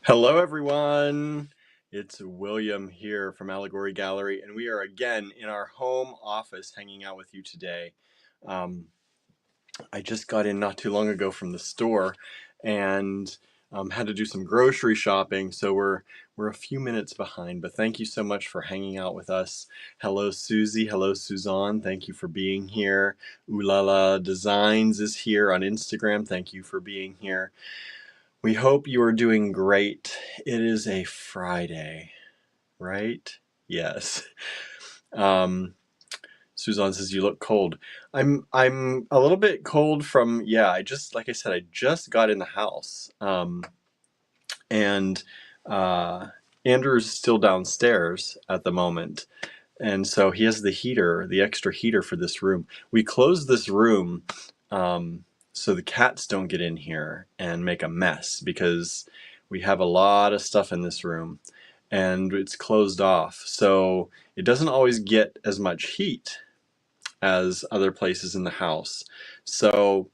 Hello, everyone. It's William here from Allegory Gallery, and we are again in our home office hanging out with you today. Um, I just got in not too long ago from the store and had to do some grocery shopping, so we're a few minutes behind. But thank you so much for hanging out with us. Hello, Susie. Hello, Suzanne. Thank you for being here. Ulala Designs is here on Instagram. Thank you for being here. We hope you are doing great. It is a Friday, right? Yes. Um, Suzanne says you look cold. I'm a little bit cold from like I said, I just got in the house. And uh Andrew's still downstairs at the moment. And so he has the heater, the extra heater for this room. We closed this room so the cats don't get in here and make a mess because we have a lot of stuff in this room and it's closed off. So it doesn't always get as much heat as other places in the house. So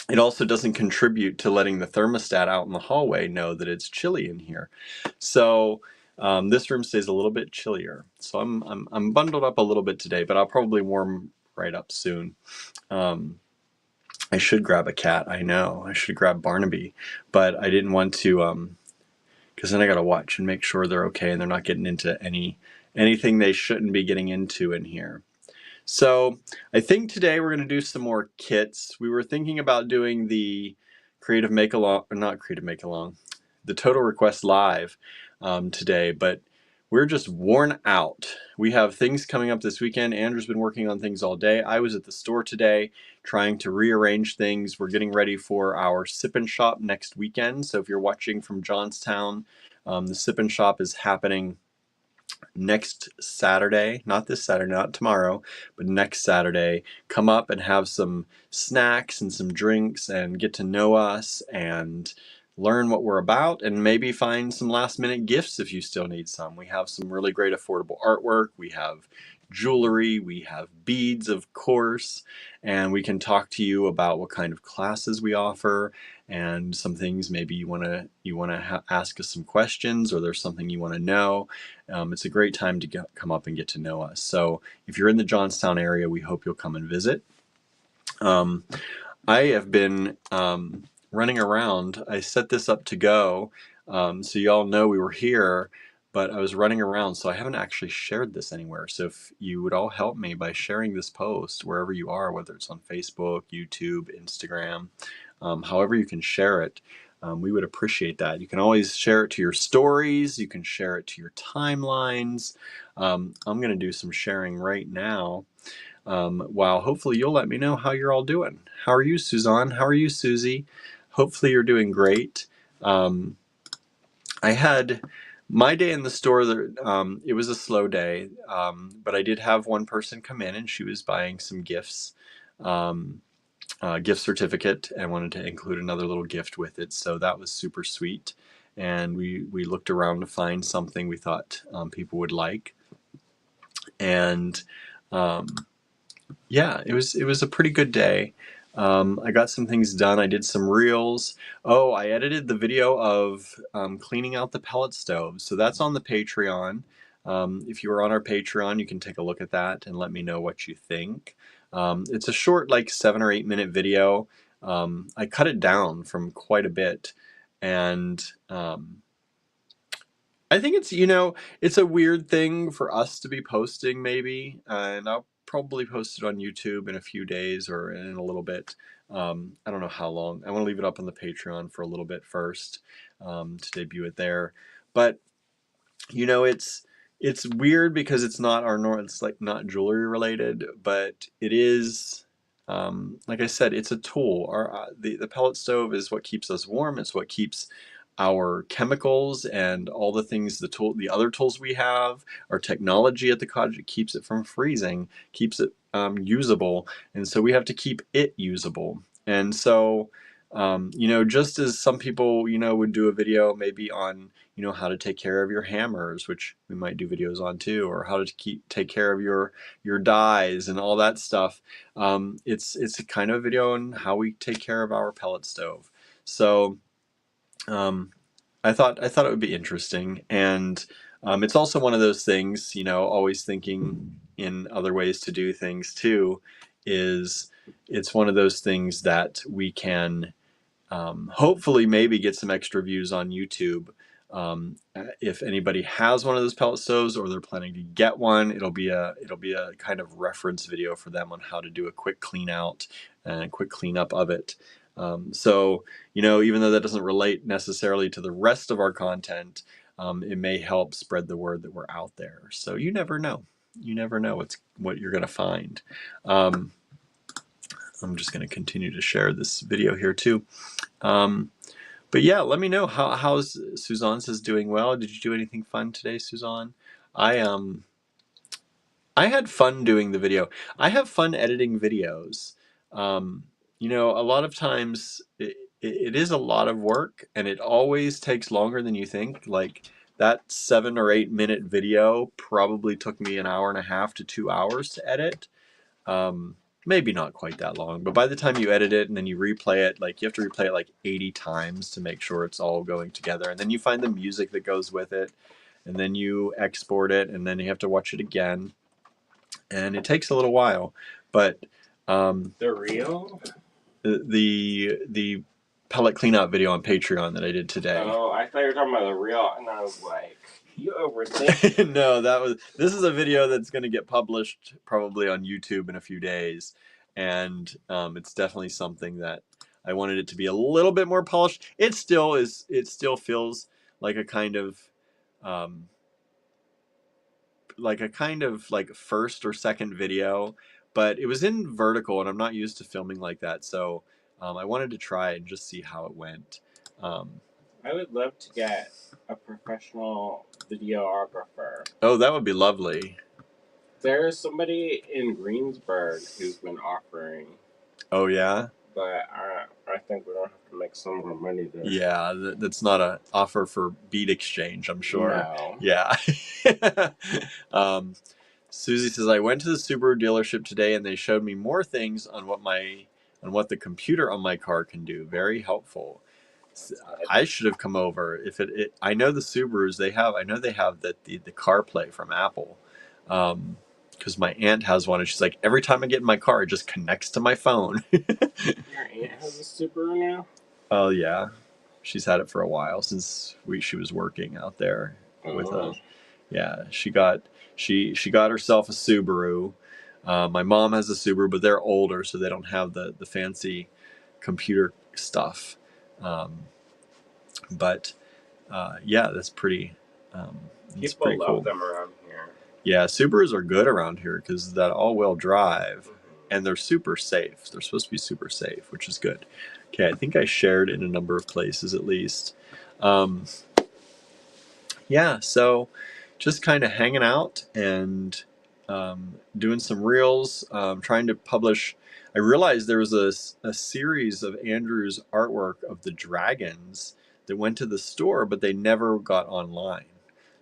it also doesn't contribute to letting the thermostat out in the hallway know that it's chilly in here. So this room stays a little bit chillier. So I'm bundled up a little bit today, but I'll probably warm right up soon. Um, I should grab a cat. I know I should grab Barnaby, but I didn't want to because then I got to watch and make sure they're okay and they're not getting into anything they shouldn't be getting into in here. So I think today we're going to do some more kits. We were thinking about doing the Creative Make Along, or not Creative Make Along, the Total Request Live today, but we're just worn out. We have things coming up this weekend. Andrew's been working on things all day. I was at the store today trying to rearrange things. We're getting ready for our Sip and Shop next weekend. So if you're watching from Johnstown, the Sip and Shop is happening next Saturday, not this Saturday, not tomorrow, but next Saturday. Come up and have some snacks and some drinks and get to know us and learn what we're about and maybe find some last minute gifts if you still need some. We have some really great affordable artwork. We have jewelry, we have beads, of course, and we can talk to you about what kind of classes we offer and some things maybe you want to ask us some questions or there's something you want to know. It's a great time to come up and get to know us. So if you're in the Johnstown area, we hope you'll come and visit. I have been running around. I set this up to go, so you all know we were here, but I was running around, so I haven't actually shared this anywhere. So if you would all help me by sharing this post wherever you are, whether it's on Facebook, YouTube, Instagram, however you can share it, we would appreciate that. You can always share it to your stories. You can share it to your timelines. I'm going to do some sharing right now. While hopefully you'll let me know how you're all doing. How are you, Suzanne? How are you, Susie? Hopefully you're doing great. I had my day in the store. It was a slow day, but I did have one person come in and she was buying some gifts. Gift certificate and wanted to include another little gift with it, so that was super sweet. And we looked around to find something we thought people would like, and yeah, it was a pretty good day. I got some things done. I did some reels. Oh, I edited the video of cleaning out the pellet stove, so that's on the Patreon. If you are on our Patreon, you can take a look at that and let me know what you think. It's a short, like 7 or 8 minute video. I cut it down from quite a bit, and I think it's a weird thing for us to be posting maybe, and I'll probably post it on YouTube in a few days or in a little bit. I don't know how long. I want to leave it up on the Patreon for a little bit first to debut it there. But it's weird because it's not it's like not jewelry related, but it is. Like I said, it's a tool. The pellet stove is what keeps us warm. It's what keeps our chemicals and all the things, the other tools we have, our technology at the cottage, it keeps it from freezing, keeps it usable, and so we have to keep it usable. And so, just as some people, would do a video maybe on, how to take care of your hammers, which we might do videos on too, or how to take care of your dyes and all that stuff. It's a kind of video on how we take care of our pellet stove. So, I thought it would be interesting, and it's also one of those things, you know, always thinking in other ways to do things too. Is it's one of those things that we can hopefully maybe get some extra views on YouTube. If anybody has one of those pellet stoves or they're planning to get one, it'll be a kind of reference video for them on how to do a quick clean out and a quick cleanup of it. So, you know, even though that doesn't relate necessarily to the rest of our content, it may help spread the word that we're out there. So you never know. You never know what you're going to find. I'm just going to continue to share this video here too. But yeah, let me know how's Suzanne says doing well. Did you do anything fun today, Suzanne? I had fun doing the video. I have fun editing videos. You know, a lot of times it is a lot of work, and it always takes longer than you think. Like that 7 or 8 minute video probably took me an hour and a half to 2 hours to edit. Maybe not quite that long, but by the time you edit it and then you replay it, like you have to replay it like 80 times to make sure it's all going together. And then you find the music that goes with it, and then you export it, and then you have to watch it again. And it takes a little while, but The reel? The pellet cleanout video on Patreon that I did today. Oh, I thought you were talking about the reel, and I was like, you overthink. No, this is a video that's going to get published probably on YouTube in a few days, and it's definitely something that I wanted it to be a little bit more polished. It still is. It still feels like a kind of like first or second video, but it was in vertical, and I'm not used to filming like that, so I wanted to try and just see how it went. I would love to get a professional videographer. Oh, that would be lovely. There is somebody in Greensburg who's been offering. Oh, yeah? But I think we don't have to make some more money there. Yeah, that's not an offer for bead exchange, I'm sure. No. Yeah. Susie says, I went to the Subaru dealership today and they showed me more things on what the computer on my car can do. Very helpful. I should have come over. If I know the Subarus, they have the CarPlay from Apple. Because my aunt has one, and she's like, every time I get in my car, it just connects to my phone. Your aunt has a Subaru now? Oh, yeah. She's had it for a while since she was working out there with us. Yeah, she got herself a Subaru. My mom has a Subaru, but they're older, so they don't have the fancy computer stuff. But yeah, that's pretty. People love them around here. Yeah, Subarus are good around here because that all-wheel drive, and they're super safe. They're supposed to be super safe, which is good. Okay, I think I shared in a number of places at least. Yeah, so just kind of hanging out and doing some reels, trying to publish. I realized there was a series of Andrew's artwork of the dragons that went to the store, but they never got online.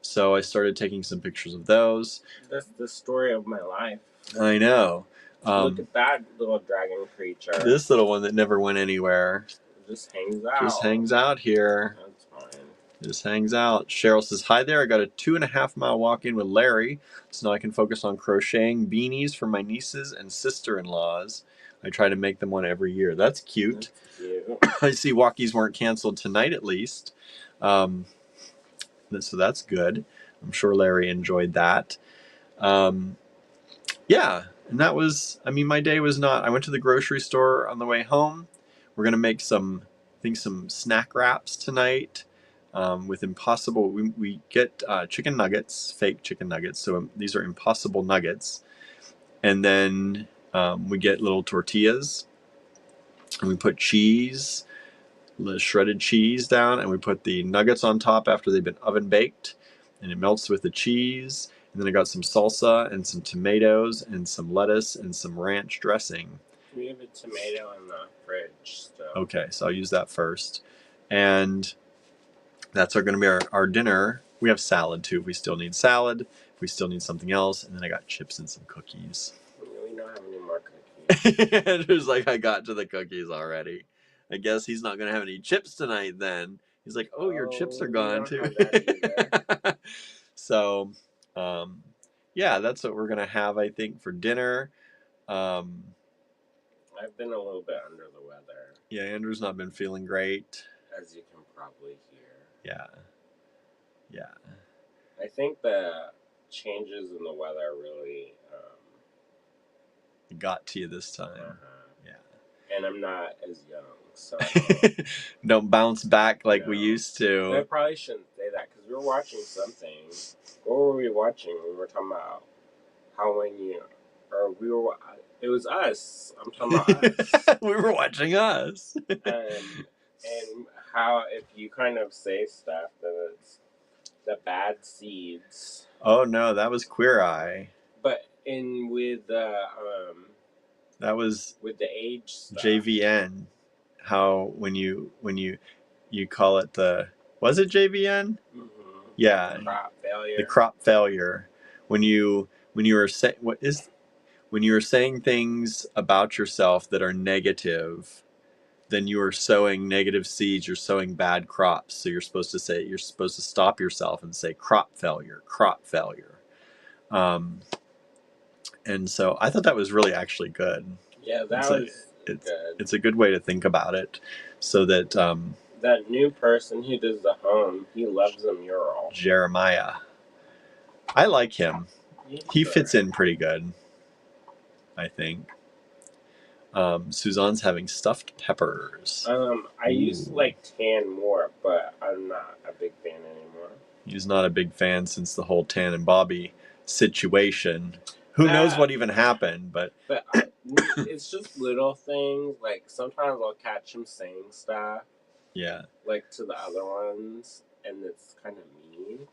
So I started taking some pictures of those. That's the story of my life. I know. Look at that little dragon creature. This little one that never went anywhere. Just hangs out. Just hangs out here. That's fine. Just hangs out. Cheryl says, hi there. I got a 2.5 mile walk in with Larry, so now I can focus on crocheting beanies for my nieces and sister-in-laws. I try to make them one every year. That's cute. That's cute. I see walkies weren't canceled tonight at least. So that's good. I'm sure Larry enjoyed that. Yeah, and that was, I mean, my day was not, I went to the grocery store on the way home. We're going to make some snack wraps tonight with Impossible. We get chicken nuggets, fake chicken nuggets. So these are Impossible nuggets. And then we get little tortillas. And we put cheese, the shredded cheese down, and we put the nuggets on top after they've been oven baked, and it melts with the cheese. And then I got some salsa and some tomatoes and some lettuce and some ranch dressing. We have a tomato in the fridge still. Okay, so I'll use that first. And that's going to be our dinner. We have salad too if we still need salad, if we still need something else. And then I got chips and some cookies. We don't have any more cookies. Andrew's like, I got to the cookies already. I guess he's not going to have any chips tonight then. He's like, oh, your chips are we gone don't too. have that either. So, yeah, that's what we're gonna have, I think, for dinner. Um, I've been a little bit under the weather, yeah, Andrew's not been feeling great. as you can probably hear. Yeah, yeah. I think the changes in the weather really. It got to you this time. Yeah. And I'm not as young, so. Don't bounce back like we No. used to. I probably shouldn't say that because we were watching something. What were we watching? We were talking about how when you, or we were. It was us. I'm talking about us. We were watching us. And how if you kind of say stuff, then it's the bad seeds. Oh no, that was Queer Eye. But with that was with the age stuff. JVN. How when you call it was it JVN? Mm-hmm. Yeah. Crop failure. The crop failure. When you were saying when you are saying things about yourself that are negative, then you are sowing negative seeds. You're sowing bad crops. So you're supposed to stop yourself and say crop failure, crop failure. And so I thought that was really actually good. Yeah, that was good. It's a good way to think about it, so that that new person who does the home, he loves the mural. Jeremiah. I like him. He fits in pretty good, I think. Suzanne's having stuffed peppers. I used to like tan more, but I'm not a big fan anymore. He's not a big fan since the whole Tan and Bobby situation. Who knows what even happened, but it's just little things. Like sometimes I'll catch him saying stuff. Yeah. Like to the other ones, and it's kind of mean.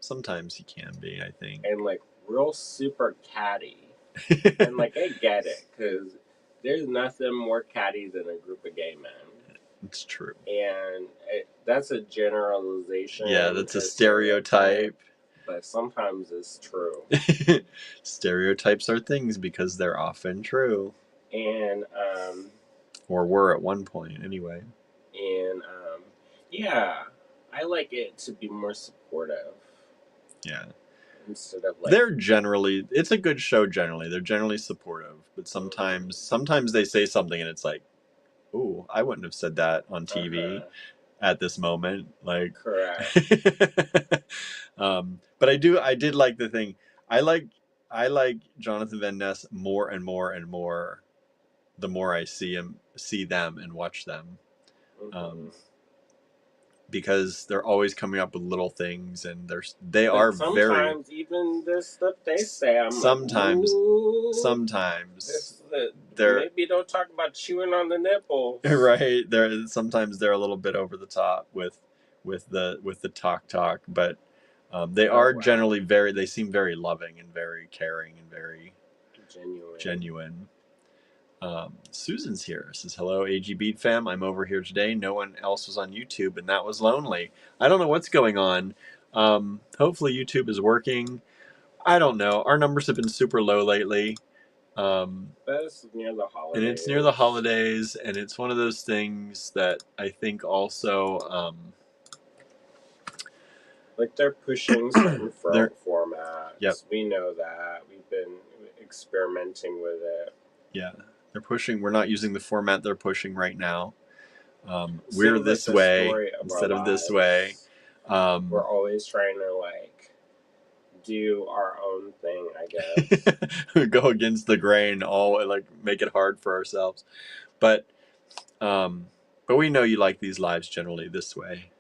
Sometimes he can be, I think. And like real super catty. And like I get it, because there's nothing more catty than a group of gay men. It's true. And that's a generalization. Yeah, that's a stereotype. But sometimes it's true. Stereotypes are things because they're often true. And or were at one point anyway. And yeah, I like it to be more supportive. Yeah. Instead of like it's a good show generally. They're generally supportive, but sometimes they say something and it's like, ooh, I wouldn't have said that on TV at this moment. Like correct. But I did like the thing. I like Jonathan Van Ness more and more and more the more I see them and watch them. Because they're always coming up with little things, and they are very. Sometimes even the stuff they say, I'm sometimes they're maybe don't talk about chewing on the nipples. Right, sometimes they're a little bit over the top with the talk, but they are generally they seem very loving and very caring and very genuine. Susan's here. Says, hello, AG Beat fam. I'm over here today. No one else was on YouTube, and that was lonely. I don't know what's going on. Hopefully YouTube is working. I don't know. Our numbers have been super low lately. But it's near the holidays. And it's near the holidays, and it's one of those things that I think also... like they're pushing certain formats. Yep. We know that. We've been experimenting with it. Yeah. We're not using the format they're pushing right now. We're this way instead of this way. We're always trying to like do our own thing, I guess. Go against the grain, all like make it hard for ourselves. But we know you like these lives generally this way.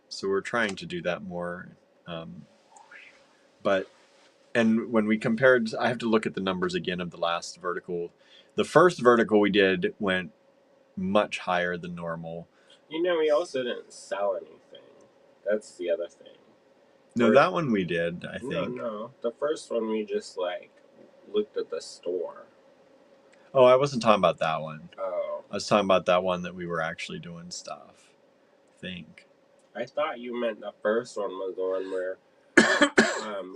So we're trying to do that more. And when we compared, I have to look at the numbers again of the last vertical. The first vertical we did went much higher than normal. We also didn't sell anything. That's the other thing. No, that one we did, I think. No. The first one we just, like, looked at the store. Oh, I wasn't talking about that one. Oh. I was talking about that one that we were actually doing stuff, I think. I thought you meant the first one was the one where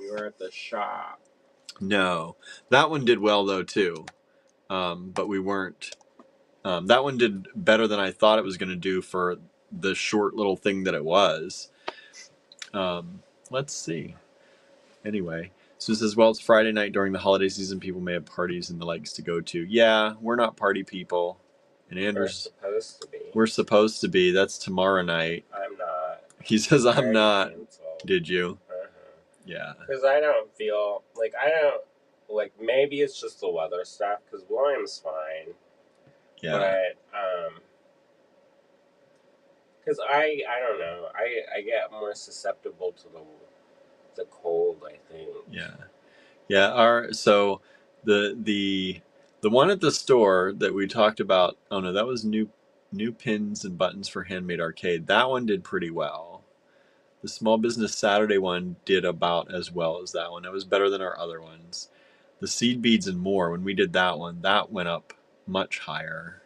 we were at the shop. No. That one did well, though, too. But we weren't... that one did better than I thought it was going to do for the short little thing that it was. Let's see. Anyway, so it says, well, it's Friday night during the holiday season. People may have parties and the likes to go to. Yeah, we're not party people. And We're Andrew's, supposed to be. we're supposed to be. That's tomorrow night. I'm not. He says, I I'm already not. canceled. Did you? Uh-huh. Yeah. Because I don't feel like maybe it's just the weather stuff. Because William's fine, Yeah. but because I don't know, I get more susceptible to the cold, I think. Yeah. Yeah. So the one at the store that we talked about. Oh no, that was new pins and buttons for Handmade Arcade. That one did pretty well. The Small Business Saturday one did about as well as that one. It was better than our other ones. The Seed Beads and More, when we did that one, that went up much higher.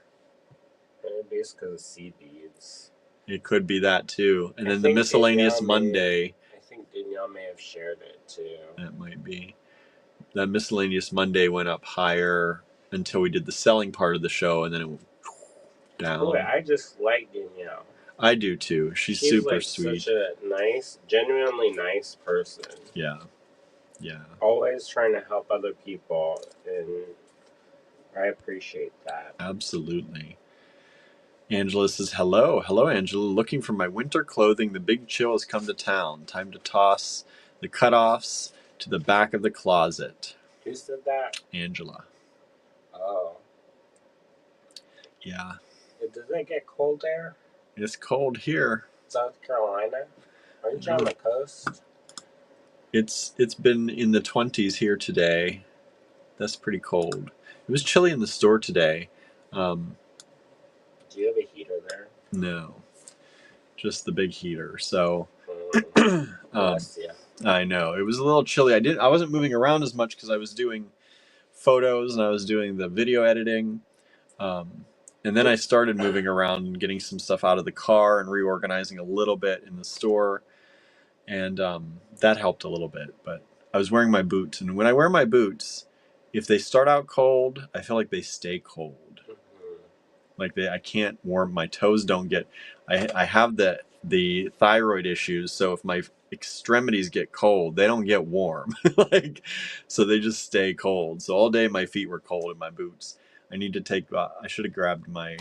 Maybe it's because of seed beads. It could be that too. And I then the think Miscellaneous Danielle Monday. I think Danielle may have shared it too. That might be. That Miscellaneous Monday went up higher until we did the selling part of the show, and then it went down. Boy, I just like Danielle. I do too. She's super like sweet. Such a nice, genuinely nice person. Yeah. Yeah. Always trying to help other people, and I appreciate that. Absolutely. Angela says, hello. Hello, Angela. Looking for my winter clothing. The big chill has come to town. Time to toss the cutoffs to the back of the closet. Who said that? Angela. Oh. Yeah. Does it get cold there? It's cold here. South Carolina? Aren't you on the coast? It's been in the 20s here today. That's pretty cold. It was chilly in the store today. Do you have a heater there? No. Just the big heater. So Bless you. I know. It was a little chilly. I wasn't moving around as much because I was doing photos and I was doing the video editing. And then I started moving around and getting some stuff out of the car and reorganizing a little bit in the store. And that helped a little bit. But I was wearing my boots. And when I wear my boots, if they start out cold, I feel like they stay cold. Like I can't warm, my toes don't get, I have the thyroid issues. So if my extremities get cold, they don't get warm. So they just stay cold. So all day my feet were cold in my boots. I need to I should have grabbed my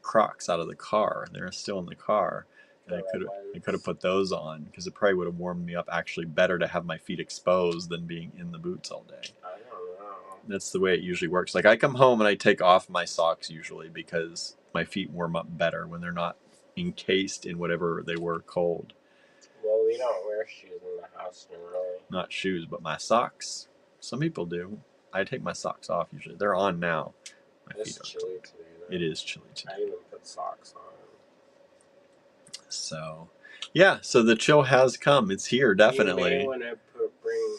Crocs out of the car. They're still in the car. And I could have put those on because it probably would have warmed me up actually better to have my feet exposed than being in the boots all day. I don't know. That's the way it usually works. Like I come home and I take off my socks usually because my feet warm up better when they're not encased in whatever they were cold. Well, we don't wear shoes in the house generally. Not shoes, but my socks. Some people do. I take my socks off usually. They're on now. It's chilly today, though. It is chilly today. I even put socks on. So, yeah. So the chill has come. It's here, definitely. You may want to bring.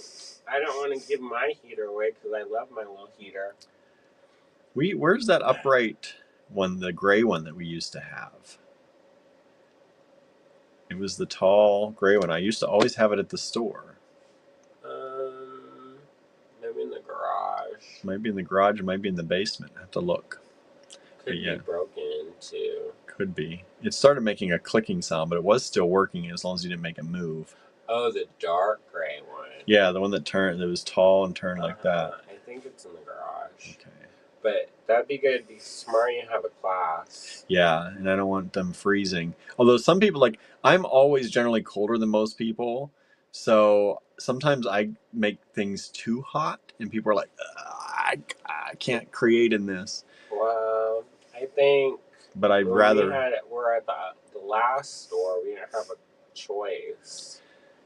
I don't want to give my heater away because I love my little heater. Where's that upright one, the gray one that we used to have? It was the tall gray one. I used to always have it at the store. Maybe in the garage. Might be in the garage. It might be in the basement. I have to look. Could be broken too. Could be. It started making a clicking sound, but it was still working as long as you didn't make a move. Oh, the dark gray one. Yeah, the one that was tall and turned like that. I think it's in the garage. Okay. But that'd be good. Be smart. You have a class. Yeah, and I don't want them freezing. Although some people, like, I'm always generally colder than most people, so sometimes I make things too hot, and people are like, I can't create in this. Well, I think. But I'd rather. We're at the last store. We didn't have a choice.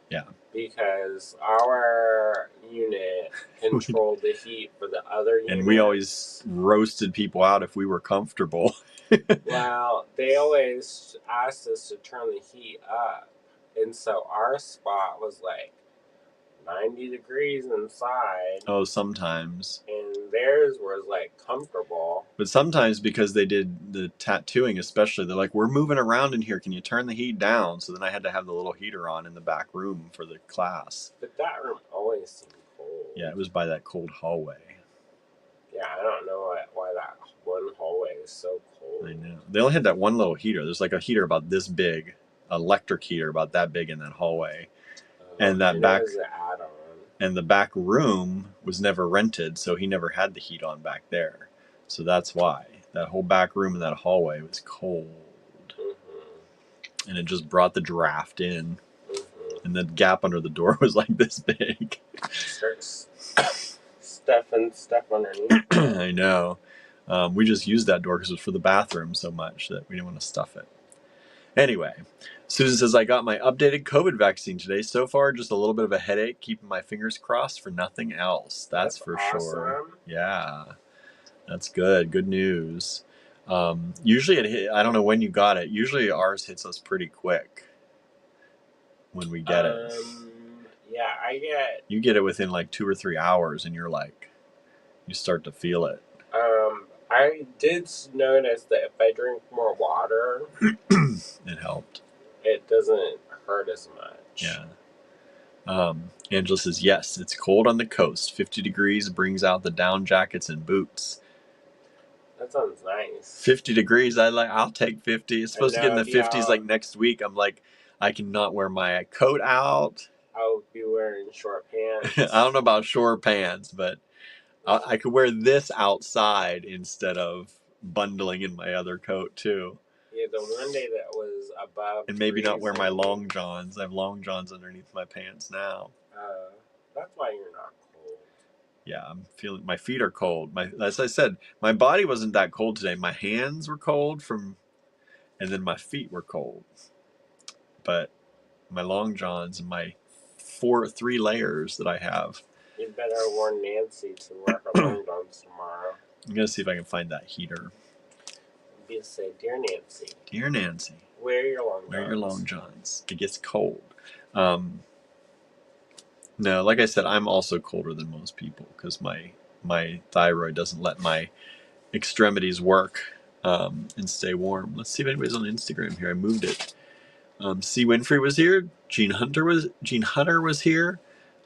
Yeah. Because our unit controlled the heat for the other unit. And we always roasted people out if we were comfortable. Well, they always asked us to turn the heat up. And so our spot was like 90 degrees inside. Oh, sometimes. And theirs was like comfortable. But sometimes because they did the tattooing especially, they're like, we're moving around in here. Can you turn the heat down? So then I had to have the little heater on in the back room for the class. But that room always seemed cold. Yeah, it was by that cold hallway. Yeah, I don't know why that one hallway is so cold. I know. They only had that one little heater. There's like a heater about this big, electric heater about that big in that hallway, and that And back it was an add-on. and the back room was never rented, so he never had the heat on back there. So that's why that whole back room in that hallway was cold, and it just brought the draft in. And the gap under the door was like this big. Stuff underneath. I know. We just used that door because it was for the bathroom so much that we didn't want to stuff it. Anyway, Susan says, I got my updated COVID vaccine today. So far, just a little bit of a headache, keeping my fingers crossed for nothing else. That's for awesome. sure. Yeah, that's good. Good news. Usually, I don't know when you got it. Usually, ours hits us pretty quick when we get it. Yeah, You get it within like 2 or 3 hours, and you're like, you start to feel it. I did notice that if I drink more water, it helped. It doesn't hurt as much. Yeah. Angela says, yes, it's cold on the coast. 50 degrees brings out the down jackets and boots. That sounds nice. 50 degrees, I'll take 50. It's supposed to get in the 50s like next week. I'm like, I cannot wear my coat out. I'll be wearing short pants. I don't know about short pants, but I could wear this outside instead of bundling in my other coat too. Yeah, the one day that was above. And maybe not wear my long johns. I have long johns underneath my pants now. That's why you're not cold. Yeah, I'm feeling, my feet are cold. As I said, my body wasn't that cold today. My hands were cold and then my feet were cold. But my long johns and my 3 layers that I have. You better warn Nancy to wear her long johns tomorrow. I'm going to see if I can find that heater. You say, dear Nancy. Dear Nancy. Wear your long johns. Wear your long johns. It gets cold. No, like I said, I'm also colder than most people because my thyroid doesn't let my extremities work and stay warm. Let's see if anybody's on Instagram here. I moved it. C. Winfrey was here. Gene Hunter was here.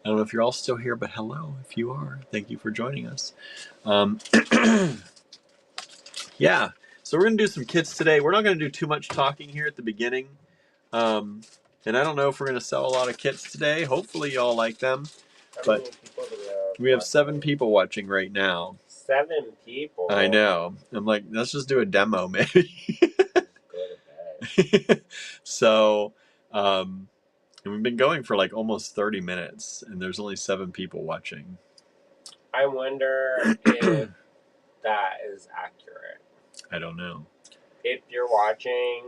I don't know if you're all still here, but hello if you are. Thank you for joining us. Yeah, so we're going to do some kits today. We're not going to do too much talking here at the beginning. And I don't know if we're going to sell a lot of kits today. Hopefully y'all like them. But we have 7 people watching right now. 7 people? I know. I'm like, let's just do a demo maybe. Go to bed. So, and we've been going for like almost 30 minutes, and there's only 7 people watching. I wonder if that is accurate. I don't know. If you're watching,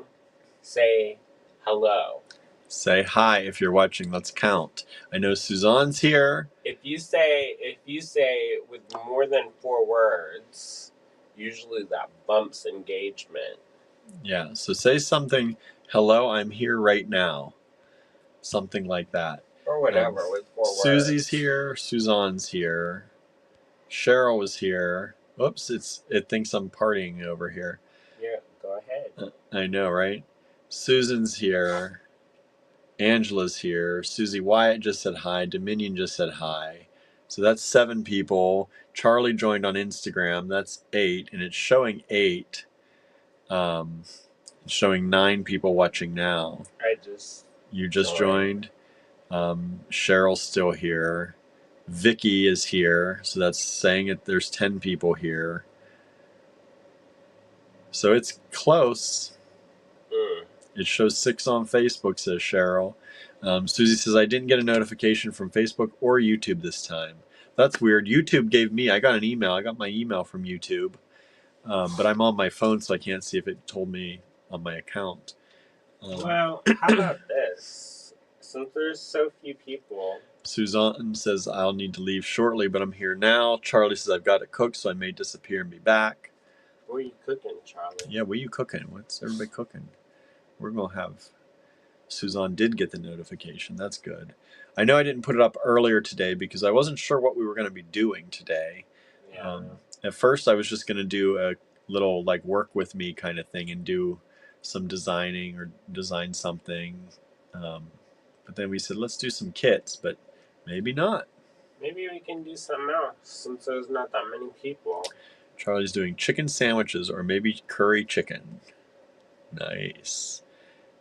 say hello. Say hi if you're watching. Let's count. I know Suzanne's here. If you say with more than 4 words, usually that bumps engagement. Yeah, so say something, hello, I'm here right now. Something like that. Or whatever, with 4 words. Susie's here, Suzanne's here, Cheryl was here. Whoops, it thinks I'm partying over here. Yeah, go ahead. I know, right? Susan's here. Angela's here. Susie Wyatt just said hi. Dominion just said hi. So that's 7 people. Charlie joined on Instagram. That's 8, and it's showing 8. It's showing 9 people watching now. You just joined. Cheryl's still here. Vicky is here. So that's saying that there's 10 people here. So it's close. It shows 6 on Facebook, says Cheryl. Susie says, I didn't get a notification from Facebook or YouTube this time. That's weird. YouTube gave me, I got an email. I got my email from YouTube. But I'm on my phone, so I can't see if it told me on my account. Well, how about this? Since there's so few people. Suzanne says, I'll need to leave shortly, but I'm here now. Charlie says, I've got to cook, so I may disappear and be back. What are you cooking, Charlie? Yeah, what are you cooking? What's everybody cooking? We're going to have... Suzanne did get the notification. That's good. I know I didn't put it up earlier today because I wasn't sure what we were going to be doing today. Yeah. At first, I was just going to do a little like work with me kind of thing and do some designing or design something. But then we said, let's do some kits, but maybe not. Maybe we can do something else since there's not that many people. Charlie's doing chicken sandwiches or maybe curry chicken. Nice.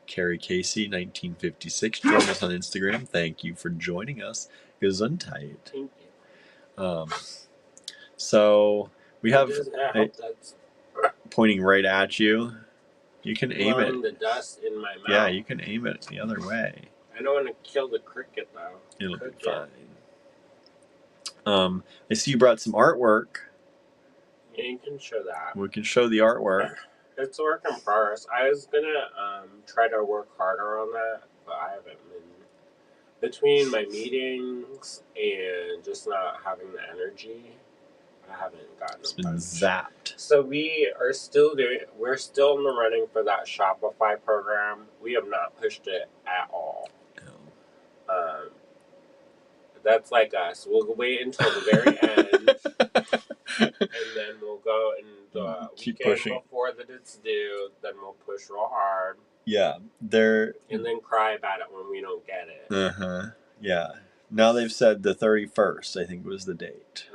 Carrie Casey, 1956. Join us on Instagram. Thank you for joining us. Gesundheit. Thank you. So we have I hope that's pointing right at you. You can aim blowing it. the dust in my mouth. Yeah, you can aim it the other way. I don't want to kill the cricket though. It'll be fine. I see you brought some artwork. Yeah, you can show that. We can show the artwork. It's a work in progress. I was gonna try to work harder on that, but I haven't been. Between my meetings and just not having the energy, I haven't gotten. It's been zapped. So we're still in the running for that Shopify program. We have not pushed it at all. No. That's like us. We'll wait until the very end, and then we'll go and keep weekend pushing before that it's due. Then we'll push real hard. Yeah, and then cry about it when we don't get it. Yeah. Now they've said the 31st, I think was the date.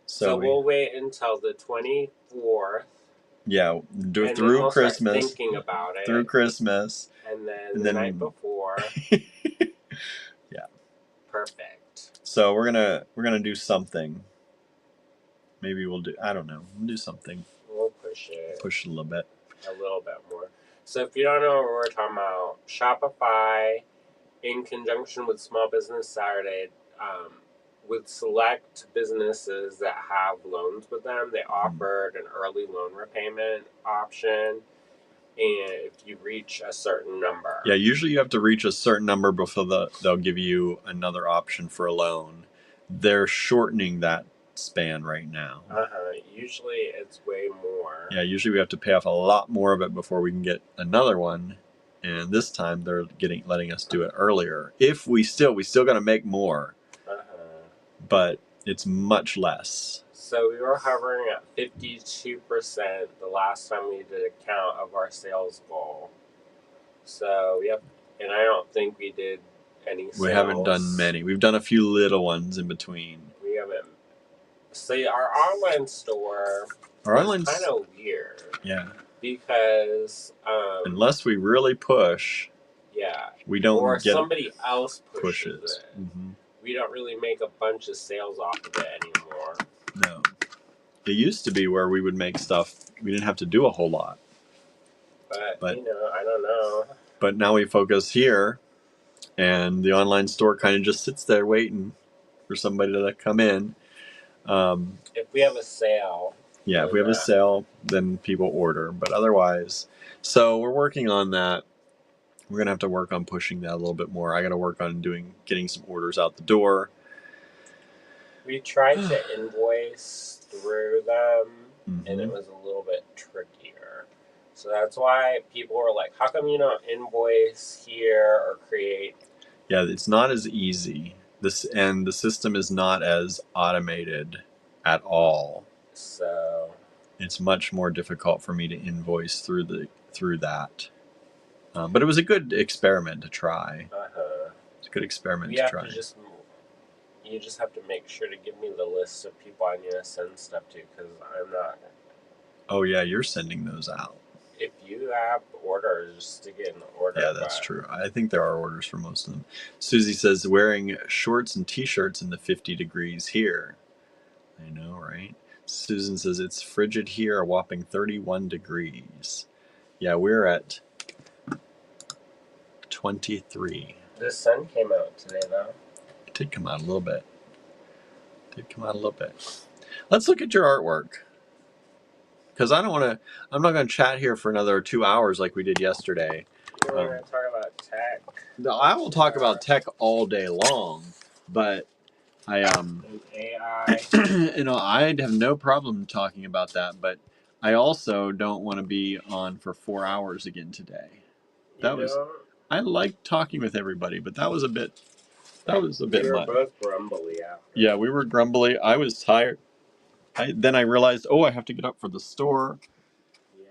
So we'll wait until the 24th. Yeah, and through we'll Christmas. Start thinking about it. Through Christmas. And then the night before. Yeah. Perfect. So we're gonna do something. Maybe we'll do something. We'll push it. Push it a little bit. A little bit more. So if you don't know what we're talking about, Shopify, in conjunction with Small Business Saturday, with select businesses that have loans with them, they offered an early loan repayment option, and if you reach a certain number. Yeah, usually you have to reach a certain number before they'll give you another option for a loan. They're shortening that span right now. Usually it's way more. Yeah, usually we have to pay off a lot more of it before we can get another one. And this time they're letting us do it earlier. If we still got to make more. But it's much less. So we were hovering at 52% the last time we did a count of our sales goal. So and I don't think we did any sales. We haven't done many. We've done a few little ones in between. We haven't. See, our online store is kind of weird. Yeah. Because unless we really push, we don't or get somebody else pushes it. We don't really make a bunch of sales off of it anymore. No. It used to be where we would make stuff. We didn't have to do a whole lot. But I don't know. But now we focus here, and the online store kind of just sits there waiting for somebody to come in. If we have a sale. Yeah, if we have a sale, then people order. But otherwise, so we're working on that. We're going to have to work on pushing that a little bit more. I got to work on getting some orders out the door. We tried to invoice through them, and it was a little bit trickier. So that's why people were like, how come you don't invoice here or create? Yeah, it's not as easy. And the system is not as automated at all. So it's much more difficult for me to invoice through that. But it was a good experiment to try. It's a good experiment to try. You just have to make sure to give me the list of people I need to send stuff to, because I'm not. Oh yeah, you're sending those out. If you have orders, just stick it in the order. Yeah, that's true. I think there are orders for most of them. Susie says, wearing shorts and t-shirts in the 50 degrees here. I know, right? Susan says, it's frigid here, a whopping 31 degrees. Yeah, we're at 23. The sun came out today, though. It did come out a little bit. Let's look at your artwork. Because I'm not going to chat here for another 2 hours like we did yesterday. We're going to talk about tech. No, I will talk about tech all day long, but and AI. I have no problem talking about that, but I also don't want to be on for 4 hours again today. I like talking with everybody, but that was a bit much. We were both grumbly after. Yeah, we were grumbly. I was tired. Then I realized, I have to get up for the store. Yeah,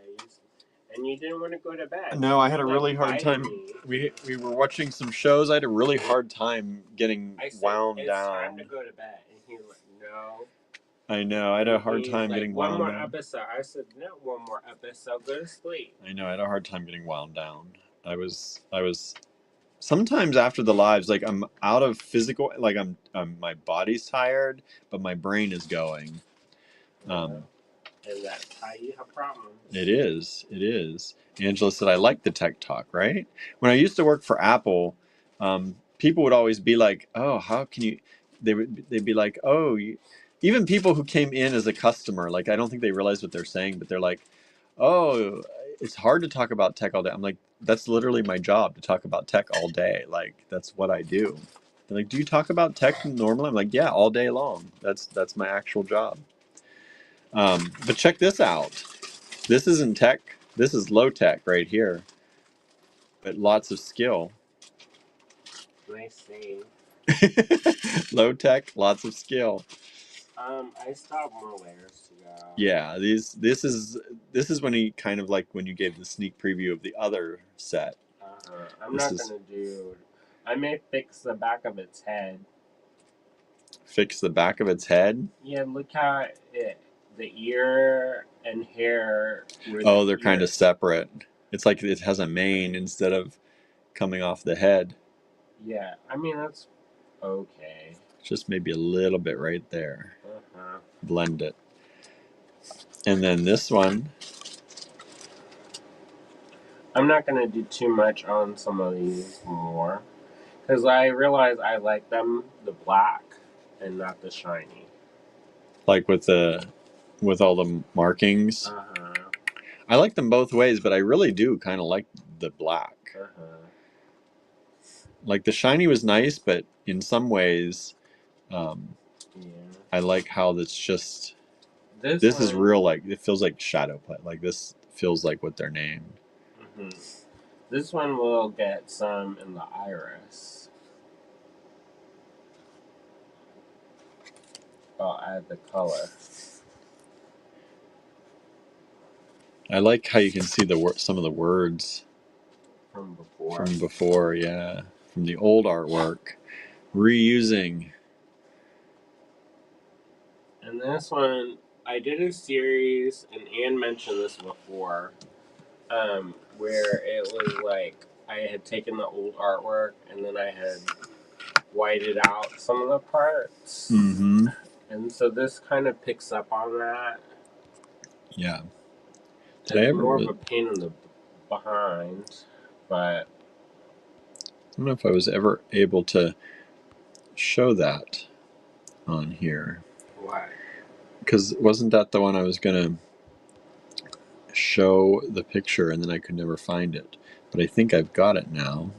and you didn't want to go to bed. No, I had a really hard time. We were watching some shows. I had a really hard time getting wound down. It's time to go to bed. And he was like, no. I know. I had a And hard he's time like, getting one wound more down. episode. I said, no, one more episode. Go to sleep. I know. I had a hard time getting wound down. I was sometimes after the lives, like I'm out of physical, like my body's tired, but my brain is going. And that's how you have problems. It is. It is. Angela said, I like the tech talk, right? When I used to work for Apple, people would always be like, oh, how can you? They'd be like, oh, even people who came in as a customer, like, I don't think they realize what they're saying, but they're like, oh, it's hard to talk about tech all day. I'm like, that's literally my job, to talk about tech all day. Like, that's what I do. They're like, do you talk about tech normally? I'm like, yeah, all day long. That's my actual job. But check this out. This isn't tech. This is low tech right here, but lots of skill. I see. Low tech, lots of skill. I still have more layers to go. Yeah, this is when he kind of like when you gave the sneak preview of the other set. I'm This not is gonna do. I may fix the back of its head. fix the back of its head. Yeah, look how the ear and hair. Oh, they're kind of separate. It's like it has a mane instead of coming off the head. Yeah, I mean that's okay. Just maybe a little bit right there. Uh-huh. Blend it. And then this one. I'm not gonna do too much on some of these more, because I realize I like them the black and not the shiny. Like with all the markings. Uh-huh. I like them both ways, but I really do kind of like the black. Uh-huh. Like the shiny was nice, but in some ways, Yeah. I like how it's just. This is one, real. Like it feels like shadow play. Like this feels like what they're named. mhm. This one will get some in the iris. I'll add the color. I like how you can see some of the words From before. from before. Yeah, from the old artwork, reusing. And this one, I did a series, and Anne mentioned this before, where it was like I had taken the old artwork and then I had whited out some of the parts. Mm-hmm. And so this kind of picks up on that. Yeah. It's more of a pain in the behind, but I don't know if I was ever able to show that on here. why? Because wasn't that the one I was gonna show the picture and then I could never find it? But I think I've got it now.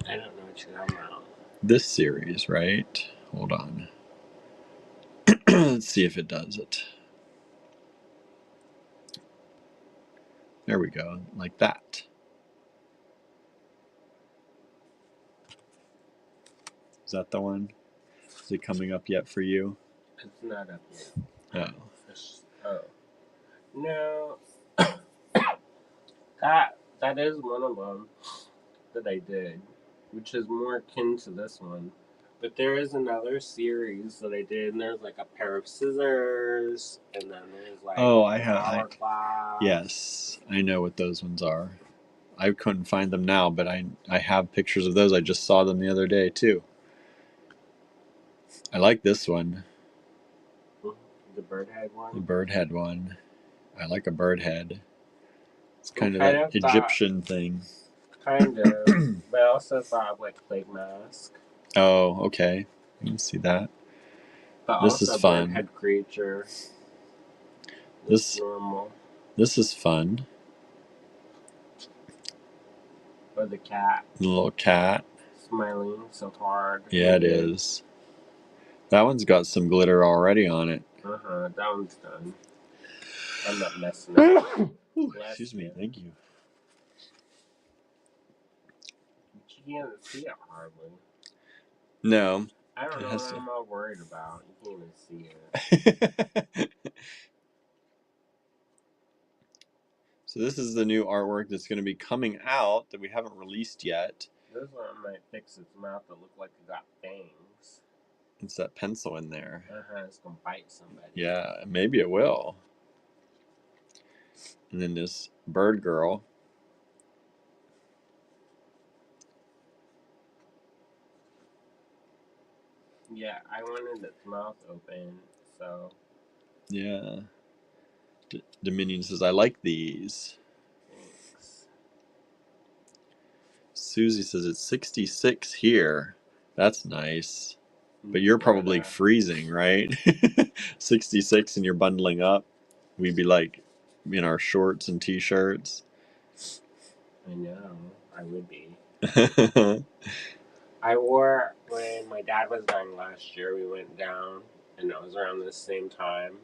I don't know what you're talking about. This series, right? Hold on. Let's see if it does it. There we go, like that. Is that the one? Is it coming up yet for you? It's not up yet. Oh. No. that is one of them that I did, which is more akin to this one. But there is another series that I did, and there's like a pair of scissors, and then there's like hourglass. Yes, I know what those ones are. I couldn't find them now, but I have pictures of those. I just saw them the other day too. I like this one. The bird head one? The bird head one. I like a bird head. It's kind of that Egyptian thing. Kind of. But I also thought of like plague mask. Oh, okay. You can see that. But this also is fun. Bird head creature. This normal. This is fun. Or the cat. The little cat. Smiling so hard. Yeah, it is. That one's got some glitter already on it. Uh-huh, that one's done. I'm not messing up. Excuse me, thank you. You can't see it hardly. No. I don't know what I'm all worried about. You can't even see it. So this is the new artwork that's going to be coming out that we haven't released yet. This one might fix its mouth to look like it got fangs. It's that pencil in there. It's gonna bite somebody. Yeah, maybe it will. And then this bird girl. Yeah, I wanted its mouth open, so. Yeah. Dominion says, I like these. Thanks. Susie says it's 66 here. That's nice. But you're probably freezing, right? 66 and you're bundling up. We'd be like in our shorts and t-shirts. I know, I would be. I wore, when my dad was dying last year, we went down, and it was around the same time,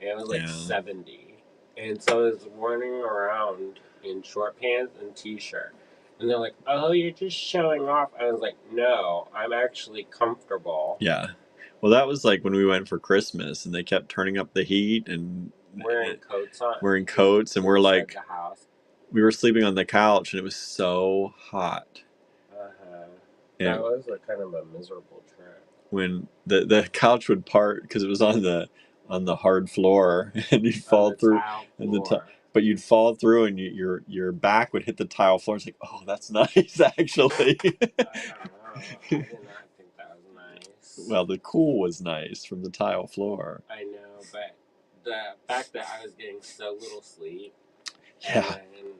and it was like 70. And so I was running around in short pants and t-shirt. And they're like, oh, you're just showing off. I was like, no, I'm actually comfortable. Yeah. Well, that was like when we went for Christmas and they kept turning up the heat and wearing coats and we're like, the house. We were sleeping on the couch and it was so hot. That was a kind of a miserable trip. When the couch would part because it was on the hard floor and you'd fall through but you'd fall through and your back would hit the tile floor. It's like, oh, that's nice actually. I don't know. I did not think that was nice. Well, the cool was nice from the tile floor. I know, but the fact that I was getting so little sleep. Yeah. And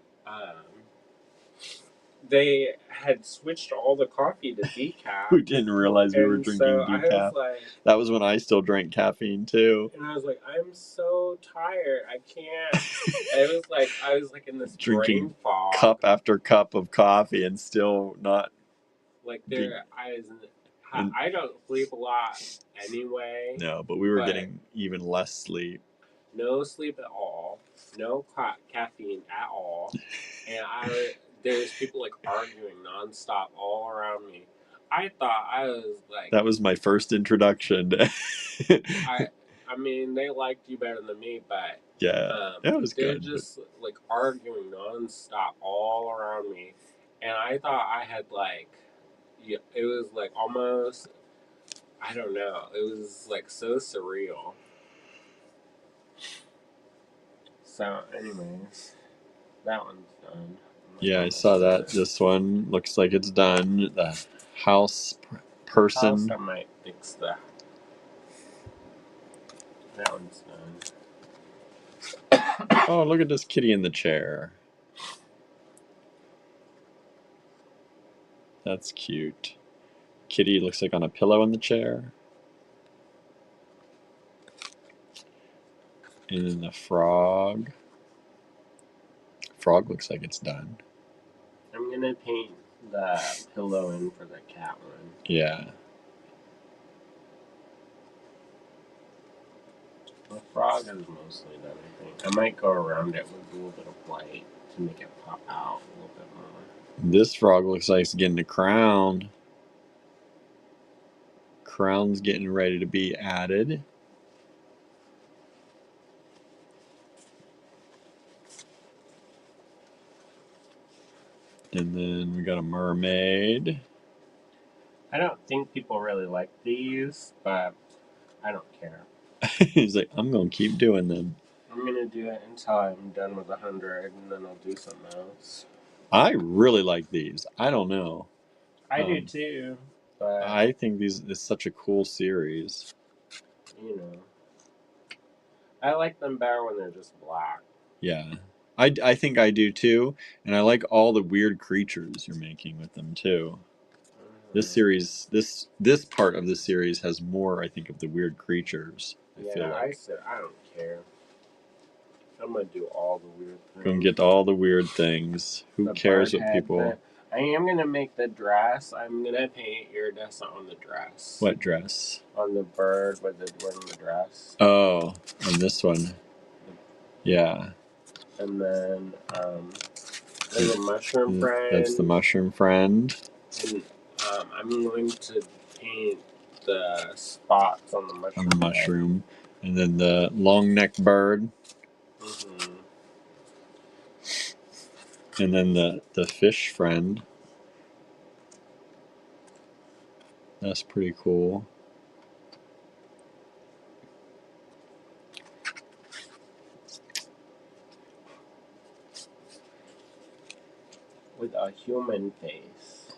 they had switched all the coffee to decaf. We didn't realize we were drinking decaf. I was like, that was when I still drank caffeine too. And I was like, I'm so tired. I can't. I was like in this drinking brain fog. Cup after cup of coffee and still not. Like I don't sleep a lot anyway. No, but we were getting even less sleep. No sleep at all. No caffeine at all. And there's people like arguing nonstop all around me. I thought I was like. That was my first introduction. I mean, they liked you better than me, but yeah, it was they're good. They're just like arguing nonstop all around me, and I thought I had like, it was like almost, I don't know, it was like so surreal. So, anyways, that one's done. Yeah, I saw that. This one looks like it's done. The house person. House, I might fix that. That one's done. Oh, look at this kitty in the chair. That's cute. Kitty looks like on a pillow in the chair. And then the frog. Frog looks like it's done. I'm gonna paint the pillow in for the cat one. Yeah. The frog is mostly done, I think. I might go around it with a little bit of white to make it pop out a little bit more. This frog looks like it's getting a crown. Crown's getting ready to be added. And then we got a mermaid. I don't think people really like these, but I don't care. He's like, I'm going to keep doing them. I'm going to do it until I'm done with 100, and then I'll do something else. I really like these. I don't know. I do too, but I think this is such a cool series. You know. I like them better when they're just black. Yeah. I think I do too, and I like all the weird creatures you're making with them too. This series, this part of the series has more, I think, of the weird creatures. I feel like. I said I don't care. I'm gonna do all the weird things. Gonna get all the weird things. Who cares what people? I am gonna make the dress. I'm gonna paint iridescent on the dress. What dress? On the bird with the wearing the dress. Oh, on this one. Yeah. And then there's a mushroom friend. That's the mushroom friend. And I'm going to paint the spots on the mushroom. On the mushroom. And then the long neck bird. Mm-hmm. And then the fish friend. That's pretty cool. with a human face.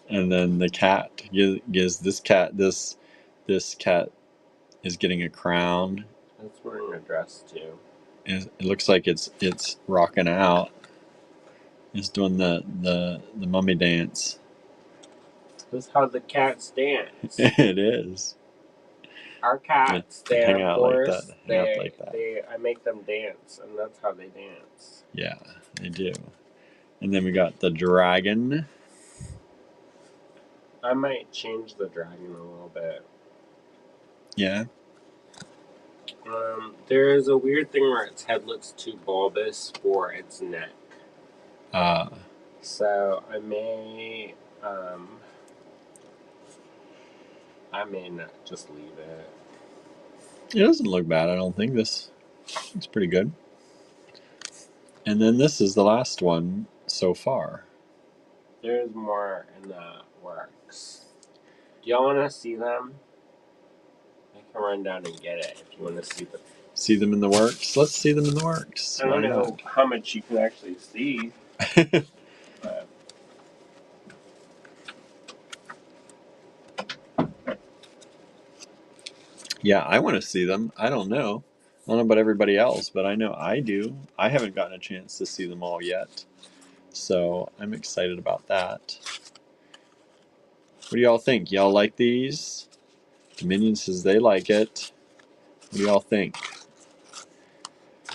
And then the cat gives this cat is getting a crown. It's wearing a dress too. It looks like it's rocking out. It's doing the mummy dance. This is how the cats dance. It is. Our cats, they Hang of out like course, that. Hang out like that. I make them dance, and that's how they dance. Yeah, they do. And then we got the dragon. I might change the dragon a little bit. Yeah. There is a weird thing where its head looks too bulbous for its neck. So I may not just leave it. It doesn't look bad, I don't think. It's pretty good. And then this is the last one so far. There's more in the works. Do y'all want to see them? I can run down and get it if you want to see them. See them in the works? Let's see them in the works. I don't know how much you can actually see. But yeah, I want to see them. I don't know. I don't know about everybody else, but I know I do. I haven't gotten a chance to see them all yet. So I'm excited about that. What do y'all think? Y'all like these? Dominion says they like it. What do y'all think?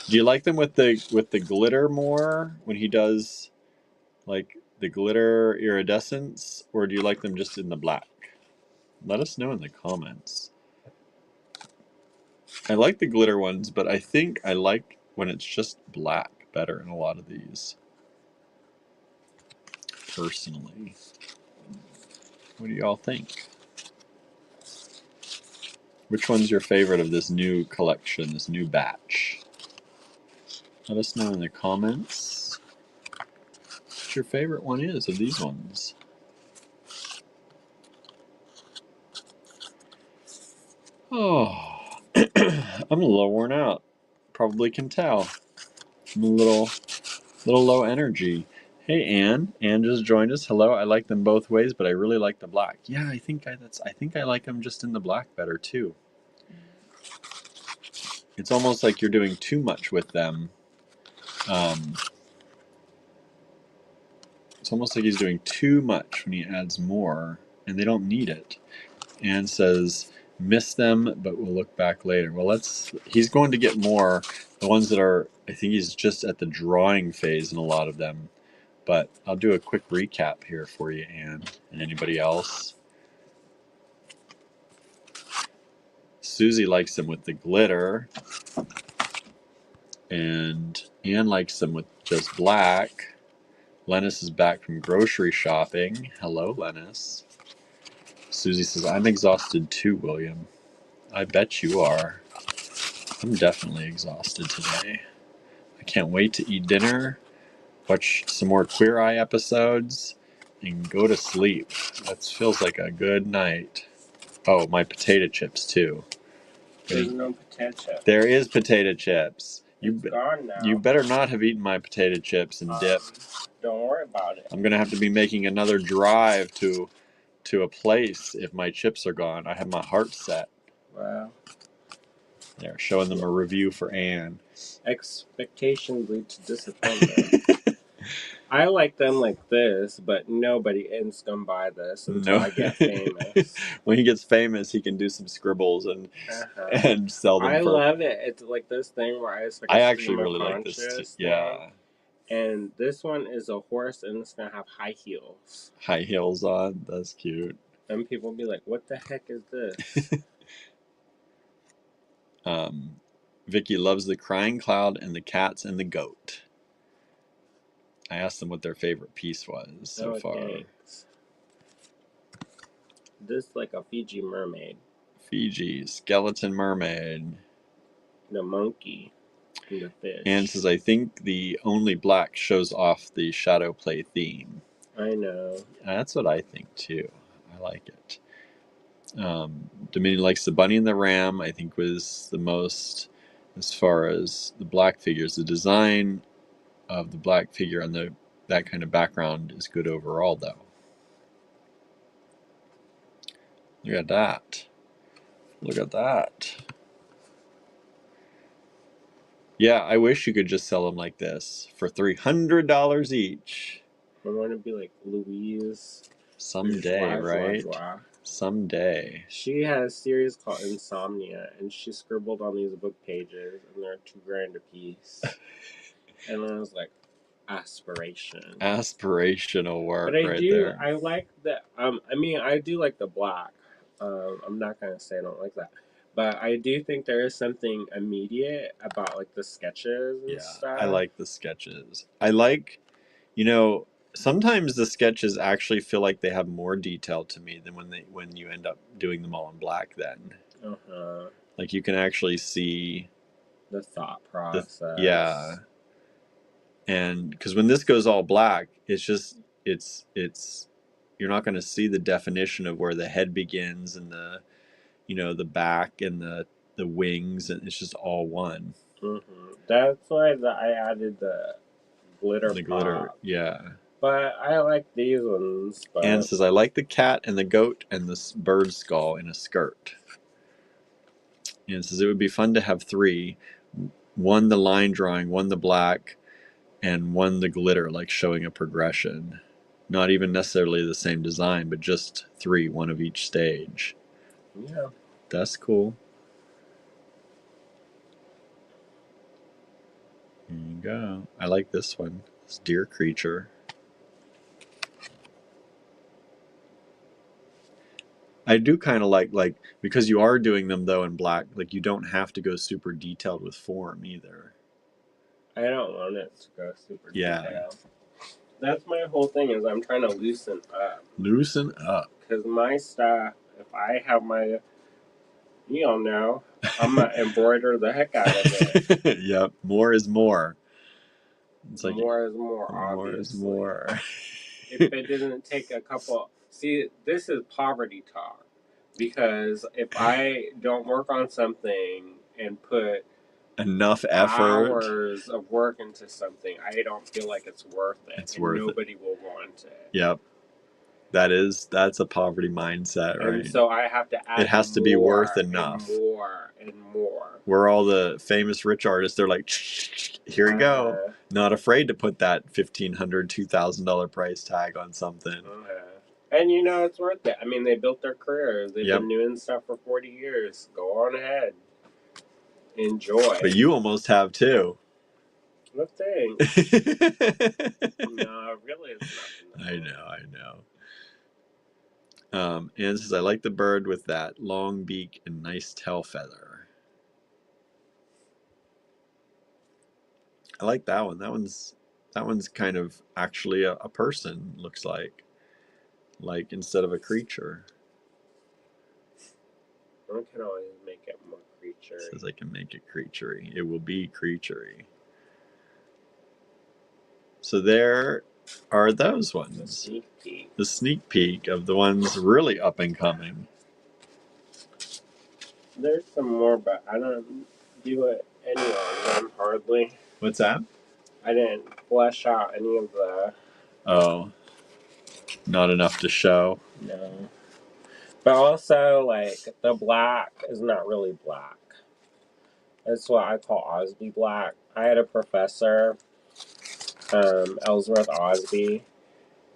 Do you like them with the glitter more when he does like the glitter iridescence, or do you like them just in the black? Let us know in the comments. I like the glitter ones, but I think I like when it's just black better in a lot of these. Personally. What do y'all think? Which one's your favorite of this new collection, this new batch? Let us know in the comments what your favorite one is of these ones. Oh, I'm a little worn out. Probably can tell. I'm a little low energy. Hey, Anne. Anne just joined us. Hello. I like them both ways, but I really like the black. Yeah, I think I like them just in the black better too. It's almost like you're doing too much with them. It's almost like he's doing too much when he adds more, and they don't need it. Anne says, miss them, but we'll look back later. Well, he's going to get more. The ones that are, I think he's just at the drawing phase in a lot of them. But I'll do a quick recap here for you, Anne, and anybody else. Susie likes them with the glitter, and Anne likes them with just black. Lennis is back from grocery shopping. Hello, Lennis. Susie says, I'm exhausted too, William. I bet you are. I'm definitely exhausted today. I can't wait to eat dinner, watch some more Queer Eye episodes, and go to sleep. That feels like a good night. Oh, my potato chips, too. there's no potato chips. There is potato chips. It's gone now. You better not have eaten my potato chips and dip. Don't worry about it. I'm going to have to be making another drive to a place if my chips are gone. I have my heart set. Wow. There, showing them a review for Anne. Expectations lead to disappointment. I like them like this, but nobody is gonna buy this until I get famous. When he gets famous, he can do some scribbles and sell them. I love it. It's like this thing where it's like I actually really like this too. Yeah. And this one is a horse, and it's gonna have high heels. High heels on. That's cute. And people will be like, "What the heck is this?" Vicky loves the crying cloud and the cats and the goat. I asked them what their favorite piece was so far. Thanks. This like a Fiji mermaid. Fiji skeleton mermaid. The monkey. And the fish. Anne says, I think the only black shows off the shadow play theme. I know. That's what I think too. I like it. Dominion likes the bunny and the ram. I think was the most as far as the black figures. The design of the black figure on that kind of background is good overall, though. Look at that. Look at that. Yeah, I wish you could just sell them like this for $300 each. I want to be like Louise. Someday, right? Someday. She had a series called Insomnia, and she scribbled on these book pages, and they're $2,000 a piece. And then I was like, aspiration. Aspirational work, but there. I like the. I do like the black. I'm not gonna say I don't like that, but I do think there is something immediate about like the sketches and stuff. I like the sketches. I like, sometimes the sketches actually feel like they have more detail to me than when you end up doing them all in black. Then, like you can actually see the thought process. And because when this goes all black, it's you're not going to see the definition of where the head begins and the back and the wings, and it's just all one. That's why I added the glitter. Yeah. But I like these ones. Anne says, I like the cat and the goat and the bird skull in a skirt. Anne says, it would be fun to have 3. 1 the line drawing, 1 the black, and 1 the glitter, like showing a progression. Not even necessarily the same design, but just 3, 1 of each stage. Yeah. That's cool. There you go. I like this one. This deer creature. I do kind of like because you are doing them though in black, like you don't have to go super detailed with form either. I don't want it to go super detailed. That's my whole thing, is I'm trying to loosen up. Loosen up. Because my stuff, if I have my, I'm going to embroider the heck out of it. Yep, more is more. It's like more is more, obviously. More is more. If it doesn't take a couple... See, this is poverty talk. Because if I don't work on something and put enough effort, hours of work into something, I don't feel like it's worth it. Nobody will want it. Yep. That's a poverty mindset, right? And so I have to add it has to be worth enough. And more and more. Where all the famous rich artists, they're like, here we go. Not afraid to put that $1,500, $2,000 price tag on something. And it's worth it. I mean, they built their careers. They've been doing stuff for 40 years. Go on ahead. Enjoy. But you almost have too. No thanks. No, really, it's nothing. I know. Anne says, I like the bird with that long beak and nice tail feather. I like that one. That one's kind of actually a person, looks like instead of a creature. I can always make it more creature. Says I can make it creaturey. It will be creaturey. So there are those ones. The sneak peek of the ones really up and coming. There's some more, but I don't do it any of them, hardly. What's that? I didn't flesh out any of the... Oh. Not enough to show? No. But also, like, the black is not really black. That's what I call Osby black. I had a professor, Ellsworth Osby,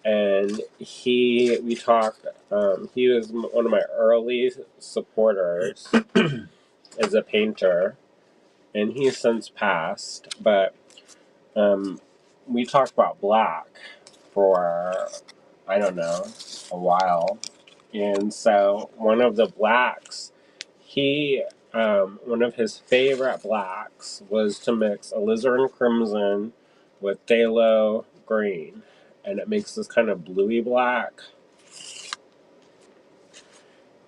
and he was one of my early supporters as a painter, and he's since passed, but we talked about black for, I don't know, a while. And so one of the blacks, one of his favorite blacks was to mix alizarin crimson with phthalo green. And it makes this kind of bluey black.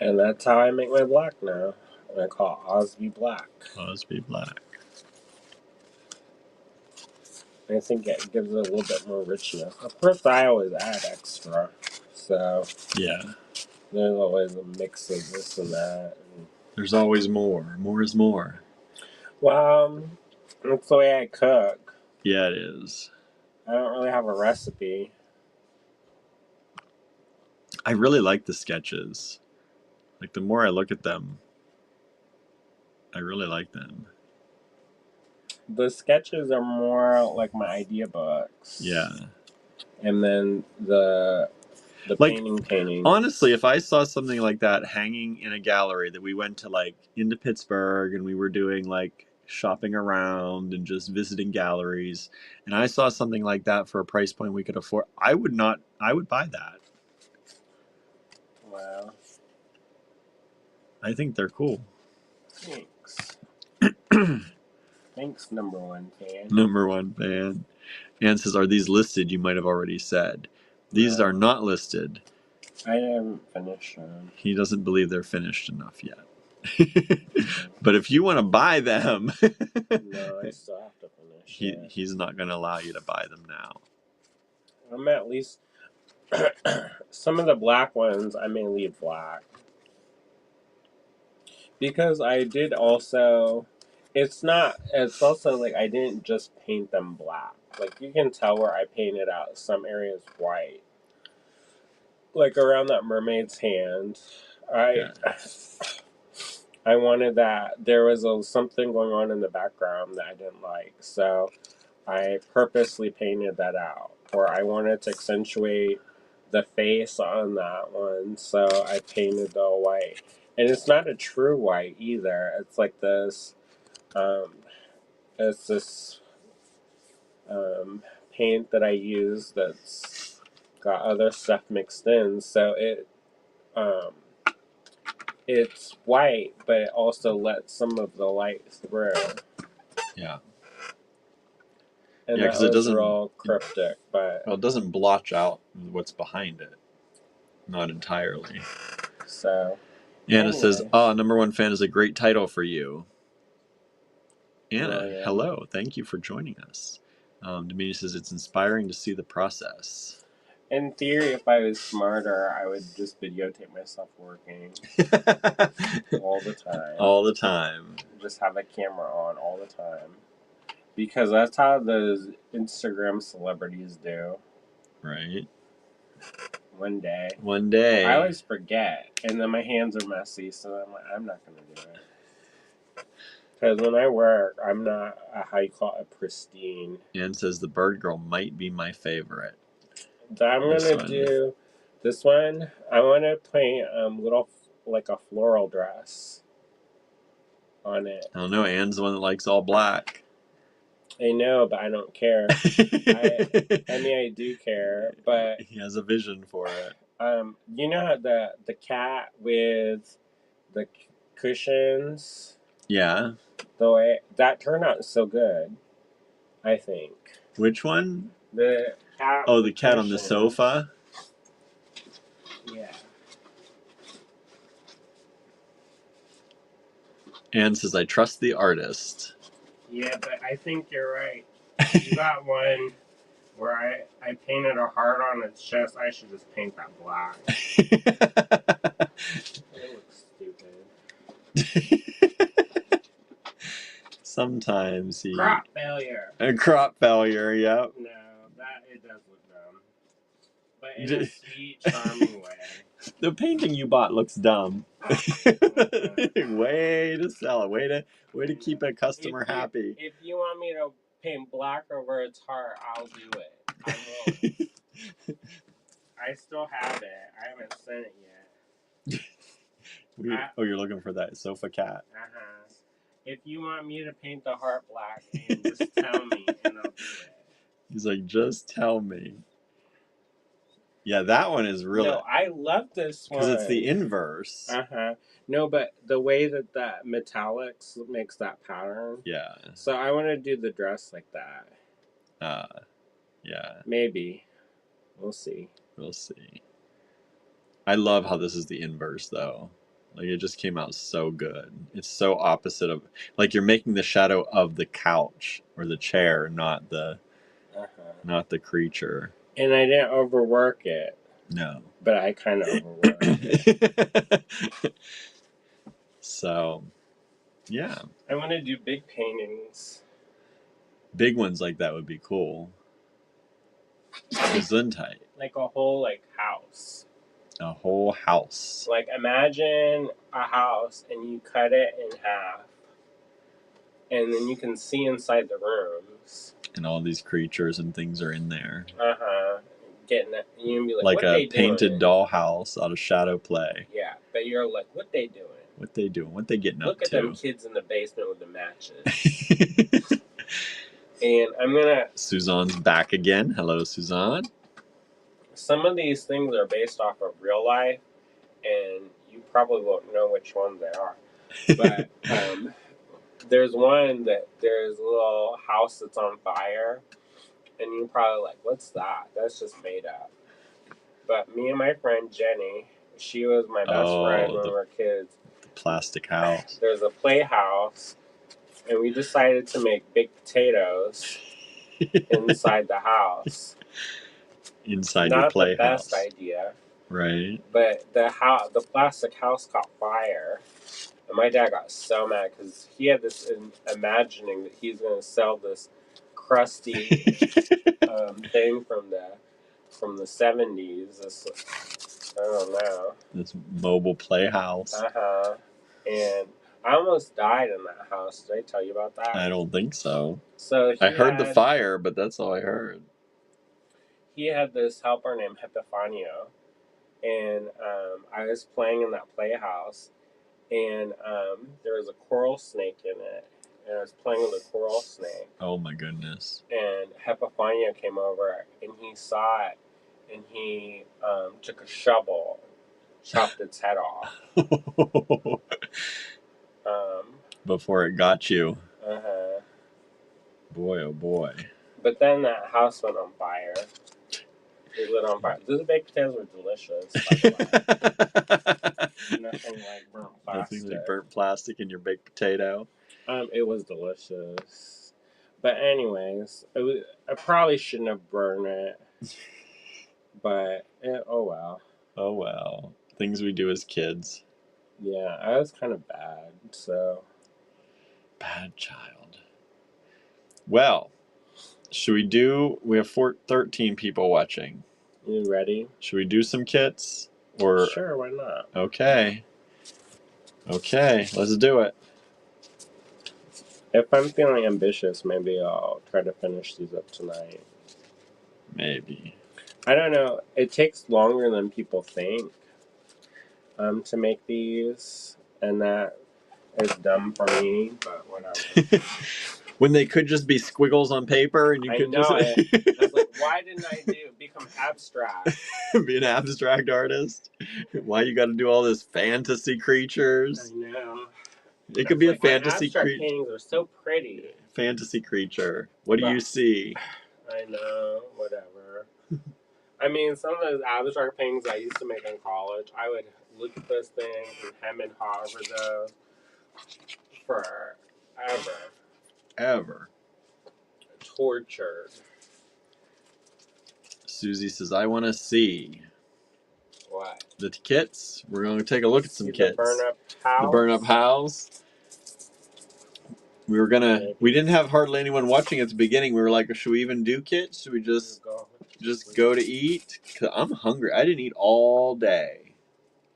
And that's how I make my black now. And I call it Osby black. Osby black. I think it gives it a little bit more richness. Of course, I always add extra. So yeah, there's always a mix of this and that. There's always more. More is more. Well, that's the way I cook. Yeah, it is. I don't really have a recipe. I really like the sketches. Like, the more I look at them, I really like them. The sketches are more like my idea books. Yeah. And then the Like, painting. honestly, if I saw something like that hanging in a gallery that we went to, like, into Pittsburgh and we were doing, like, shopping around and just visiting galleries, and I saw something like that for a price point we could afford, I would buy that. Wow. I think they're cool. Thanks. Thanks, number one fan. Number one fan. Ann says, are these listed? You might have already said. These are not listed. I haven't finished them. He doesn't believe they're finished enough yet. But if you want to buy them, no, I still have to finish. He's not going to allow you to buy them now. I'm at least some of the black ones I may leave black. Because I did also it's also like I didn't just paint them black. Like you can tell where I painted out some areas white. Like around that mermaid's hand. I wanted that there was something going on in the background that I didn't like. So I purposely painted that out. Or I wanted to accentuate the face on that one, so I painted the white. And it's not a true white either. It's like this, it's this paint that I use that's got other stuff mixed in. So it's white, but it also lets some of the light through. Yeah. And yeah, because it doesn't real cryptic, but it doesn't blotch out what's behind it. Not entirely. So Anna says, number one fan is a great title for you. Anna, hello. Thank you for joining us. Demetrius says it's inspiring to see the process. In theory, if I was smarter, I would just videotape myself working all the time. All the time. Just have a camera on all the time. Because that's how those Instagram celebrities do. Right. One day. I always forget. And then my hands are messy, so I'm like, I'm not going to do it. Because when I work, I'm not how you call it, pristine. Ann says the bird girl might be my favorite. I'm going to do this one. I want to paint little, like a floral dress on it. I don't know. Ann's the one that likes all black. I know, but I don't care. I do care, but he has a vision for it. You know how the cat with the cushions? Yeah. The way that turned out so good, I think. Which one? The cat. Oh, the cat on the sofa? Yeah. Ann says, I trust the artist. Yeah, but I think you're right. You got one where I painted a heart on its chest. I should just paint that black. It looks stupid. Sometimes he... Crop failure. A crop failure, yep. No, it does look dumb. But in a sweet, charming way. The painting you bought looks dumb. Way to sell it. Way to keep a customer happy. If you want me to paint black over its heart, I'll do it. I will. I still have it. I haven't sent it yet. You're looking for that sofa cat. Uh-huh. If you want me to paint the heart black, just tell me and I'll do it. He's like, just tell me. Yeah, that one is really... No, I love this one. Because it's the inverse. Uh-huh. No, but the way that metallics makes that pattern. Yeah. So I want to do the dress like that. Yeah. Maybe. We'll see. We'll see. I love how this is the inverse, though. Like, it just came out so good. It's so opposite of... Like, you're making the shadow of the couch or the chair, not the creature. And I didn't overwork it. No. But I kind of overworked it. So, Yeah. I want to do big paintings. Big ones like that would be cool. Gesundheit. Like a whole house. A whole house. Like imagine a house and you cut it in half. And then you can see inside the rooms. And all these creatures and things are in there. Uh-huh. Getting it. You can be like, Like what a they painted doing? dollhouse out of Shadow Play. Yeah, but you're like, what they doing? What they doing? What they getting Look up at to? them kids in the basement with the matches. And I'm gonna. Suzanne's back again. Hello, Suzanne. Some of these things are based off of real life, and you probably won't know which ones they are. But there's one that there's a little house that's on fire, and you're probably like, what's that? That's just made up. But me and my friend Jenny, she was my best friend when we were kids. Plastic house. There's a playhouse, and we decided to make baked potatoes inside the house. Inside your playhouse. Not the best idea. Right. But the plastic house caught fire. And my dad got so mad because he had this imagining that he's going to sell this crusty thing from the 70s. This, I don't know. This mobile playhouse. Uh-huh. And I almost died in that house. Did I tell you about that? I don't think so. So I heard the fire, but that's all I heard. He had this helper named Epifanio. And I was playing in that playhouse. And there was a coral snake in it. And I was playing with a coral snake. Oh my goodness. And Epifanio came over and he saw it. And he took a shovel, chopped its head off. Before it got you. Uh-huh. Boy, oh boy. But then that house went on fire. It lit on fire. Those baked potatoes were delicious, by the way. Nothing like burnt plastic. Nothing like burnt plastic in your baked potato. It was delicious. But anyways, I probably shouldn't have burned it. But, oh well. Oh well. Things we do as kids. Yeah, I was kind of bad, so. Bad child. Well, we have 13 people watching. You ready? Should we do some kits? Or sure, why not? Okay, let's do it. If I'm feeling ambitious, maybe I'll try to finish these up tonight. Maybe. I don't know. It takes longer than people think to make these, and that is dumb for me, but whatever. When they could just be squiggles on paper and you could just... I was like, why didn't I become abstract? Be an abstract artist? Why you got to do all this fantasy creatures? I know. It could be a fantasy creature. Abstract paintings are so pretty. Fantasy creature. What do you see? I know, whatever. I mean, some of those abstract paintings I used to make in college, I would look at those things and hem and haw over those forever. Ever. Tortured. Susie says, I want to see. What? The kits. We're going to take a look at some kits. The burn up house. We didn't have hardly anyone watching at the beginning. We were like, should we even do kits? Should we just go to eat? 'Cause I'm hungry. I didn't eat all day.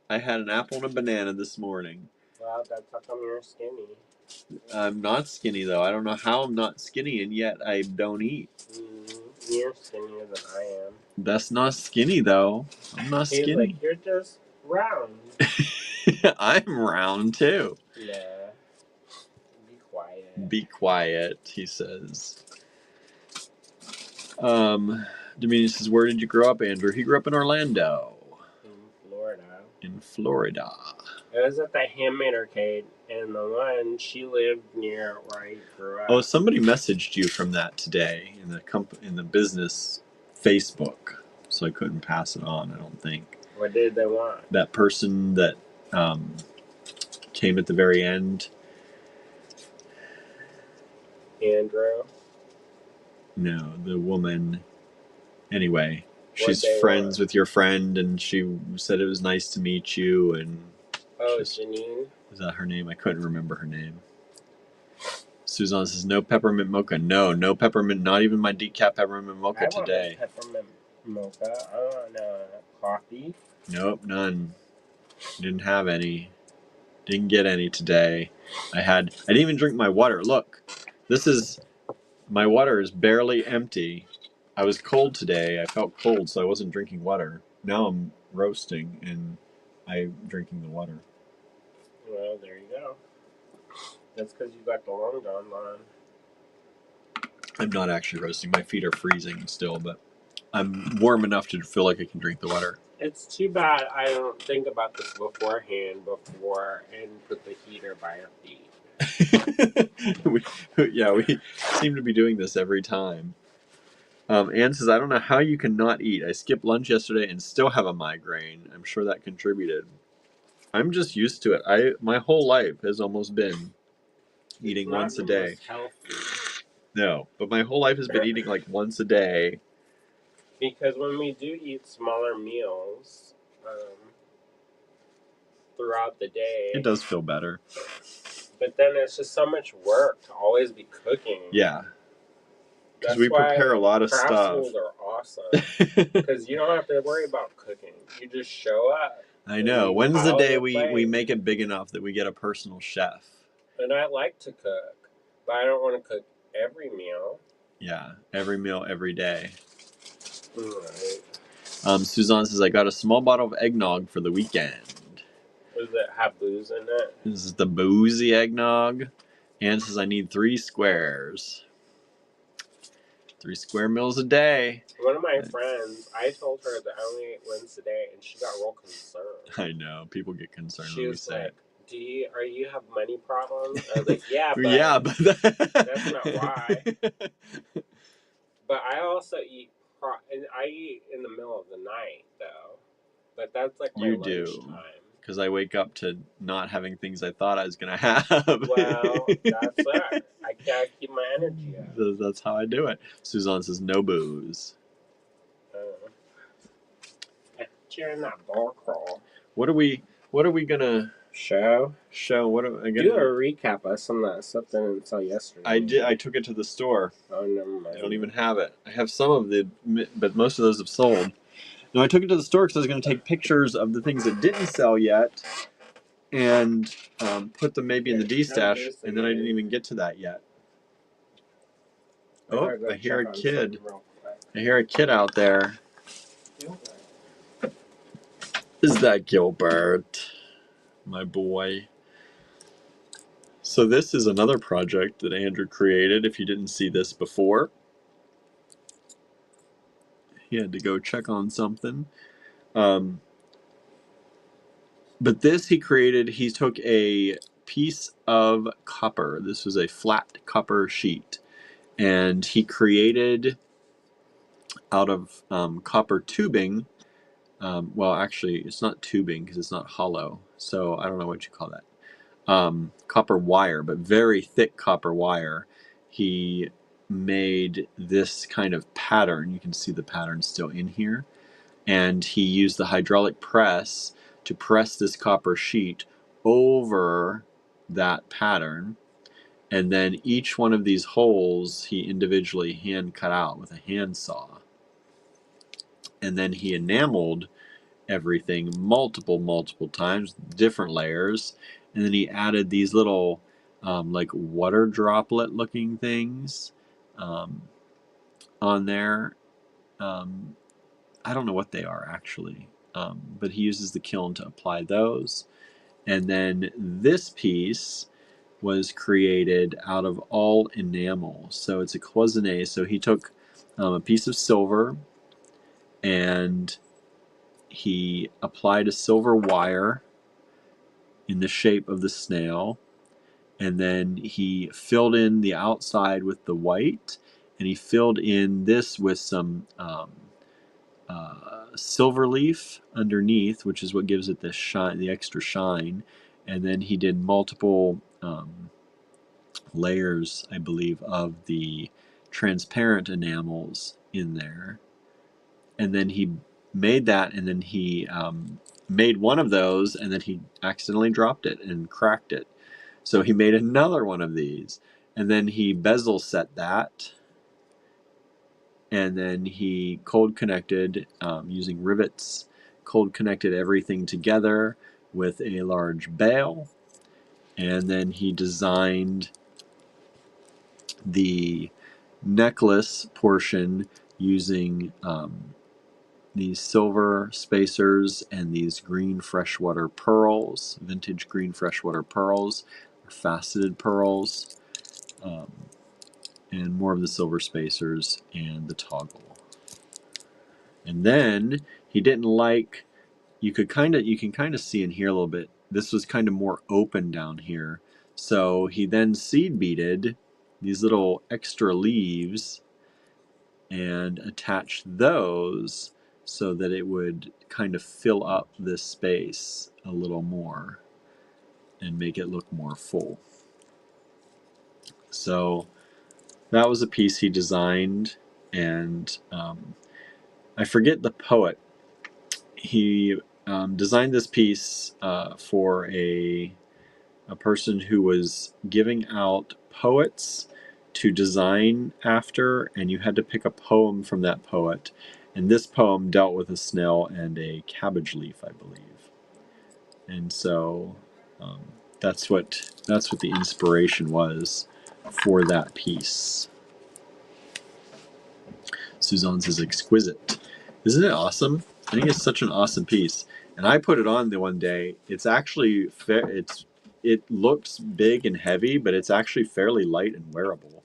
I had an apple and a banana this morning. Well, that's how come you're skinny. I'm not skinny, though. I don't know how I'm not skinny, and yet I don't eat. You're skinnier than I am. That's not skinny, though. I'm not skinny. Like, you're just round. I'm round, too. Yeah. Be quiet. Be quiet, he says. Dominion says, where did you grow up, Andrew? He grew up in Orlando. In Florida. It was at the Handmade Arcade, and the one she lived near where I grew up. Oh, somebody messaged you from that today in the business Facebook, so I couldn't pass it on. I don't think. What did they want? That person that came at the very end. Andrew. No, the woman. Anyway. She's friends with your friend, and she said it was nice to meet you. And Janine? Is that her name? I couldn't remember her name. Suzanne says no peppermint mocha. No peppermint. Not even my decaf peppermint mocha I want today. my peppermint mocha. I want coffee. Nope, none. Didn't have any. Didn't get any today. I didn't even drink my water. Look, my water is barely empty. I was cold today. I felt cold, so I wasn't drinking water. Now I'm roasting and I'm drinking the water. Well, there you go. That's because you got the long john on. I'm not actually roasting. My feet are freezing still, but I'm warm enough to feel like I can drink the water. It's too bad I don't think about this beforehand and put the heater by our feet. we seem to be doing this every time. Anne says, I don't know how you can not eat. I skipped lunch yesterday and still have a migraine. I'm sure that contributed. I'm just used to it. My whole life has almost been eating once a day. No, but my whole life has been eating like once a day. Because when we do eat smaller meals throughout the day, it does feel better. But then it's just so much work to always be cooking. Yeah. Because we prepare a lot of stuff. Craft schools are awesome. Because you don't have to worry about cooking. You just show up. I know. When's the day we make it big enough that we get a personal chef? And I like to cook, but I don't want to cook every meal. Yeah, every meal, every day. Right. Suzanne says, I got a small bottle of eggnog for the weekend. Does it have booze in it? This is the boozy eggnog. Anne says, I need 3 squares. 3 square meals a day. One of my friends, I told her that I only ate once a day, and she got real concerned. I know. People get concerned when we say it. Do you have money problems? I was like, yeah, but that's not why. But I also eat, and I eat in the middle of the night, though. But that's like my lunchtime. Because I wake up to not having things I thought I was going to have. Well, that's it. I gotta keep my energy up. That's how I do it. Suzanne says, no booze. You're in that bar crawl. What are we gonna show? What am I gonna do a recap of some of that stuff that I didn't sell yesterday? I took it to the store. Oh, never mind. I don't even have it. I have some of but most of those have sold. No, I took it to the store because I was going to take pictures of the things that didn't sell yet and put them maybe in the D-stash, and then I didn't even get to that yet. Oh, I hear a kid. I hear a kid out there. Is that Gilbert? My boy. So this is another project that Andrew created, if you didn't see this before. He had to go check on something. But this he created, he took a piece of copper. This was a flat copper sheet. And he created out of copper tubing. Well, actually, it's not tubing because it's not hollow. So I don't know what you call that. Copper wire, but very thick copper wire. He made this kind of pattern. You can see the pattern still in here. And he used the hydraulic press to press this copper sheet over that pattern. And then each one of these holes he individually hand cut out with a handsaw. And then he enameled everything multiple times, different layers. And then he added these little like water droplet looking things on there. I don't know what they are actually, but he uses the kiln to apply those. And then this piece was created out of all enamel. So it's a cloisonne. So he took a piece of silver and he applied a silver wire in the shape of the snail. And then he filled in the outside with the white, and he filled in this with some silver leaf underneath, which is what gives it the shine, the extra shine. And then he did multiple layers, I believe, of the transparent enamels in there. And then he made that, and then he made one of those, and then he accidentally dropped it and cracked it. So he made another one of these, And then he bezel set that. And then he cold connected using rivets, cold connected everything together with a large bail. And then he designed the necklace portion using these silver spacers and these green freshwater pearls, vintage green freshwater pearls, faceted pearls, and more of the silver spacers and the toggle. And then he didn't like, you can kind of see in here a little bit, this was kind of more open down here. So he then seed beaded these little extra leaves and attached those so that it would kind of fill up this space a little more and make it look more full. So that was a piece he designed, and I forget the poet. He designed this piece for a person who was giving out poets to design after, and you had to pick a poem from that poet. And this poem dealt with a snail and a cabbage leaf, I believe. And so that's what the inspiration was for that piece. Suzanne says, exquisite. Isn't it awesome? I think it's such an awesome piece. And I put it on the one day. It's actually it looks big and heavy, but it's actually fairly light and wearable.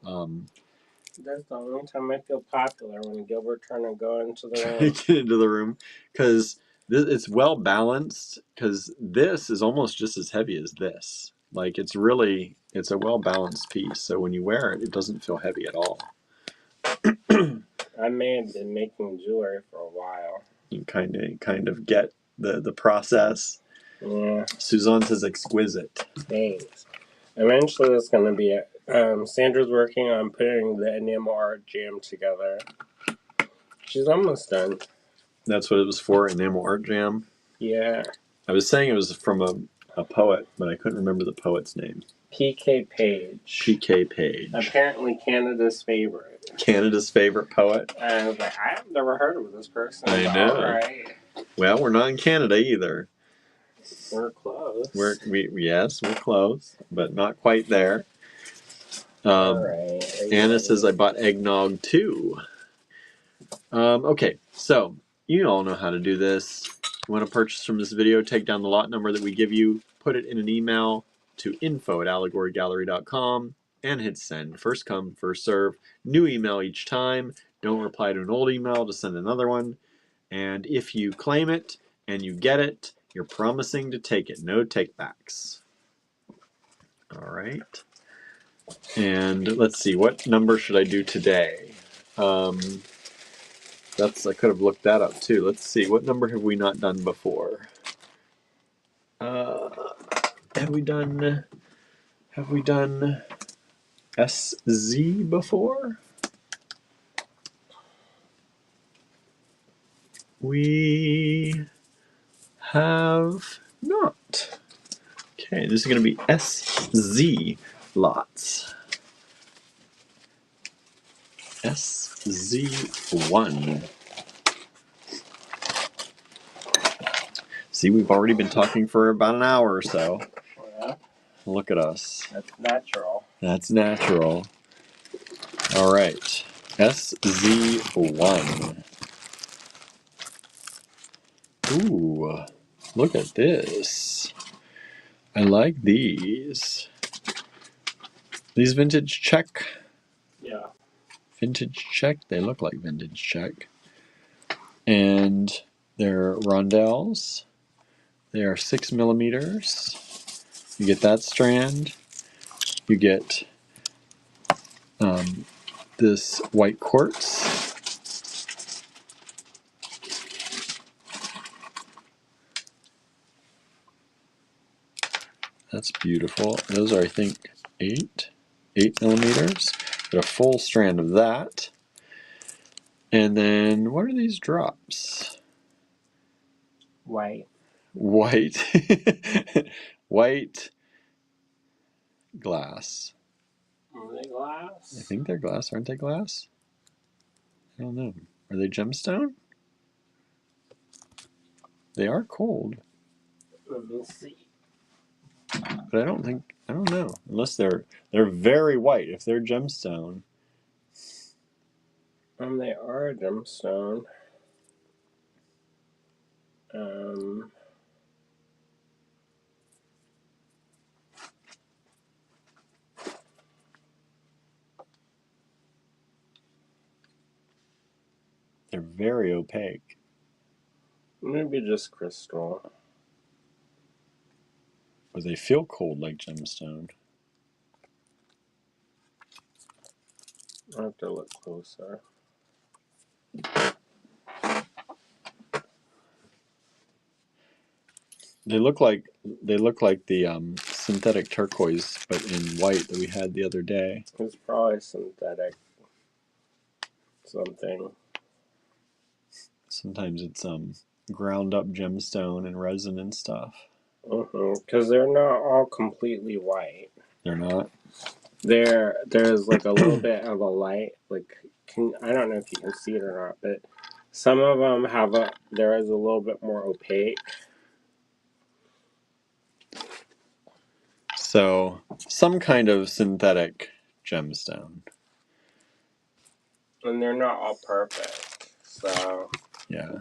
That's the only time I feel popular, when Gilbert trying to go into the room. Get into the room, because it's well balanced, because this is almost just as heavy as this. Like, it's a well balanced piece. So when you wear it, it doesn't feel heavy at all. I may have been making jewelry for a while. You kind of get the process. Yeah. Suzanne says exquisite. Thanks. Eventually it's going to be Sandra's working on putting the enamel art jam together. She's almost done. That's what it was for, enamel art jam? Yeah. I was saying it was from a poet, but I couldn't remember the poet's name. P.K. Page. P.K. Page. Apparently Canada's favorite. Canada's favorite poet? I was like, I've never heard of this person. I know. All right. Well, we're not in Canada either. We're close. Yes, we're close, but not quite there. All right. Anna says, I bought eggnog too. Okay, so you all know how to do this. You want to purchase from this video, take down the lot number that we give you, put it in an email to info@allegorygallery.com, and hit send. First come, first serve. New email each time. Don't reply to an old email to send another one. And if you claim it and you get it, you're promising to take it. No takebacks. All right. And let's see, what number should I do today? I could have looked that up too. Let's see, what number have we not done before? Have we done SZ before? We have not. Okay, this is going to be SZ lots. SZ1. See, we've already been talking for about an hour or so. Yeah. Look at us. That's natural. That's natural. All right. SZ1. Ooh, look at this. I like these. These vintage check. Yeah. Vintage check. They look like vintage check. And they're rondelles. They are 6 millimeters. You get that strand. You get this white quartz. That's beautiful. Those are, I think, 8 millimeters. Get a full strand of that. And then, what are these drops? White. White. White glass. Are they glass? I think they're glass. Aren't they glass? I don't know. Are they gemstone? They are cold. Let me see. But I don't know. Unless they're very white. If they're gemstone. They are a gemstone. They're very opaque. Maybe just crystal. But they feel cold like gemstone. I have to look closer. They look like the synthetic turquoise, but in white that we had the other day. It's probably synthetic something. Sometimes it's ground up gemstone and resin and stuff. Because they're not all completely white. They're not. There's like a little bit of a light. Like I don't know if you can see it or not, but some of them there is a little bit more opaque. So some kind of synthetic gemstone. And they're not all perfect. So Yeah.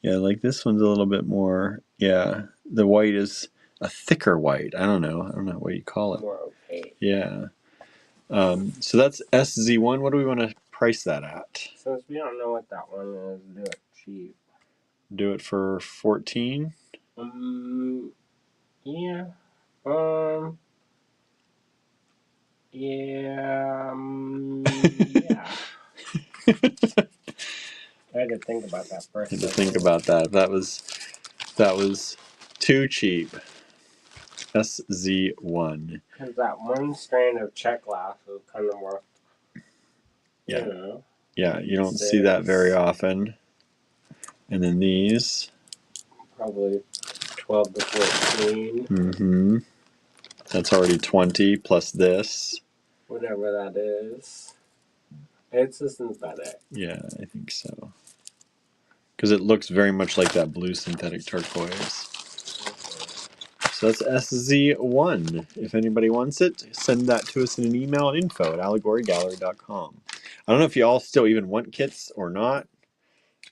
Yeah, like this one's a little bit more. Yeah, the white is a thicker white. I don't know what you call it. more opaque. Yeah. So that's SZ1. What do we want to price that at? Since we don't know what that one is, do it cheap. Do it for 14. Yeah. Yeah. Yeah. I had to think about that for a Had second. to think about that. That was too cheap. SZ1. Because that one strand of check glass is kind of worth. Yeah. You know, Yeah, you don't see that very often. And then these. probably 12 to 14. Mm-hmm. That's already 20 plus this. Whatever that is. It's a synthetic. Yeah, I think so. Because it looks very much like that blue synthetic turquoise. So that's SZ1. If anybody wants it, send that to us in an email at info@allegorygallery.com. I don't know if you all still even want kits or not.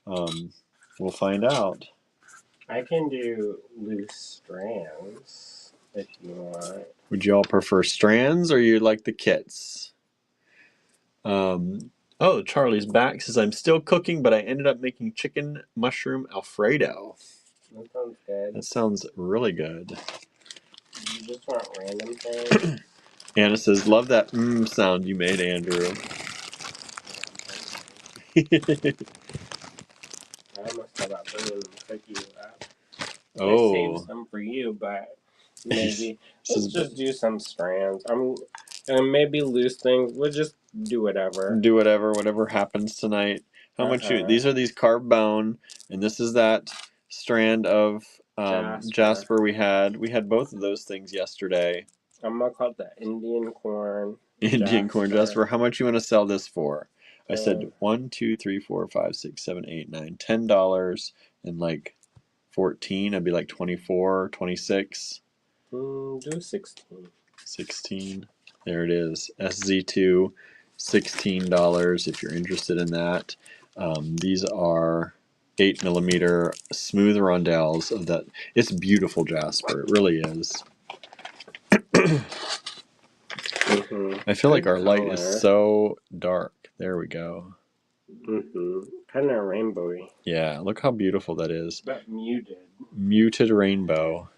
We'll find out. I can do loose strands if you want. Would you all prefer strands or you like the kits? Oh, Charlie's back. Says, I'm still cooking, but I ended up making chicken mushroom Alfredo. That sounds good. That sounds really good. You just want random things? Anna says, love that sound you made, Andrew. I almost thought about bringing cookies up. I Oh. saved some for you, but maybe let's just do some strands. And maybe loose things. We'll just do whatever. Do whatever happens tonight. How much these are these carved bone, and this is that strand of jasper we had. We had both of those things yesterday. I'm gonna call it the Indian corn. Corn jasper. How much you want to sell this for? I said $1, 2, 3, 4, 5, 6, 7, 8, 9, $10 and like 14. I'd be like 24, 26. Do 16. 16. There it is. SZ2, $16 if you're interested in that. These are 8mm smooth rondelles of that. It's beautiful jasper. It really is. I feel like our light is so dark. There we go. Kind of rainbowy. Yeah, look how beautiful that is. But muted. Muted rainbow.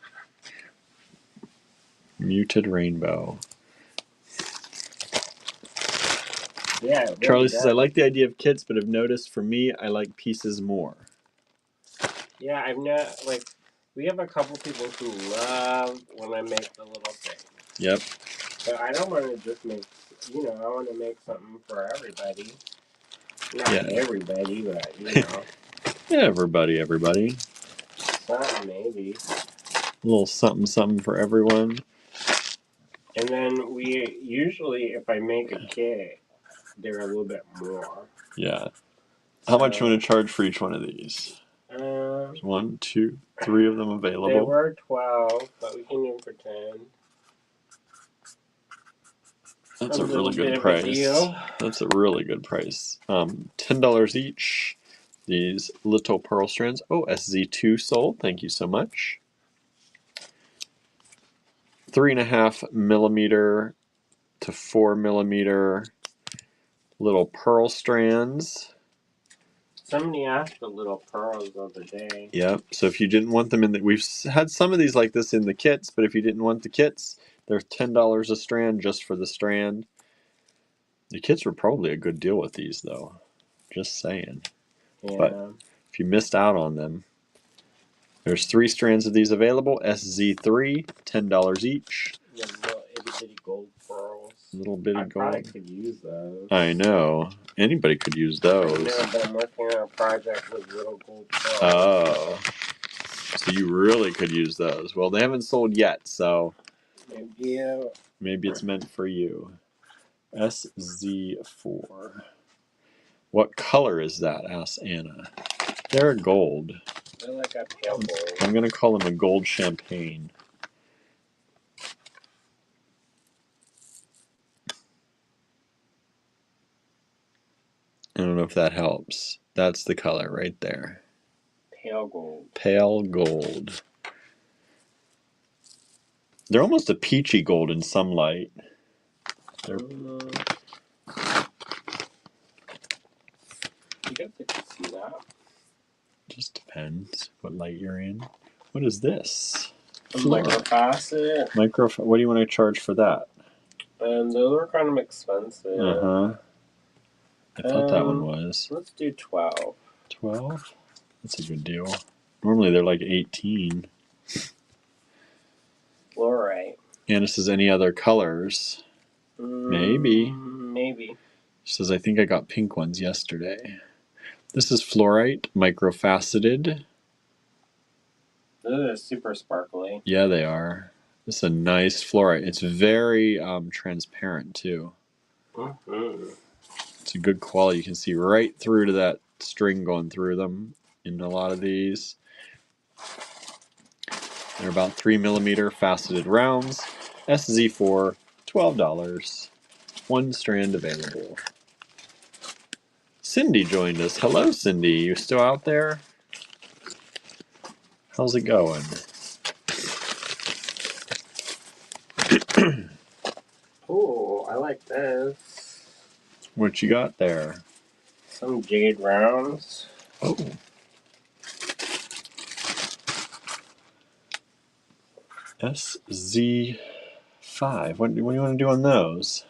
Muted rainbow. Yeah. Really Charlie says, I like the idea of kits, but have noticed for me, I like pieces more. Yeah, we have a couple people who love when I make the little thing. Yep. But I don't want to just make, I want to make something for everybody. Not everybody, but, Everybody. Some maybe. A little something for everyone. And then we usually, if I make a kit, they're a little bit more. Yeah. How much you want to charge for each one of these? There's 1, 2, 3 of them available. They were 12, but we can do them for 10. That's a really good price. That's a really good price. $10 each. These little pearl strands. Oh, SZ2 sold. Thank you so much. 3.5 millimeter to 4 millimeter little pearl strands. Somebody asked for little pearls the other day. Yep. So if you didn't want them in the, we've had some of these like this in the kits, but if you didn't want the kits, they're $10 a strand just for the strand. The kits were probably a good deal with these though. Just saying. Yeah. But if you missed out on them, there's 3 strands of these available. SZ3, $10 each. Yeah, little itty bitty gold pearls. Little bitty gold. I probably could use those. I know. Anybody could use those. I've never been working on a project with little gold pearls. Oh. So you really could use those. Well, they haven't sold yet, so maybe it's meant for you. SZ4. What color is that? Asks Anna. They're a gold. They're like a pale gold. I'm going to call them a gold champagne. I don't know if that helps. That's the color right there. Pale gold. Pale gold. They're almost a peachy gold in some light. You guys can see that. Just depends what light you're in. What is this? Microfacet. What do you want to charge for that? Those are kind of expensive. I thought that one was. Let's do 12. 12? That's a good deal. Normally they're like 18. Fluorite. Anna says, any other colors? Maybe. Maybe. She says, I think I got pink ones yesterday. This is fluorite, microfaceted. Those are super sparkly. Yeah, they are. This is a nice fluorite. It's very transparent, too. It's a good quality. You can see right through to that string going through them in a lot of these. They're about 3 millimeter faceted rounds. SZ4, $12. 1 strand available. Cindy joined us. Hello, Cindy. You still out there? How's it going? Oh, I like this. What you got there? Some jade rounds. Oh. SZ5. What do you want to do on those?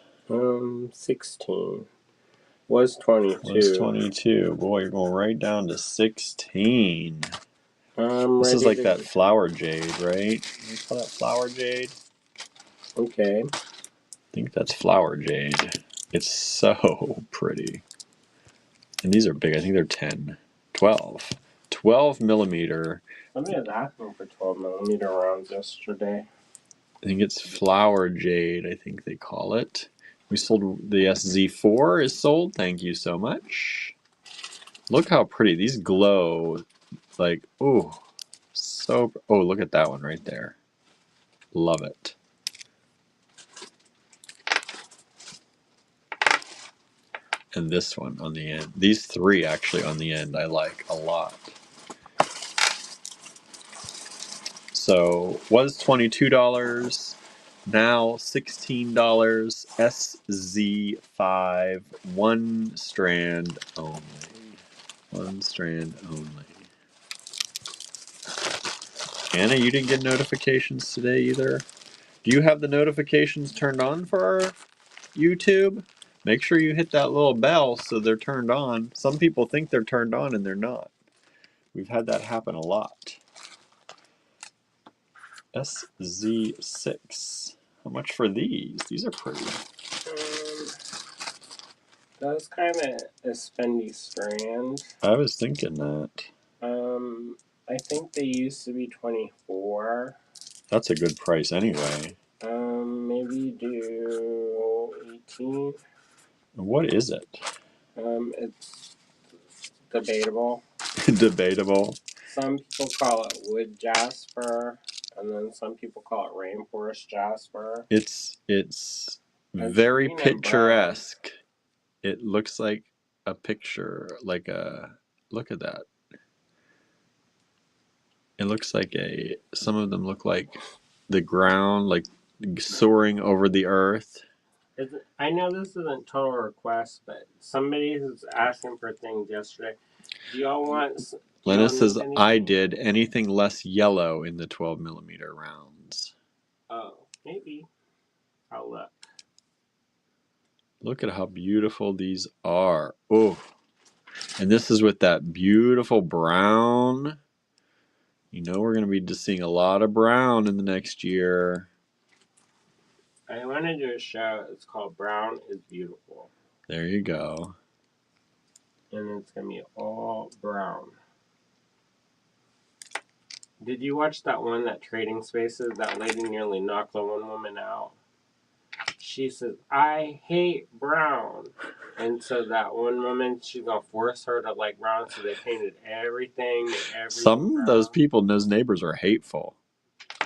16. Was 22. Was 22. Boy, you're going right down to 16. This is like that flower jade, right? You call that flower jade? Okay. I think that's flower jade. It's so pretty. And these are big. I think they're 10. 12. 12 millimeter. Somebody was asking for 12 millimeter rounds yesterday. I think it's flower jade, I think they call it. We sold the SZ4 is sold. Thank you so much. Look how pretty. These glow like, oh, so, oh, look at that one right there. Love it. And this one on the end. These 3 actually on the end I like a lot. So was $22, now $16. SZ5, 1 strand only. 1 strand only. Anna, you didn't get notifications today either? Do you have the notifications turned on for our YouTube? Make sure you hit that little bell so they're turned on. Some people think they're turned on and they're not. We've had that happen a lot. SZ6. How much for these? These are pretty. That's kind of a spendy strand. I was thinking that. I think they used to be 24. That's a good price anyway. Maybe do 18. What is it? It's debatable. Debatable. Some people call it wood jasper, and then some people call it rainforest jasper. It's It's very green and brown. picturesque. It looks like a picture, like a, look at that. It looks like some of them look like the ground, like soaring over the earth. I know this isn't total request, but somebody was asking for things yesterday. Do y'all want? Lena says, need I anything? did anything less yellow in the 12 millimeter rounds. Oh, maybe. I'll look. Look at how beautiful these are. Oh, and this is with that beautiful brown. You know we're going to be just seeing a lot of brown in the next year. I want to do a show. It's called Brown is Beautiful. There you go. And it's going to be all brown. Did you watch that one, that Trading Spaces? That lady nearly knocked the one woman out. She says, I hate brown. And so that one woman, she's going to force her to like brown. So they painted everything Some of those people, those neighbors are hateful.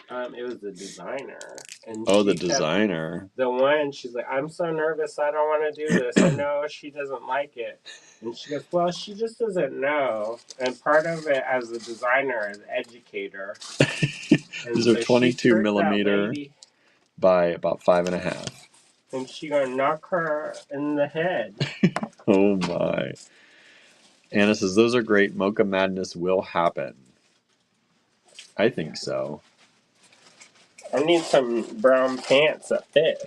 It was the designer. And oh, the designer. The one, she's like, I'm so nervous. I don't want to do this. I know she doesn't like it. And she goes, well, she just doesn't know. And part of it as a designer is educator. These are 22 millimeter by about 5.5. And she gonna knock her in the head. Oh my. Anna says, those are great. Mocha Madness will happen. I think so. I need some brown pants that fit.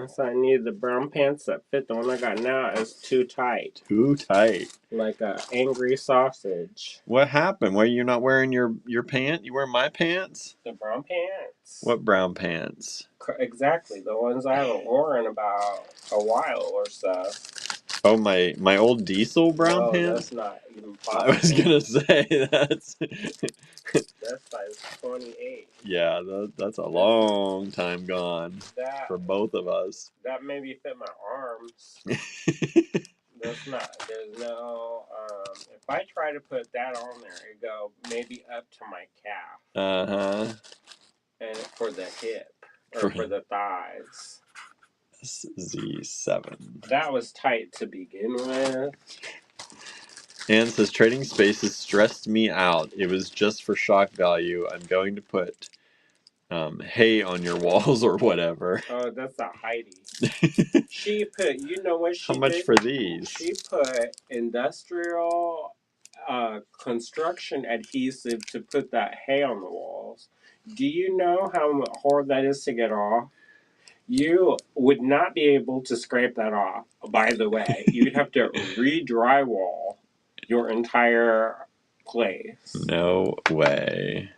So I need the brown pants that fit. The one I got now is too tight. Too tight. Like a angry sausage. What happened? Why you're not wearing your pant? You wear my pants? The brown pants. What brown pants? Exactly. The ones I haven't worn in about a while or so. Oh, my old diesel brown pants? That's not even possible. I was gonna say that's size 28. Yeah, that's a long time gone for both of us. That maybe fit my arms. That's not. There's no. If I try to put that on there, it go maybe up to my calf. And for the hip or for the thighs. Z7. That was tight to begin with. Anne says, Trading Spaces stressed me out. It was just for shock value. I'm going to put hay on your walls or whatever. Oh, that's a Heidi. She put, you know what she did? How much for these? She put industrial construction adhesive to put that hay on the walls. Do you know how hard that is to get off? You would not be able to scrape that off, by the way. You'd have to re-drywall your entire place. No way.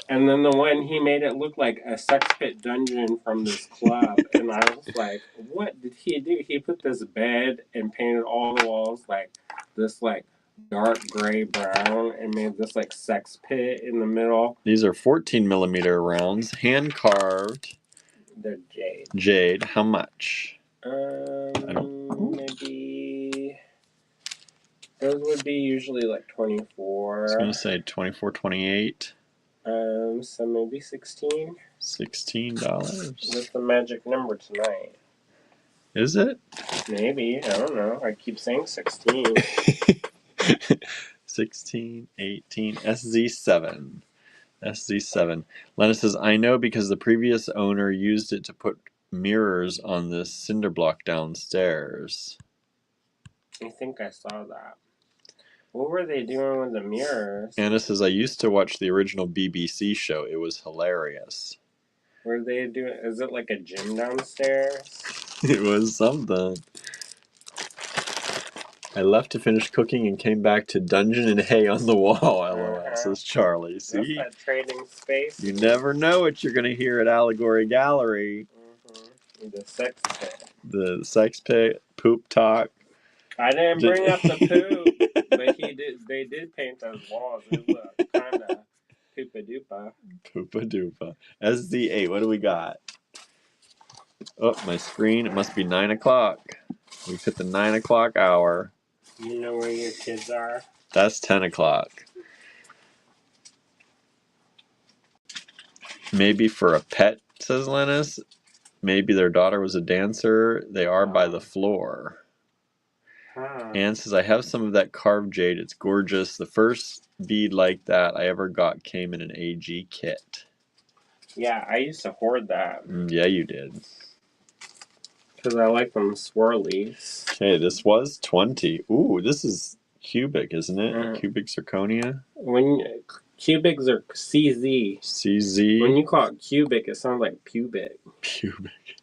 And then the one, he made it look like a sex pit dungeon from this club. And I was like, what did he do? He put this bed and painted all the walls like this like dark gray brown and made this like sex pit in the middle. These are 14 millimeter rounds, hand carved. They're jade. Jade. How much? Maybe those would be usually like 24. I was gonna say 24, 28. So maybe 16. $16. That's the magic number tonight. Is it? Maybe. I don't know. I keep saying 16. 16, 18, SZ7. SZ7. Lena says, I know because the previous owner used it to put mirrors on the cinder block downstairs. I think I saw that. What were they doing with the mirrors? Anna says, I used to watch the original BBC show. It was hilarious. Were they doing, is it like a gym downstairs? It was something. I left to finish cooking and came back to dungeon and hay on the wall, LOL, says Charlie. See? That's that Trading Space. You never know what you're going to hear at Allegory Gallery. The sex pit. The sex pit, poop talk. I didn't bring up the poop, but they did paint those walls. It looked kind of poopa doopa. Poopa doopa. SD8, what do we got? Oh, my screen. It must be 9 o'clock. We've hit the 9 o'clock hour. You know where your kids are? That's 10 o'clock. Maybe for a pet, says Lennis. Maybe their daughter was a dancer. They are by the floor. Huh. Anne says, I have some of that carved jade. It's gorgeous. The first bead like that I ever got came in an AG kit. Yeah, I used to hoard that. Yeah, you did. Because I like them swirlies. Okay, this was 20. Ooh, this is cubic, isn't it? Cubic zirconia. Cubics are CZ. CZ. When you call it cubic, it sounds like pubic. Pubic.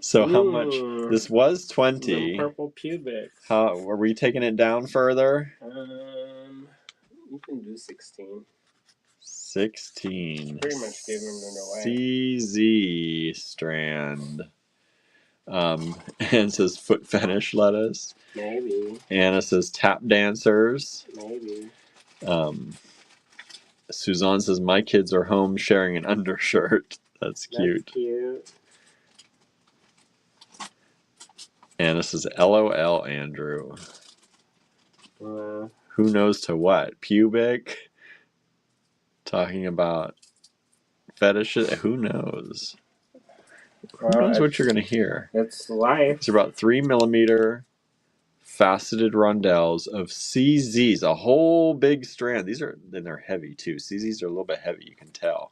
So how much? This was 20. Purple pubic. How are we taking it down further? You can do 16. 16. Pretty much giving it away. CZ strand. Anne says foot fetish lettuce. Maybe. Anna says tap dancers. Maybe. Suzanne says my kids are home sharing an undershirt. That's cute. That's cute. Anna says LOL Andrew. Who knows to what? Pubic? Talking about fetishes? Who knows? Who knows what you're going to hear? It's life. It's about 3mm faceted rondelles of CZs, a whole big strand. Then they're heavy too. CZs are a little bit heavy, you can tell.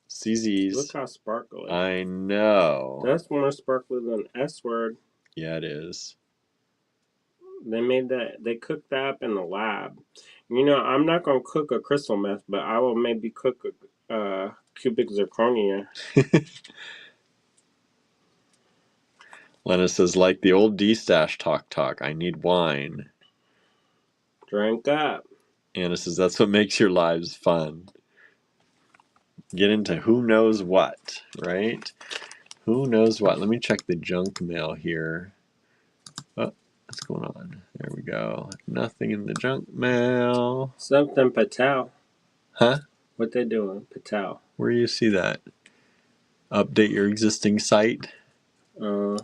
CZs. Look how sparkly. I know. That's more sparkly than S word. Yeah, it is. They cooked that up in the lab. You know, I'm not gonna cook a crystal meth, but I will maybe cook a cubic zirconia. Lena says, like the old D-Stash talk. I need wine. Drink up. Anna says, that's what makes your lives fun. Get into who knows what, right? Who knows what? Let me check the junk mail here. Oh, what's going on? There we go. Nothing in the junk mail. Something Patel. Huh? What they doing, Patel? Where do you see that? Update your existing site? No.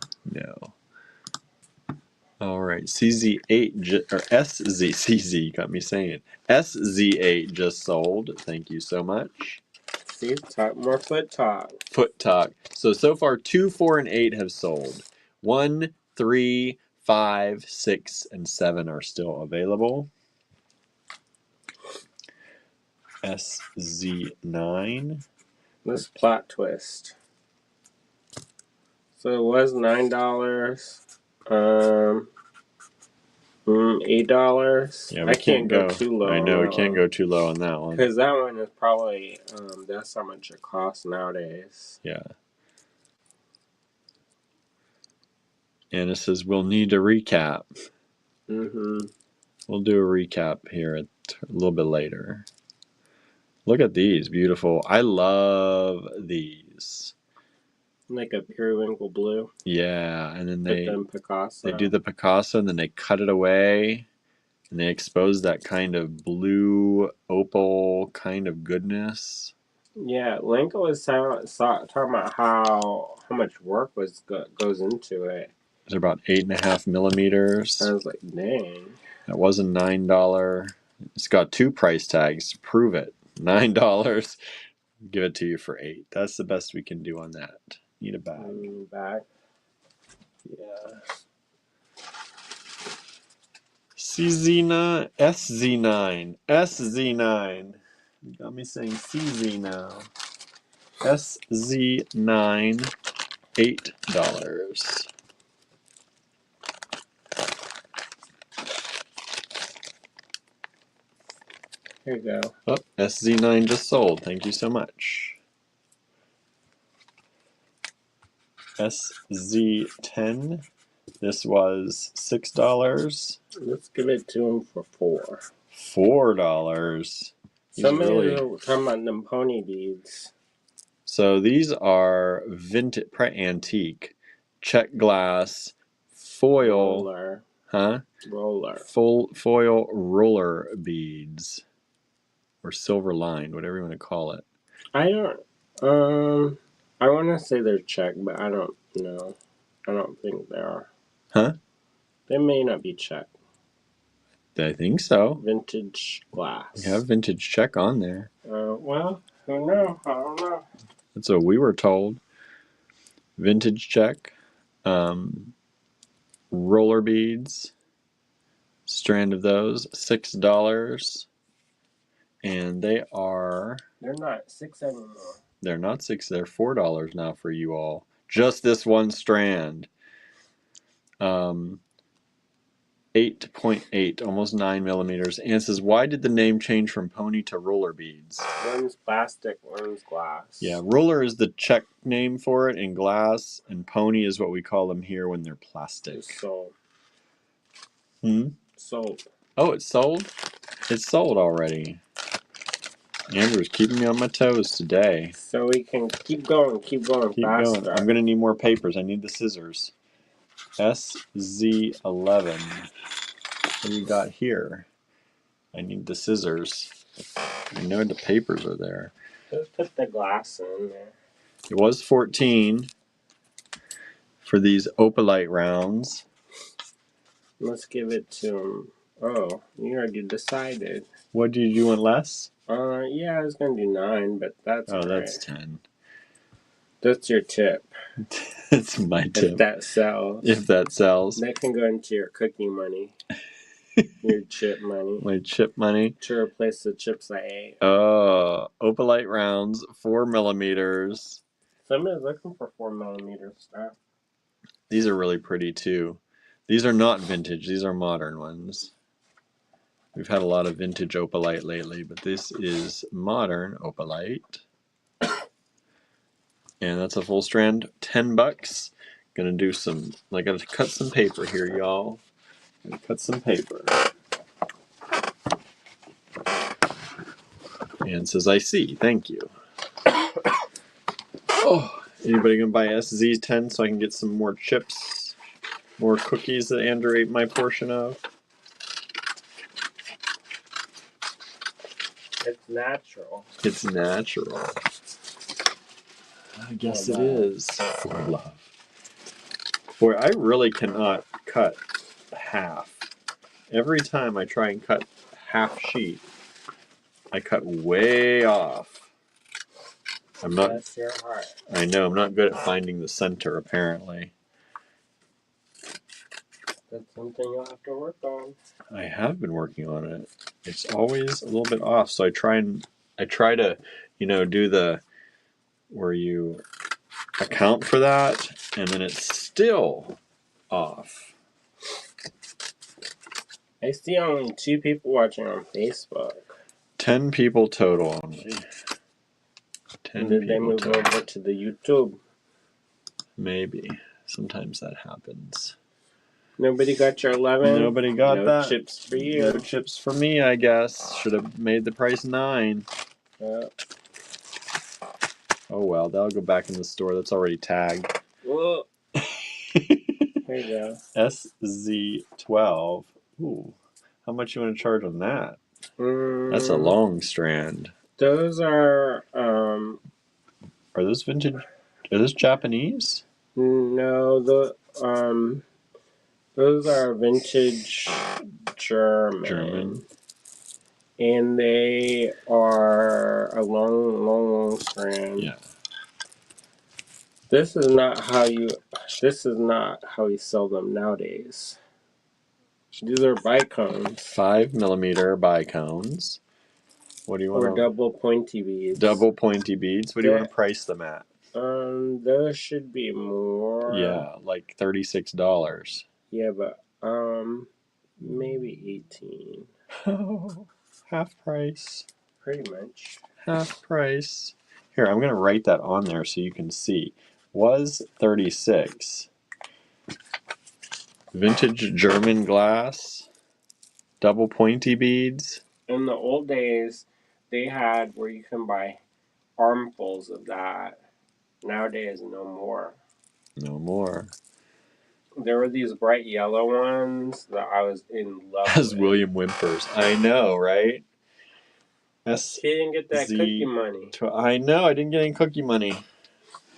All right, CZ8 or SZ, you got me saying it. SZ8 just sold. Thank you so much. See, talk more foot talk. Foot talk. So far, 2, 4, and 8 have sold. 1, 3, 5, 6, and 7 are still available. SZ9. This plot twist. So it was $9. $8. Yeah, I can't go too low. I know we can't go too low on that one. Because that one is probably that's how much it costs nowadays. Yeah. Anna says we'll need a recap. We'll do a recap here a little bit later. Look at these, beautiful. I love these. Like a periwinkle blue. Yeah, and then they Picasso. They do the Picasso, and then they cut it away, and they expose that kind of blue opal kind of goodness. Yeah, Lenka was talking about how much work goes into it. They're about 8.5mm. I was like, dang. That was a $9. It's got 2 price tags to prove it. $9. Give it to you for $8. That's the best we can do on that. Need a bag. Bag. Yeah. CZ9, SZ9, SZ9. You got me saying CZ now. SZ9, $8. Here you go. Oh, SZ9 just sold. Thank you so much. SZ10. This was $6. Let's give it to him for $4. $4. Somebody was talking about them pony beads. So these are vintage, antique, check glass, foil, Roller. huh? Roller. Full foil roller beads, or silver lined, whatever you want to call it. I don't. I want to say they're Czech, but I don't know. I don't think they are. Huh? They may not be Czech. I think so. Vintage glass. You have vintage Czech on there. Well, who knows? I don't know. That's what we were told. Vintage Czech, roller beads, strand of those, $6, and they are. They're not 6 anymore. They're not 6. They're $4 now for you all. Just this one strand. 8.8, almost 9 millimeters. And it says, why did the name change from pony to roller beads? One's plastic, one's glass. Yeah, roller is the Czech name for it in glass, and pony is what we call them here when they're plastic. It's sold. Sold. Oh, it's sold? It's sold already. Andrew's keeping me on my toes today. So we can keep going Keep faster. going. I'm going to need more papers. I need the scissors. SZ11. What do you got here? I need the scissors. I know the papers are there. Just put the glass in there. It was 14 for these opalite rounds. Let's give it to him. Oh, you already decided. What did you want less? Yeah, I was gonna do 9, but that's Oh, all that's right. 10. That's your tip. That's my tip. If that sells. If that sells. That can go into your cookie money. Your chip money. My chip money. To replace the chips I ate. Opalite rounds, 4 millimeters. Somebody's looking for 4 millimeter stuff. These are really pretty too. These are not vintage, these are modern ones. We've had a lot of vintage opalite lately, but this is modern opalite. And that's a full strand, $10. Gonna do some, I gotta cut some paper here, y'all. Gonna cut some paper. And says, I see, thank you. Oh, anybody gonna buy SZ10 so I can get some more chips, more cookies that Andrew ate my portion of? It's natural. It's natural. I guess it is. For love. Boy, I really cannot cut half. Every time I try and cut half sheet, I cut way off. I'm not. Bless your heart. I know, I'm not good at finding the center, apparently. That's something you'll have to work on. I have been working on it. It's always a little bit off, so I try to, do the where you account for that, and then it's still off. I see only 2 people watching on Facebook. 10 people total only. 10 Did they people move total. over to the YouTube? Maybe. Sometimes that happens. Nobody got your 11? Nobody got no that. No chips for you. No chips for me, I guess. Should have made the price 9. Oh well, that'll go back in the store. That's already tagged. Whoa. There you go. SZ12. Ooh. How much you want to charge on that? That's a Mm, long strand. those are, Are those vintage? Are those Japanese? no, those are vintage German. And they are a long strand. Yeah. This is not how you sell them nowadays. These are bicones. 5 millimeter bicones. What do you want? Or double pointy beads. Double pointy beads. What do you want to price them at? Those should be more. Yeah, like $36. Yeah, but maybe 18. Oh, half price. Pretty much. Half price. Here, I'm gonna write that on there so you can see. Was 36. Vintage German glass. Double pointy beads. In the old days, they had where you can buy armfuls of that. Nowadays, no more. No more. There were these bright yellow ones that I was in love As with. William whimpers. I know, right? S He didn't get that Z. cookie money. I know, I didn't get any cookie money.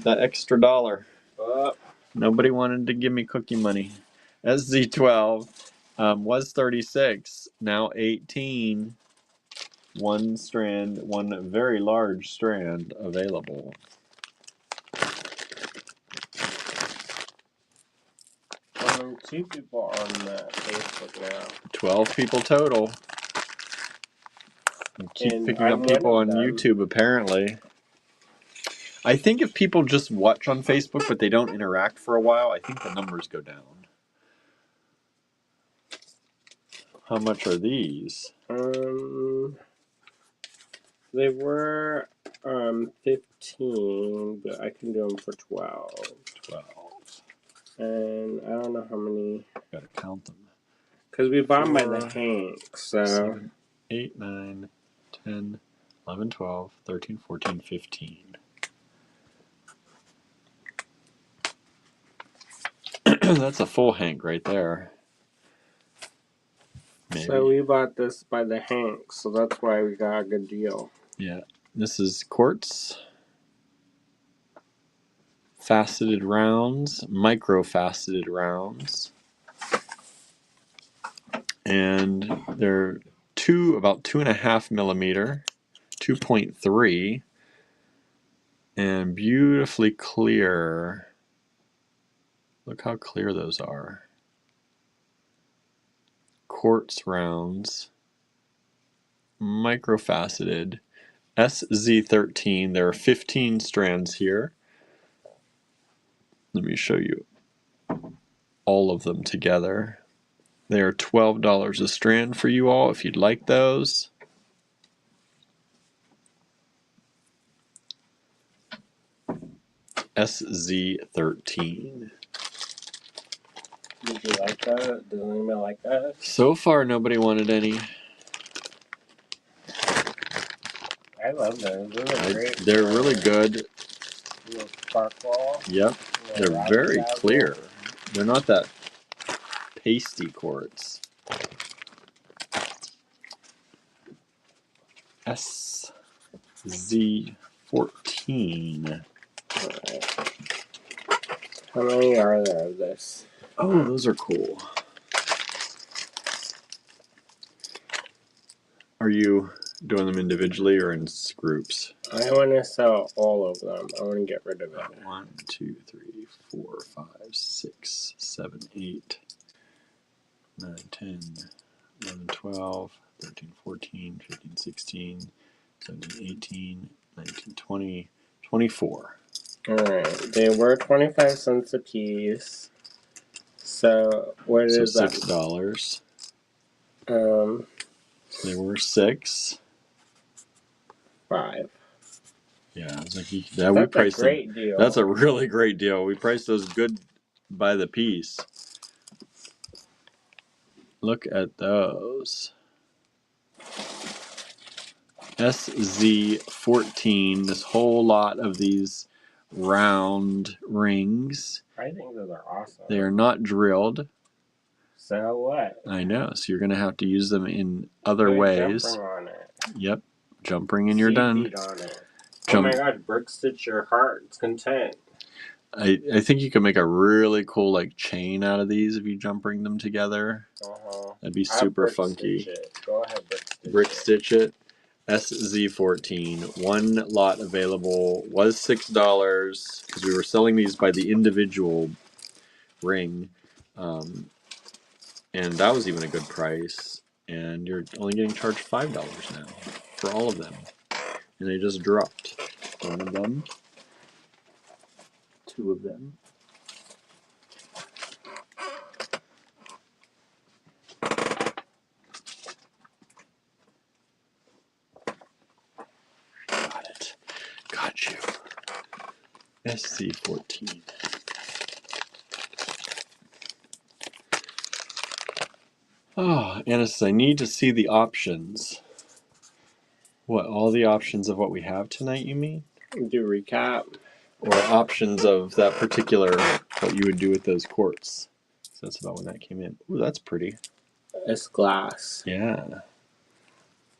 That extra $1. Nobody wanted to give me cookie money. SZ12 was 36, now 18. One strand, one very large strand available. Two people on Facebook now. 12 people total. You keep And picking I'm up people one on of them. YouTube, apparently. I think if people just watch on Facebook but they don't interact for a while, I think the numbers go down. How much are these? They were 15, but I can do them for 12. 12. And I don't know how many. Gotta count them. Because we bought them by 4, the Hank, so. 7, 8, 9, 10, 11, 12, 13, 14, 15. That's a full Hank right there. Maybe. So we bought this by the Hank, so that's why we got a good deal. Yeah. This is quartz. Faceted rounds, micro-faceted rounds. And they're about 2.5 millimeter, 2.3, and beautifully clear. Look how clear those are. Quartz rounds, micro-faceted, SZ13. There are 15 strands here. Let me show you all of them together. They are $12 a strand for you all if you'd like those. SZ13. Did you like that? Does anybody like that? So far, nobody wanted any. I love those. Those are great. They're really good. Little sparkle. Yep, they're very clear. They're not that pasty quartz. SZ14. Alright. How many are there of this? Oh, those are cool. Are you doing them individually or in groups? I want to sell all of them. I want to get rid of it. 1, 2, 3, 4, 5, 6, 7, 8, 9, 10, 11, 12, 13, 14, 15, 16, 17, 18, 19, 20, 24. Alright. They were 25 cents a piece. So, what So is that? $6. They were 6. 5. Yeah, it's like we That's priced a great deal. That's a really great deal. We priced those good by the piece. Look at those. SZ14. This whole lot of these round rings. I think those are awesome. They are not drilled. So what? I know. So you're going to have to use them in other Put a ways. jump ring on it. Yep. Jump ring and you're done. On it. Jump. Oh my god, brick stitch your heart's content. I think you can make a really cool like chain out of these if you jump ring them together. Uh-huh. That'd be super funky. Stitch it. Go ahead, brick stitch it. SZ14. One lot available. Was $6 because we were selling these by the individual ring. And that was even a good price. And you're only getting charged $5 now for all of them. And they just dropped. One of them. 2 of them. Got it. Got you. SZ14. Oh, Anna says, I need to see the options. What, all the options of what we have tonight, you mean? Do recap. Or options of that particular, what you would do with those quartz. that's about when that came in. Ooh, that's pretty. It's glass. Yeah.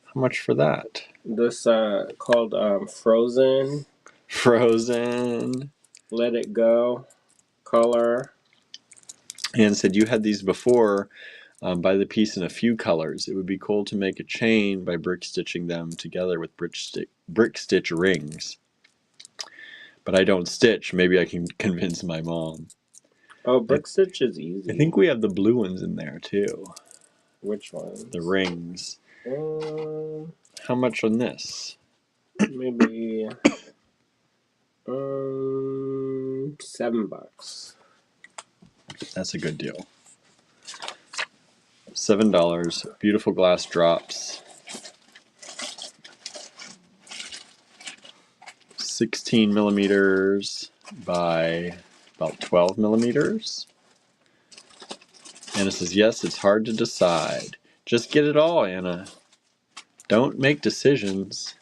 How much for that? This called Frozen. Frozen. Let It Go. Color. And said you had these before. Buy the piece in a few colors. It would be cool to make a chain by brick stitching them together with brick stitch rings. But I don't stitch. Maybe I can convince my mom. Oh, brick stitch is easy. I think we have the blue ones in there too. Which ones? The rings. How much on this? Maybe $7. That's a good deal. $7. Beautiful glass drops. 16 millimeters by about 12 millimeters. Anna says, yes, it's hard to decide. Just get it all, Anna. Don't make decisions.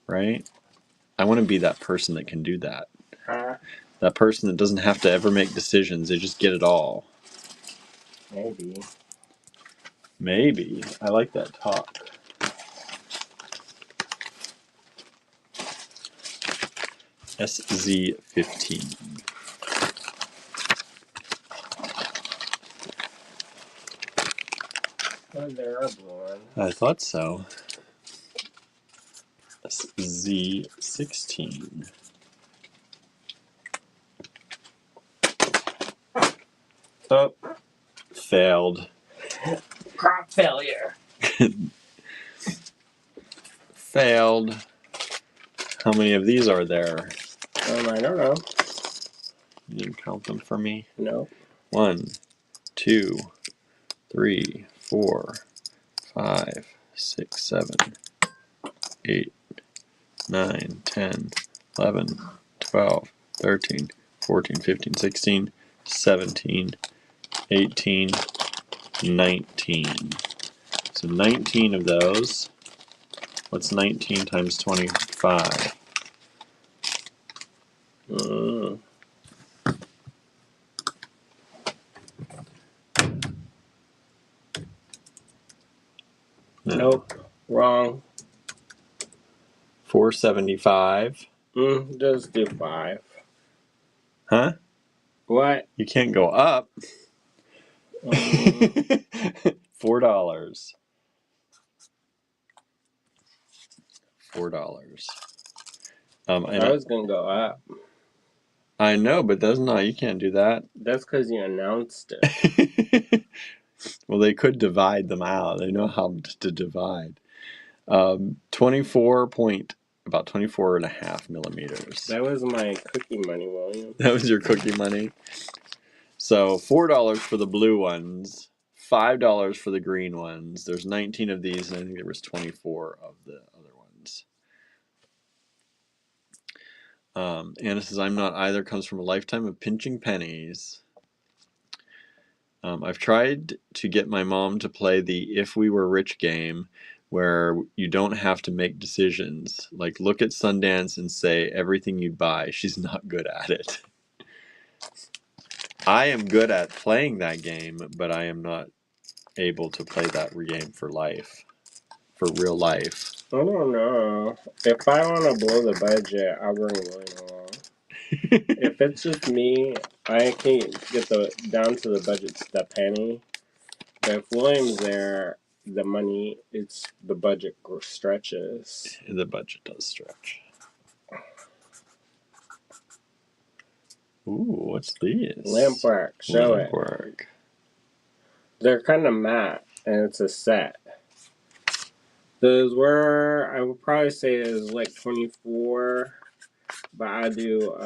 Right? I want to be that person that can do that. Huh? That person that doesn't have to ever make decisions. They just get it all. Maybe. Maybe. I like that talk. SZ15. Oh, there are blue ones. I thought so. SZ16. Oh, failed. Crop failure. Failed. How many of these are there? I don't know. You didn't count them for me? No. 1, 2, 3, 4, 5, 6, 7, 8, 9, 10, 11, 12, 13, 14, 15, 16, 17, 18, 19. So 19 of those. What's 19 times 25? Nope. Wrong. 475. Just do 5. Huh? What? You can't go up. $4. $4. And I was gonna go up. I know, but that's not. You can't do that. That's because you announced it. Well, they could divide them out. They know how to divide. 24 point, about 24 and a half millimeters. That was my cookie money, William. That was your cookie money. So $4 for the blue ones, $5 for the green ones. There's 19 of these, and I think there was 24 of the other ones. Anna says, I'm not either, comes from a lifetime of pinching pennies. I've tried to get my mom to play the If We Were Rich game, where you don't have to make decisions. Like, look at Sundance and say everything you'd buy. She's not good at it. I am good at playing that game, but I am not able to play that game for life. For real life. I don't know. If I want to blow the budget, I'll bring William along. If it's just me, I can't get down to the budget to the penny. But if William's there, the money, the budget stretches. The budget does stretch. Ooh, what's these? Lamp work. Show Lamp it. work. They're kind of matte, and it's a set. Those were, I would probably say is like 24, but I do,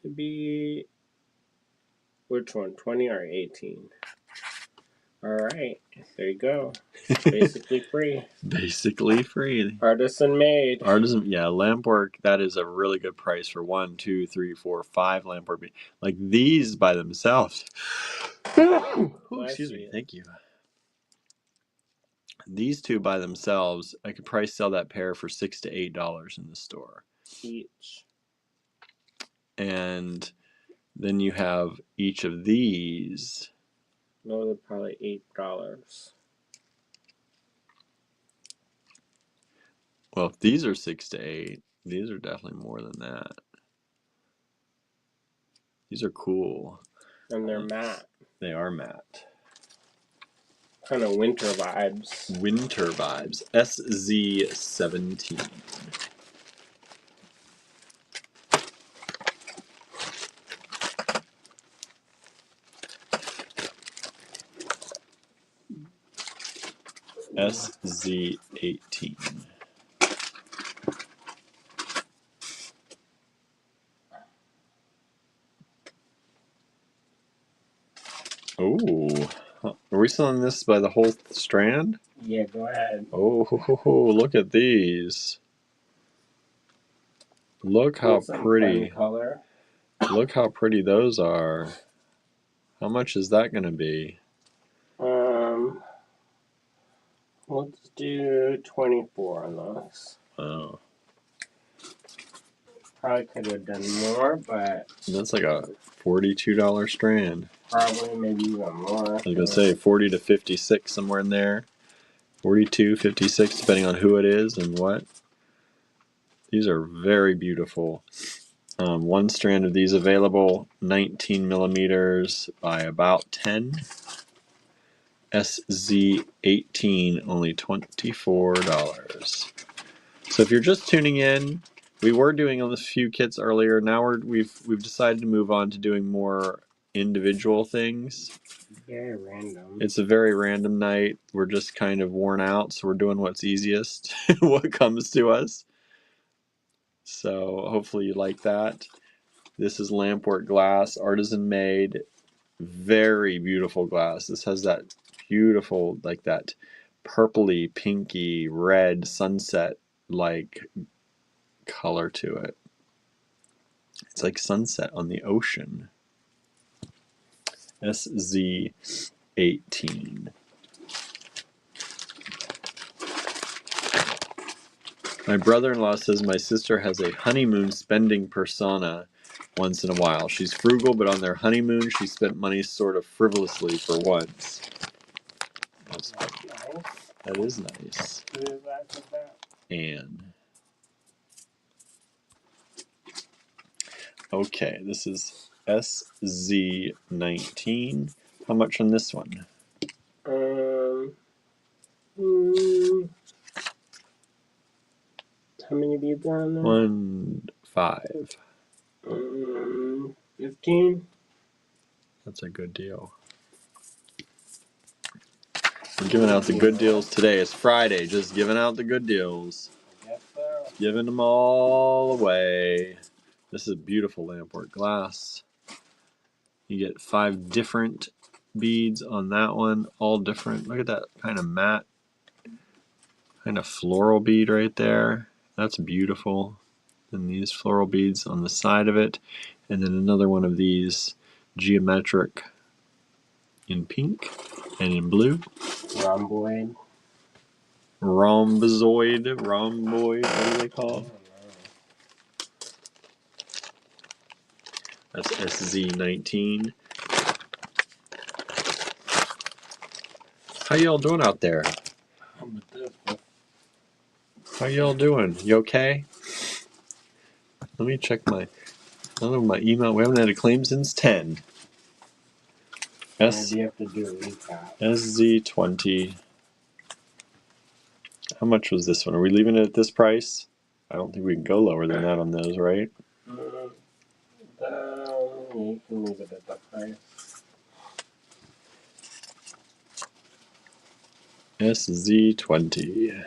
maybe, which one, 20 or 18? Alright, there you go. Basically free. Basically free. Artisan made. Artisan, yeah, lamp work, that is a really good price for 1, 2, 3, 4, 5 lamp work. Like these by themselves. Ooh, excuse me, thank you. These two by themselves, I could probably sell that pair for $6 to $8 in the store. Each. And then you have each of these. Those are probably $8. Well, if these are 6 to 8, these are definitely more than that. These are cool. And they're matte. They are matte. Kind of winter vibes. Winter vibes. SZ17. SZ18. Oh, are we selling this by the whole strand? Yeah, go ahead. Oh, look at these. Look how pretty. Fun color. Look how pretty those are. How much is that going to be? Let's do 24 on those. Oh, Probably could have done more, but that's like a $42 strand. probably maybe even more. I was going to say 40 to 56, somewhere in there. 42, 56, depending on who it is and what. These are very beautiful. One strand of these available, 19 millimeters by about 10. SZ18, only $24. So if you're just tuning in, we were doing a few kits earlier. Now we've decided to move on to doing more individual things. Very random. It's a very random night. We're just kind of worn out, so we're doing what's easiest, what comes to us. So hopefully you like that. This is Lamport glass, artisan made, very beautiful glass. This has that beautiful, like that purpley, pinky, red sunset like color to it. It's like sunset on the ocean. SZ18. My brother-in-law says my sister has a honeymoon spending persona once in a while. She's frugal, but on their honeymoon, she spent money sort of frivolously for once. That's nice. That is nice. Who is that with that? Anne. Okay, this is SZ19. How much on this one? How many beads are on there? 1, 5. 15. That's a good deal. We're giving out the good deals today. It's Friday, just giving out the good deals. I guess so. Giving them all away. This is beautiful Lamport glass. You get 5 different beads on that one, all different. Look at that kind of matte, kind of floral bead right there. That's beautiful. And these floral beads on the side of it. And then another one of these geometric in pink and in blue. Rhomboid. Rhomboid, what do they call it? That's SZ19. How y'all doing out there? How y'all doing? You okay? Let me check my email. We haven't had a claim since 10. Maybe you have to do a recap. SZ20. How much was this one? Are we leaving it at this price? I don't think we can go lower than that on those, right? You can leave it at the price. SZ20.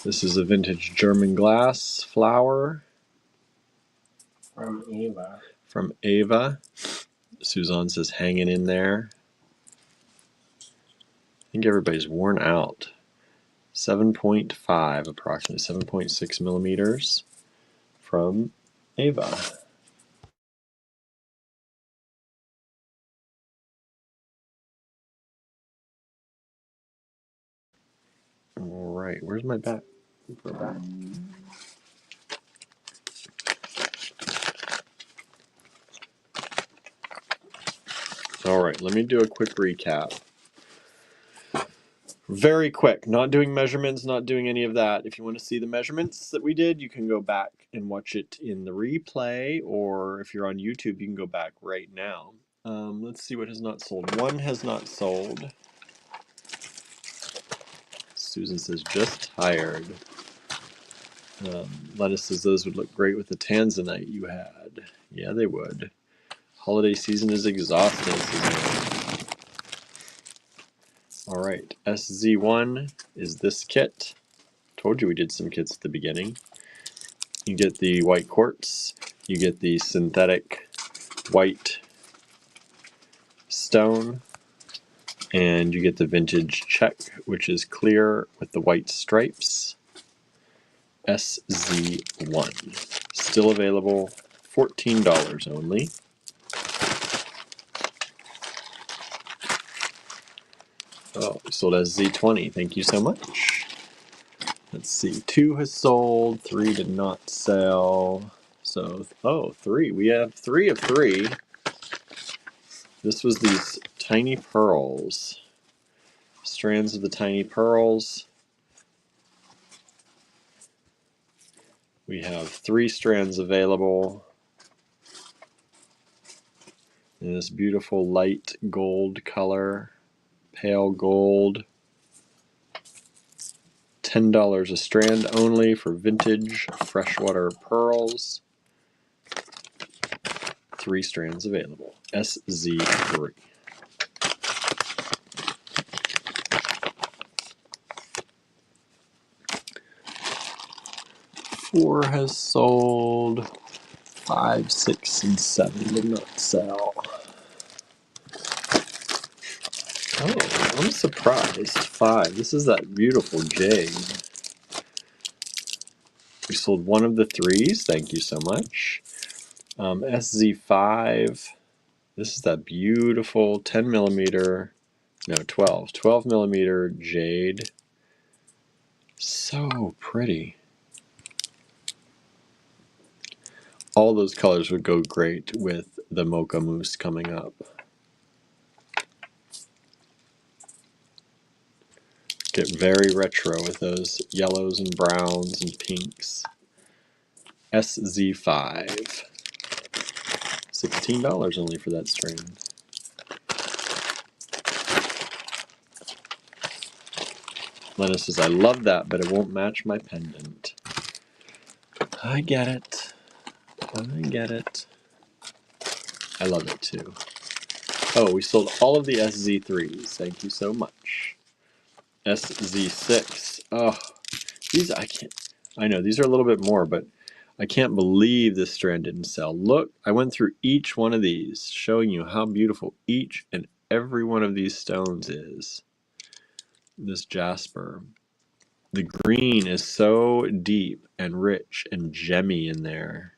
This is a vintage German glass flower. From Ava. From Ava. Suzanne says hanging in there. I think everybody's worn out. 7.5, approximately 7.6 millimeters from Ava. All right, where's my bat? All right, let me do a quick recap. Very quick, not doing measurements, not doing any of that. If you want to see the measurements that we did, you can go back and watch it in the replay, or if you're on YouTube, you can go back right now. Let's see what has not sold. One has not sold. Susan says, just tired. Lettuce says those would look great with the Tanzanite you had. Yeah, they would. Holiday season is exhausting, Suzanne. All right, SZ1 is this kit. Told you we did some kits at the beginning. You get the white quartz, you get the synthetic white stone, and you get the vintage check, which is clear with the white stripes. SZ1. Still available, $14 only. Oh, we sold SZ20. Thank you so much. Let's see. 2 has sold, 3 did not sell. So, 3. We have 3 of 3. This was these tiny pearls. Strands of the tiny pearls. We have 3 strands available in this beautiful light gold color, pale gold. $10 a strand only for vintage freshwater pearls. 3 strands available. SZ3. Four has sold. 5, 6, and 7 did not sell. Oh, I'm surprised. 5. This is that beautiful jade. We sold 1 of the 3s. Thank you so much. SZ5. This is that beautiful 10 millimeter, no, 12 millimeter jade. So pretty. All those colors would go great with the mocha mousse coming up. Get very retro with those yellows and browns and pinks. SZ5. $16 only for that strand. Lena says, I love that, but it won't match my pendant. I get it. I get it. I love it too. Oh, we sold all of the SZ3s. Thank you so much. SZ6. Oh, these I know these are a little bit more, but I can't believe this strand didn't sell. Look, I went through each one of these, showing you how beautiful each and every one of these stones is. This jasper. The green is so deep and rich and gemmy in there.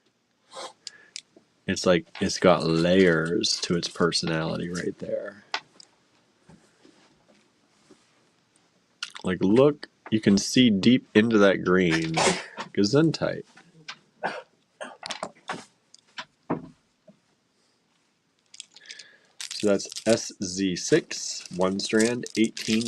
It's like it's got layers to its personality right there. Like, look, you can see deep into that green. Gesundheit. So that's SZ6, 1 strand, $18.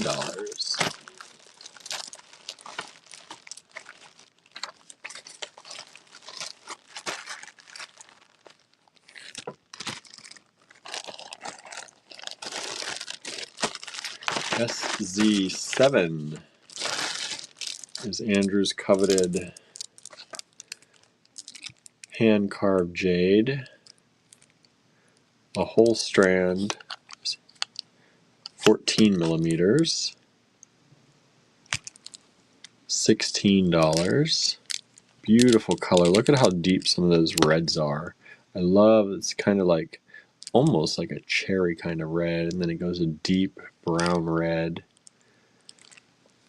SZ7 is Andrew's coveted hand-carved jade. A whole strand, 14 millimeters, $16. Beautiful color. Look at how deep some of those reds are. I love, it's kind of like, almost like a cherry kind of red, and then it goes a deep brown red.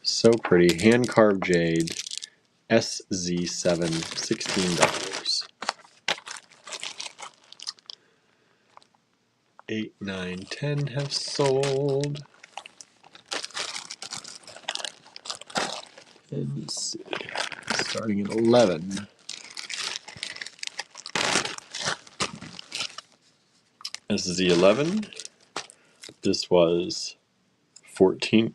So pretty. Hand-carved jade, SZ7, $16. 8, 9, 10 have sold. And let's see, starting at 11. SZ11. This was $14.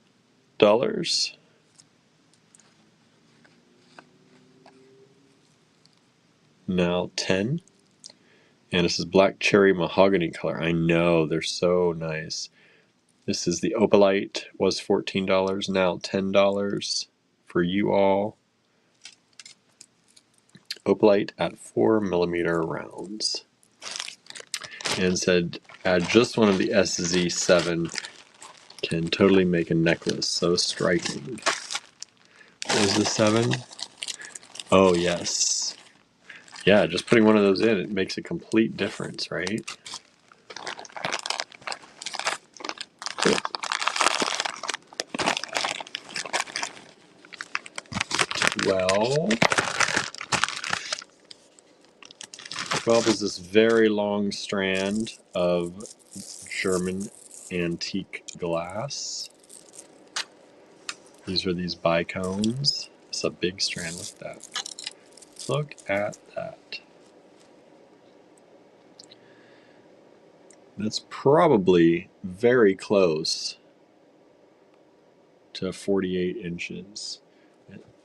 Now 10. And this is black cherry mahogany color. I know, they're so nice. This is the Opalite, was $14, now $10 for you all. Opalite at 4mm rounds. And said, add just one of the SZ7 can totally make a necklace so striking. What is the 7? Oh, yes. Yeah, just putting one of those in, it makes a complete difference, right? Well, 12 is this very long strand of German antique glass. These are these bicones. It's a big strand. Look at that. Look at that. That's probably very close to 48 inches.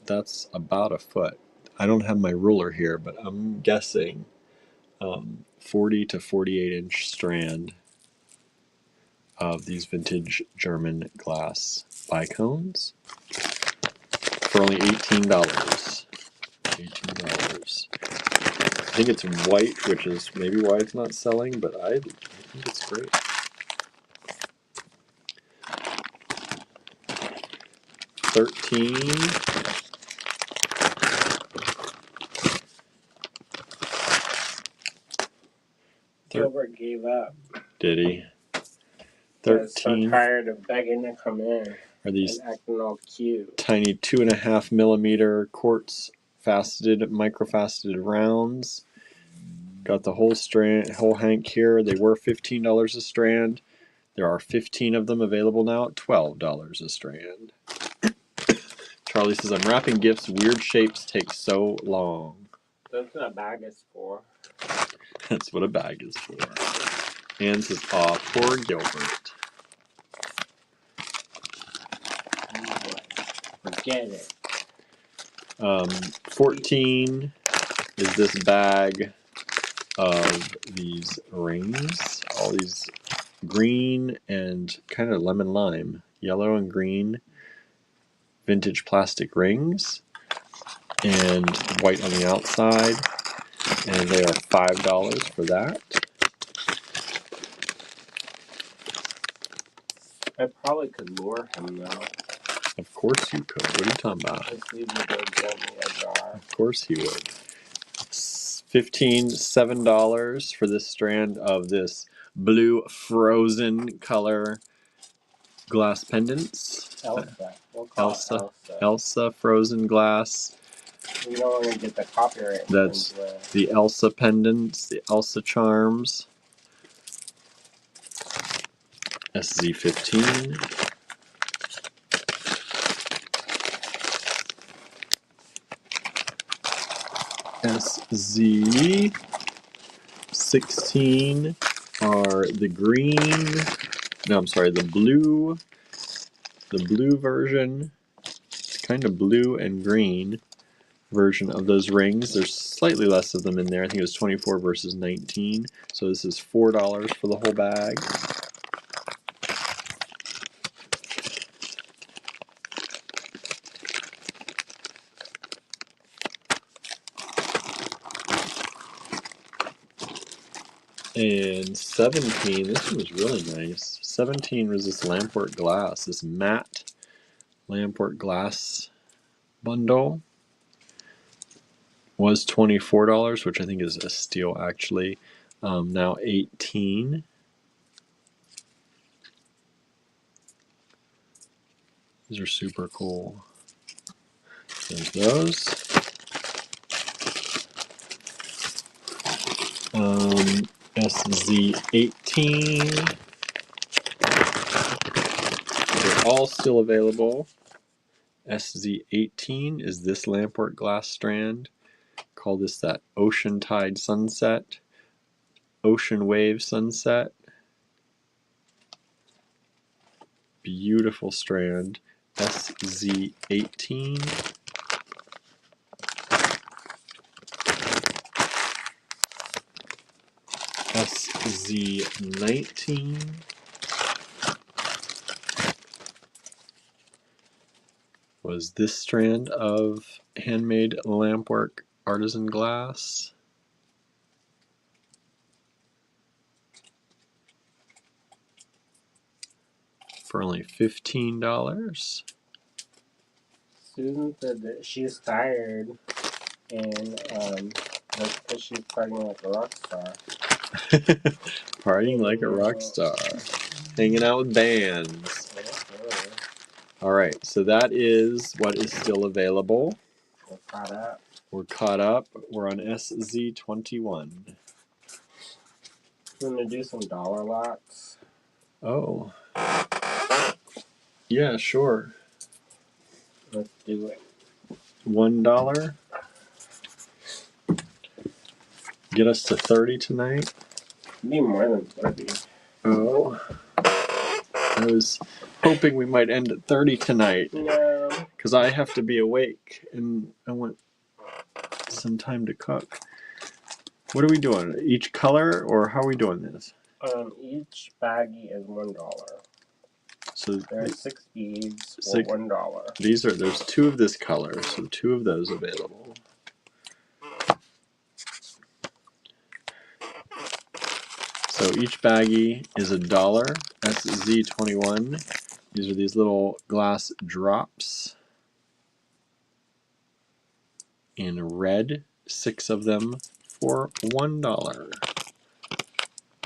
That's about a foot. I don't have my ruler here, but I'm guessing 40 to 48 inch strand of these vintage German glass bicones for only $18. $18. I think it's white, which is maybe why it's not selling, but I think it's great. $13. Gilbert gave up. Did he? He's so 13. tired of begging to come in Are these and acting all cute. tiny 2.5mm quartz faceted, microfaceted rounds? Got the whole strand, whole hank here. They were $15 a strand. There are 15 of them available now at $12 a strand. Charlie says, I'm wrapping gifts. Weird shapes take so long. That's what a bag is for. That's what a bag is for. Anne says, aw, poor Gilbert. Forget it. 14 is this bag of these rings. All these green and kind of lemon lime, yellow and green vintage plastic rings, and white on the outside, and they are $5 for that. I probably could lure him though. Of course you could. What are you talking about? Just leave the door gently ajar. Of course he would. $7 for this strand of this blue frozen color glass pendants. Elsa. We'll call it Elsa. Elsa frozen glass. We don't want to get the copyright. That's the Elsa pendants, the Elsa charms. SZ15. SZ16 are the green. No, I'm sorry, the blue version. It's kind of blue and green version of those rings. There's slightly less of them in there. I think it was 24 versus 19. So this is $4 for the whole bag. And 17, this one was really nice. 17 was this Lamport glass, this matte Lamport glass bundle. Was $24, which I think is a steal actually. Now 18. These are super cool. There's those. SZ18. They're all still available. SZ18 is this Lamport glass strand. Call this that Ocean Tide Sunset. Ocean Wave Sunset. beautiful strand, SZ18. SZ19. Was this strand of handmade lampwork artisan glass. For only $15. Susan said that she's tired, and that's because she's partying like a rock star. Partying like a rock star. Hanging out with bands. Alright, so that is what is still available. We're caught up. We're caught up. We're on SZ21. We're going to do some dollar lots. Oh. Yeah, sure. Let's do it. $1. Get us to 30 tonight. Be more than 30. Oh. I was hoping we might end at 30 tonight. No. Because I have to be awake and I want some time to cook. What are we doing? Each color, or how are we doing this? Each baggie is $1. So there are 6 beads for $1. There's 2 of this color, so 2 of those available. So each baggie is $1. SZ21. These are these little glass drops in red. 6 of them for $1.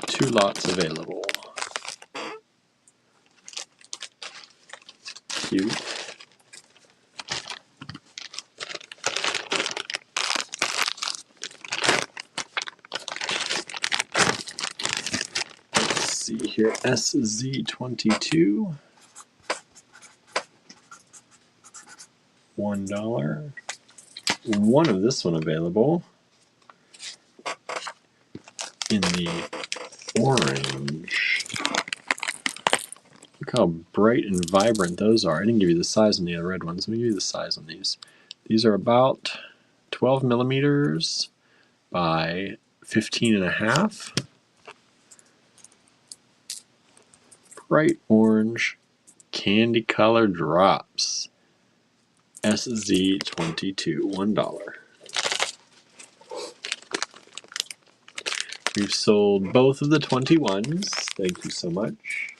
2 lots available. Cute. Let's see here. SZ22. $1. One of this one available in the orange. Look how bright and vibrant those are. I didn't give you the size on the other red ones. Let me give you the size on these. These are about 12 millimeters by 15.5. Bright orange candy color drops. SZ22, $1. We've sold both of the 21s. Thank you so much.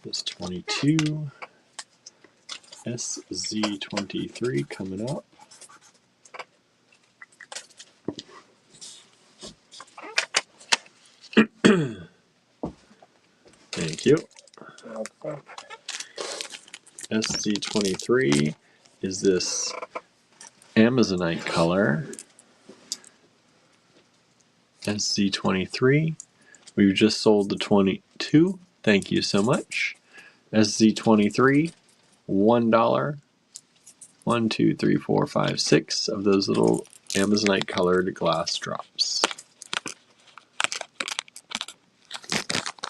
This 22. SZ23 coming up. Thank you. SZ23 is this Amazonite color. SZ23. We've just sold the 22. Thank you so much. SZ23, $1. 1, 2, 3, 4, 5, 6 of those little Amazonite colored glass drops.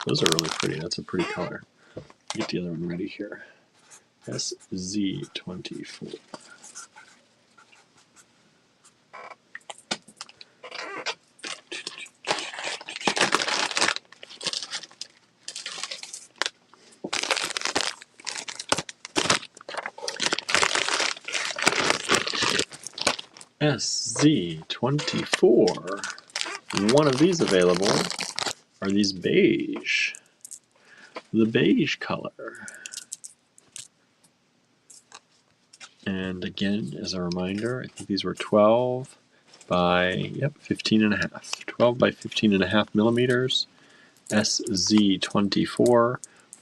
Those are really pretty. That's a pretty color. Get the other one ready here. SZ24. SZ24. One of these available are these beige. The beige color. And again, as a reminder, I think these were 12 by 15.5. 12 by 15.5 millimeters. SZ24.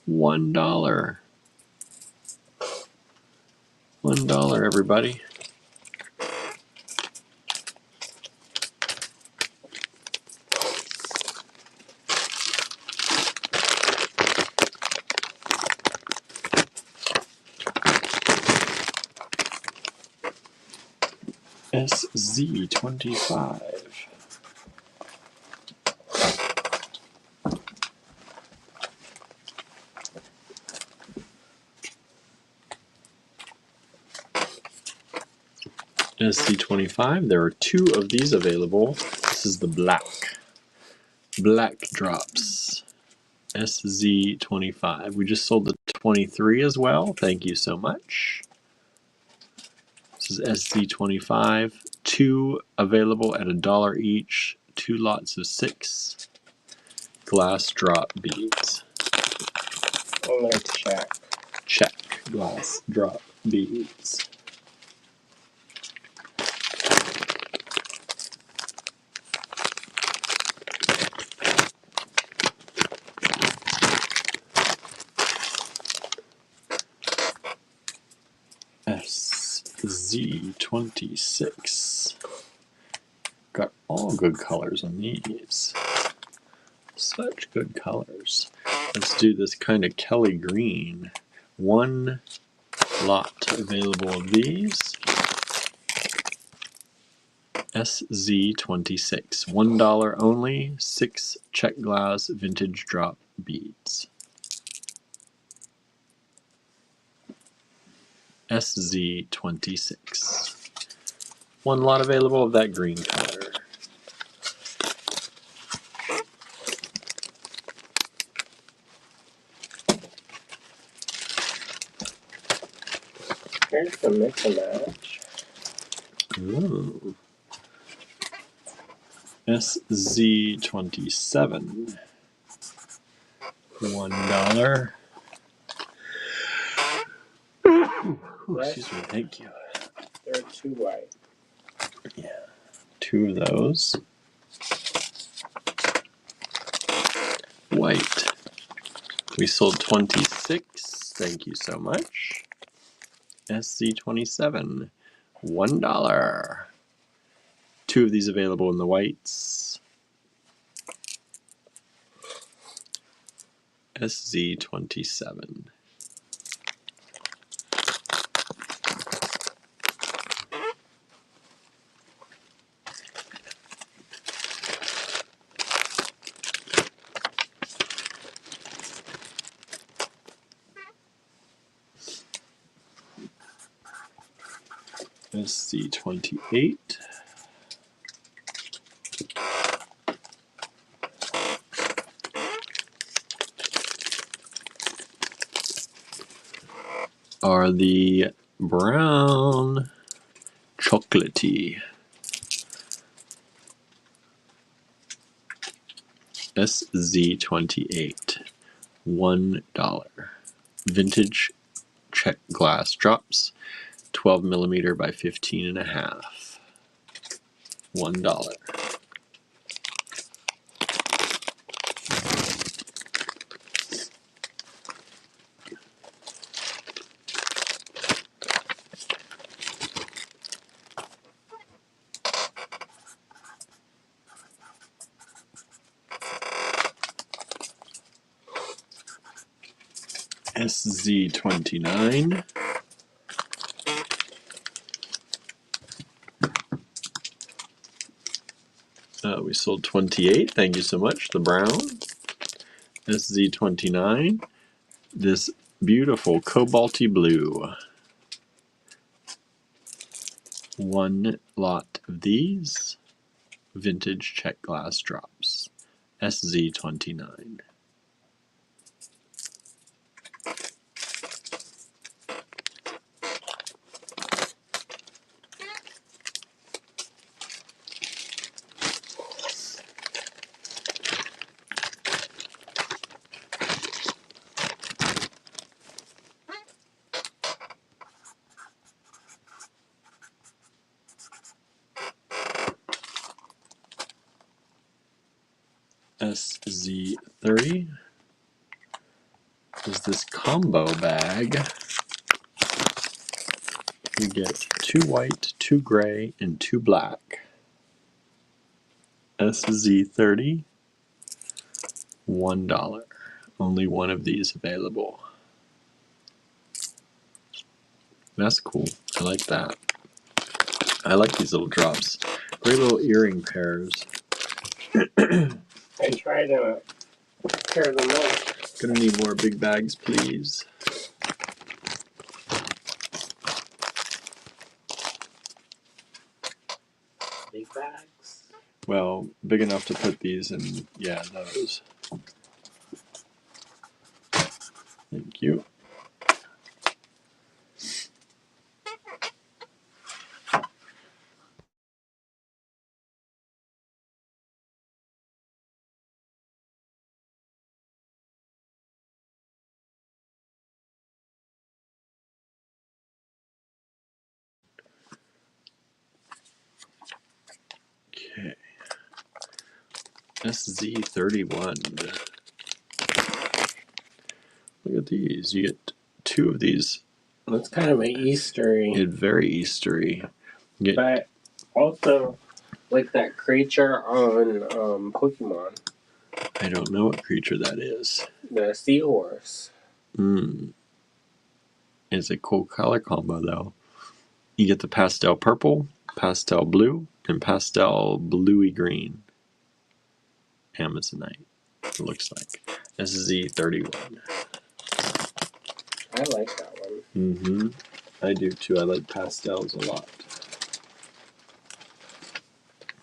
$1. $1, everybody. SZ25. SZ25. There are 2 of these available. This is the black drops. SZ25. We just sold the 23 as well. Thank you so much. This is SZ25. 2 available at $1 each. 2 lots of 6 glass drop beads. I'm gonna check. Check glass drop beads. SZ26. Got all good colors on these. Such good colors. Let's do this kind of Kelly green. 1 lot available of these. SZ26. $1 only. 6 check glass vintage drop beads. SZ26. 1 lot available of that green color. Here's the mix and match. Ooh. SZ27. $1. Ooh, excuse me, thank you. There are 2 white. Yeah, 2 of those. White. We sold 26. Thank you so much. SZ27. $1. 2 of these available in the whites. SZ27. SZ28. Are the brown chocolatey. SZ28. $1. Vintage check glass drops. 12mm by 15.5. $1. SZ29. We sold 28. Thank you so much. The brown. SZ29. This beautiful cobalty blue. 1 lot of these. Vintage check glass drops. SZ29. SZ30 is this combo bag. You get 2 white, 2 gray, and 2 black. SZ30, $1. Only 1 of these available. That's cool. I like that. I like these little drops. Great little earring pairs. I tried to pair them up. Gonna need more big bags, please. big bags? Well, big enough to put these in. Yeah, those. Thank you. Okay. SZ31. Look at these. You get 2 of these. That's kind of an Eastery. It's very Eastery. You get, But also, like that creature on Pokemon, I don't know what creature that is. the seahorse. It's a cool color combo, though. You get the pastel purple, pastel blue, and pastel bluey green. Amazonite, it looks like. SZ31. I like that one. I do too. I like pastels a lot.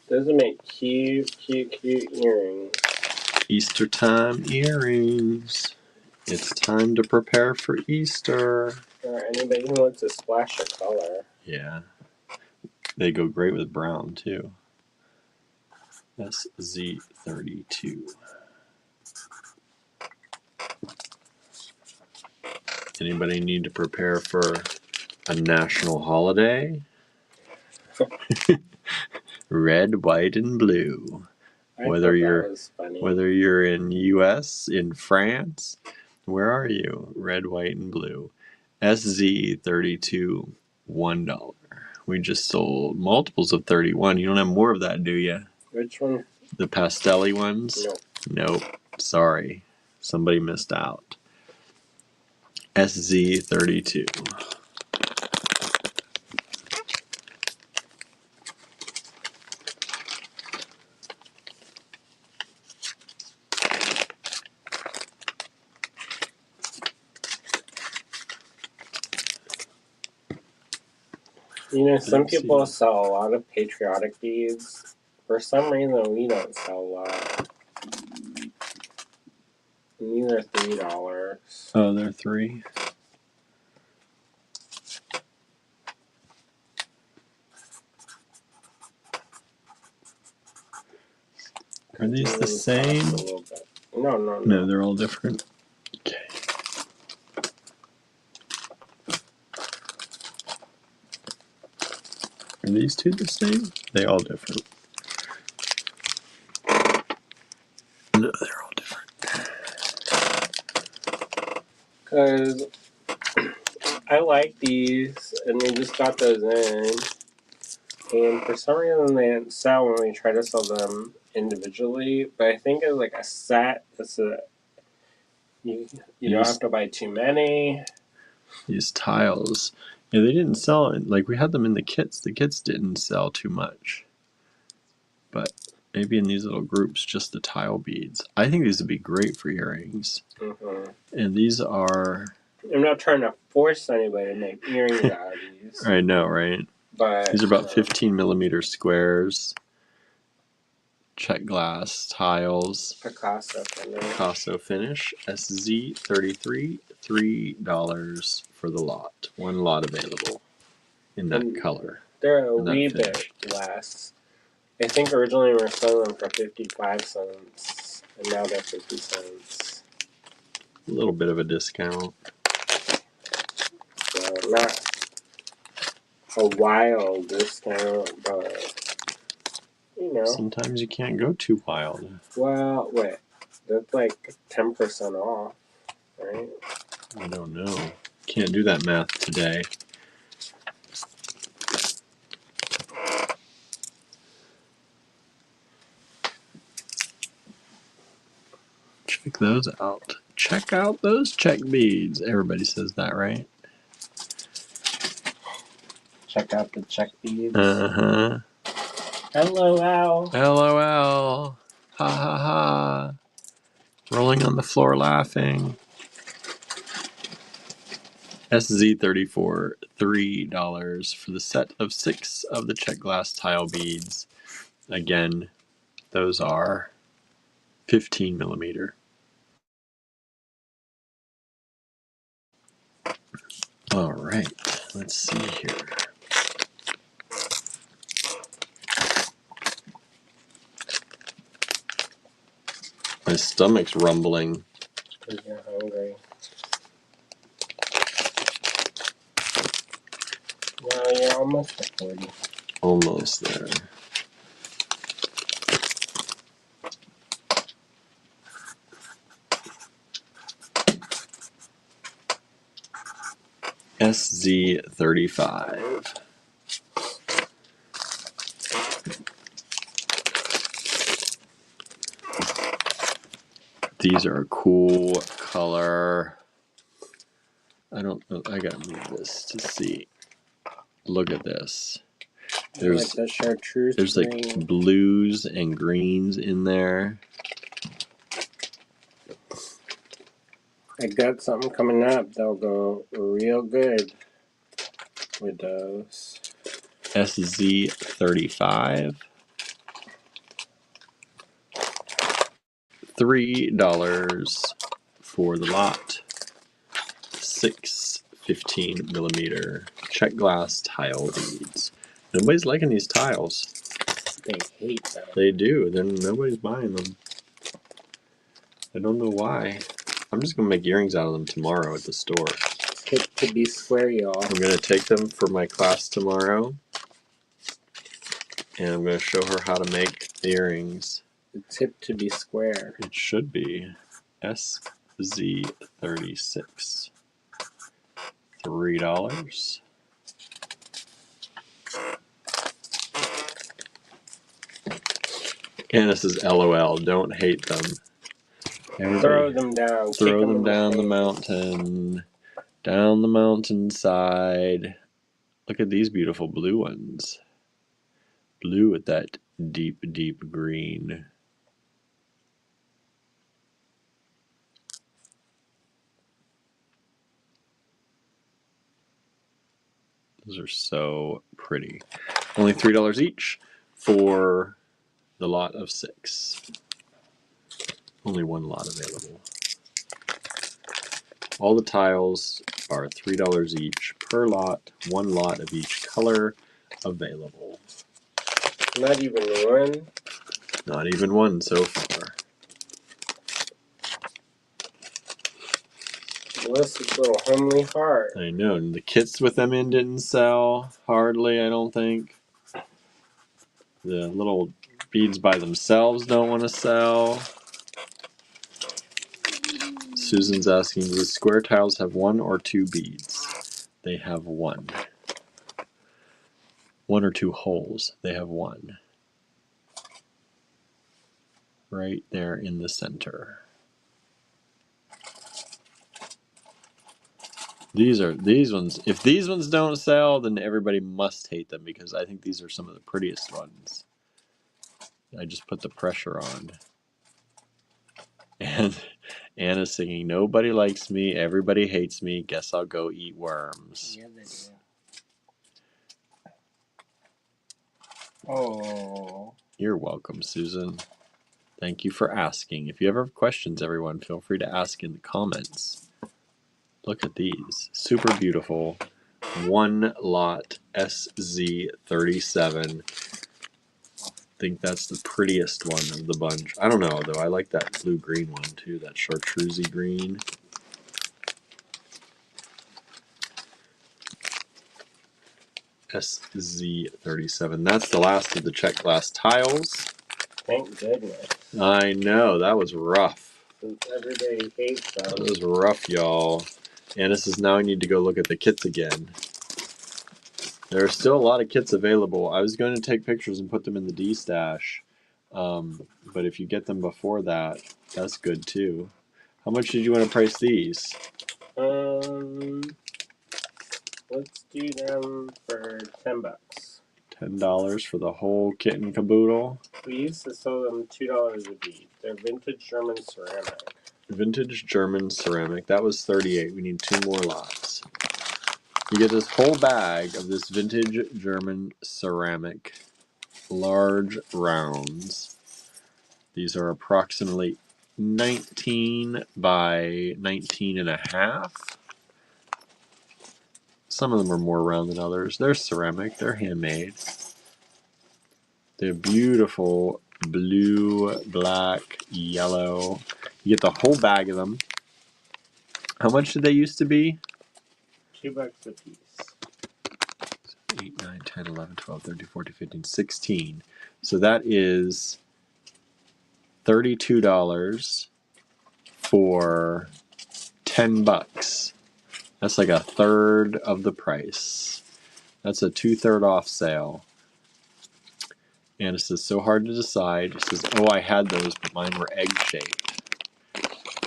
Doesn't make cute earrings. Easter time earrings. It's time to prepare for Easter. Or anybody who wants a splash of color. Yeah. They go great with brown too. SZ32. Anybody need to prepare for a national holiday? Red, white, and blue. Whether you're in US, in France, where are you? Red, white, and blue. SZ32, $1. We just sold multiples of 31. You don't have more of that, do you? Which one? The pastel-y ones? Nope. Sorry. Somebody missed out. SZ32. You know, some people sell a lot of patriotic beads. For some reason, we don't sell a lot. And these are $3. Oh, they're 3? Are these the same? No, they're all different. Okay. Are these 2 the same? They all different. No, they're all different. Because I like these, and we just got those in. And for some reason, they didn't sell when we try to sell them individually. But I think it's like a set. You don't have to buy too many. These tiles. Yeah, they didn't sell it. Like, we had them in the kits. The kits didn't sell too much. But maybe in these little groups, just the tile beads. I think these would be great for earrings. And these are... I'm not trying to force anybody to make earrings out of these. I know, right? But these are about 15 millimeter squares. Check glass tiles. Picasso finish. SZ33, $3 for the lot. 1 lot available in that color. They're a wee bit less. I think originally we were selling them for 55 cents, and now they're 50 cents. A little bit of a discount. So not a wild discount, but you know. Sometimes you can't go too wild. Well, wait. That's like 10% off, right? I don't know. Can't do that math today. Check those out. Check out those check beads. Everybody says that, right? Check out the check beads. Uh-huh. LOL. LOL. Ha ha ha. Rolling on the floor laughing. SZ34, $3 for the set of 6 of the check glass tile beads. Again, those are 15 millimeter. All right, let's see here. My stomach's rumbling. Because you're hungry. Well, you're almost at 40. Almost there. SZ35. These are a cool color. I don't know. I gotta move this to see. Look at this. There's like the chartreuse there's green. Like blues and greens in there. I got something coming up that'll go real good with those. SZ35. $3 for the lot. 6 15 millimeter check glass tile beads. Nobody's liking these tiles. They hate them. They do. Then nobody's buying them. I don't know why. I'm just gonna make earrings out of them tomorrow at the store. Tip to be square, y'all. I'm gonna take them for my class tomorrow, and I'm gonna show her how to make earrings. The tip to be square. It should be SZ36. $3. Candace says, LOL, don't hate them. Everybody, throw them down. Throw them down the mountain. Down the mountainside. Look at these beautiful blue ones. Blue with that deep, deep green. Those are so pretty. Only $3 each for the lot of 6. Only one lot available. All the tiles are $3 each per lot. One lot of each color available. Not even one? Not even one so far. Bless little homely heart. I know. And the kits with them in didn't sell. Hardly, I don't think. The little beads by themselves don't want to sell. Susan's asking, do the square tiles have 1 or 2 beads? They have 1. 1 or 2 holes. They have 1. Right there in the center. These ones. If these ones don't sell, then everybody must hate them because I think these are some of the prettiest ones. I just put the pressure on. And Anna's singing, nobody likes me, everybody hates me, guess I'll go eat worms. Yeah, they do. Oh. You're welcome, Susan. Thank you for asking. If you ever have questions, everyone, feel free to ask in the comments. Look at these. Super beautiful. One lot SZ37. I think that's the prettiest one of the bunch. I don't know, though. I like that blue-green one, too. That chartreusey green. SZ37. That's the last of the check glass tiles. Thank goodness. I know, that was rough. Since everybody hates them. That was rough, y'all. And this is now I need to go look at the kits again. There are still a lot of kits available. I was going to take pictures and put them in the D-stash. But if you get them before that, that's good too. How much did you want to price these? Let's do them for $10. $10 for the whole kit and caboodle. We used to sell them $2 a bead. They're vintage German ceramic. Vintage German ceramic. That was $38. We need 2 more lots. You get this whole bag of this vintage German ceramic, large rounds. These are approximately 19 by 19 and a half. Some of them are more round than others. They're ceramic, they're handmade. They're beautiful blue, black, yellow. You get the whole bag of them. How much did they used to be? $2 a piece. 8, 9, 10, 11, 12, 13, 14, 15, 16. So that is $32 for $10. That's like a third of the price. That's a 2/3 off sale. And it says, so hard to decide. It says, oh, I had those, but mine were egg-shaped.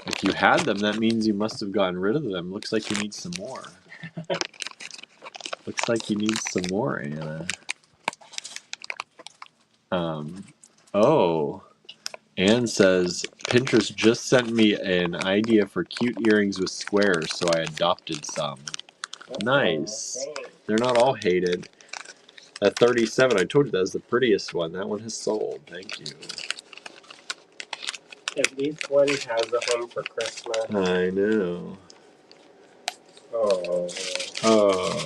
If you had them, that means you must have gotten rid of them. Looks like you need some more. Looks like you need some more, Anna. Oh. Anne says, Pinterest just sent me an idea for cute earrings with squares, so I adopted some. Nice. They're not all hated. At 37, I told you that's the prettiest one. That one has sold. Thank you. At least one has a home for Christmas. I know. Oh. Oh.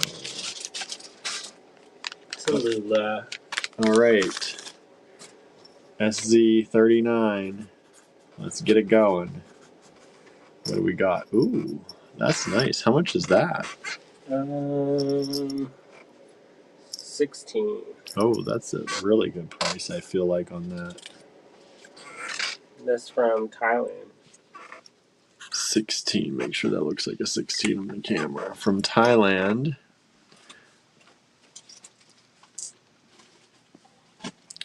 Tallulah. All right. SZ39. Let's get it going. What do we got? Ooh, that's nice. How much is that? 16. Oh, that's a really good price, I feel like, on that. That's from Thailand. 16. Make sure that looks like a 16 on the camera. From Thailand.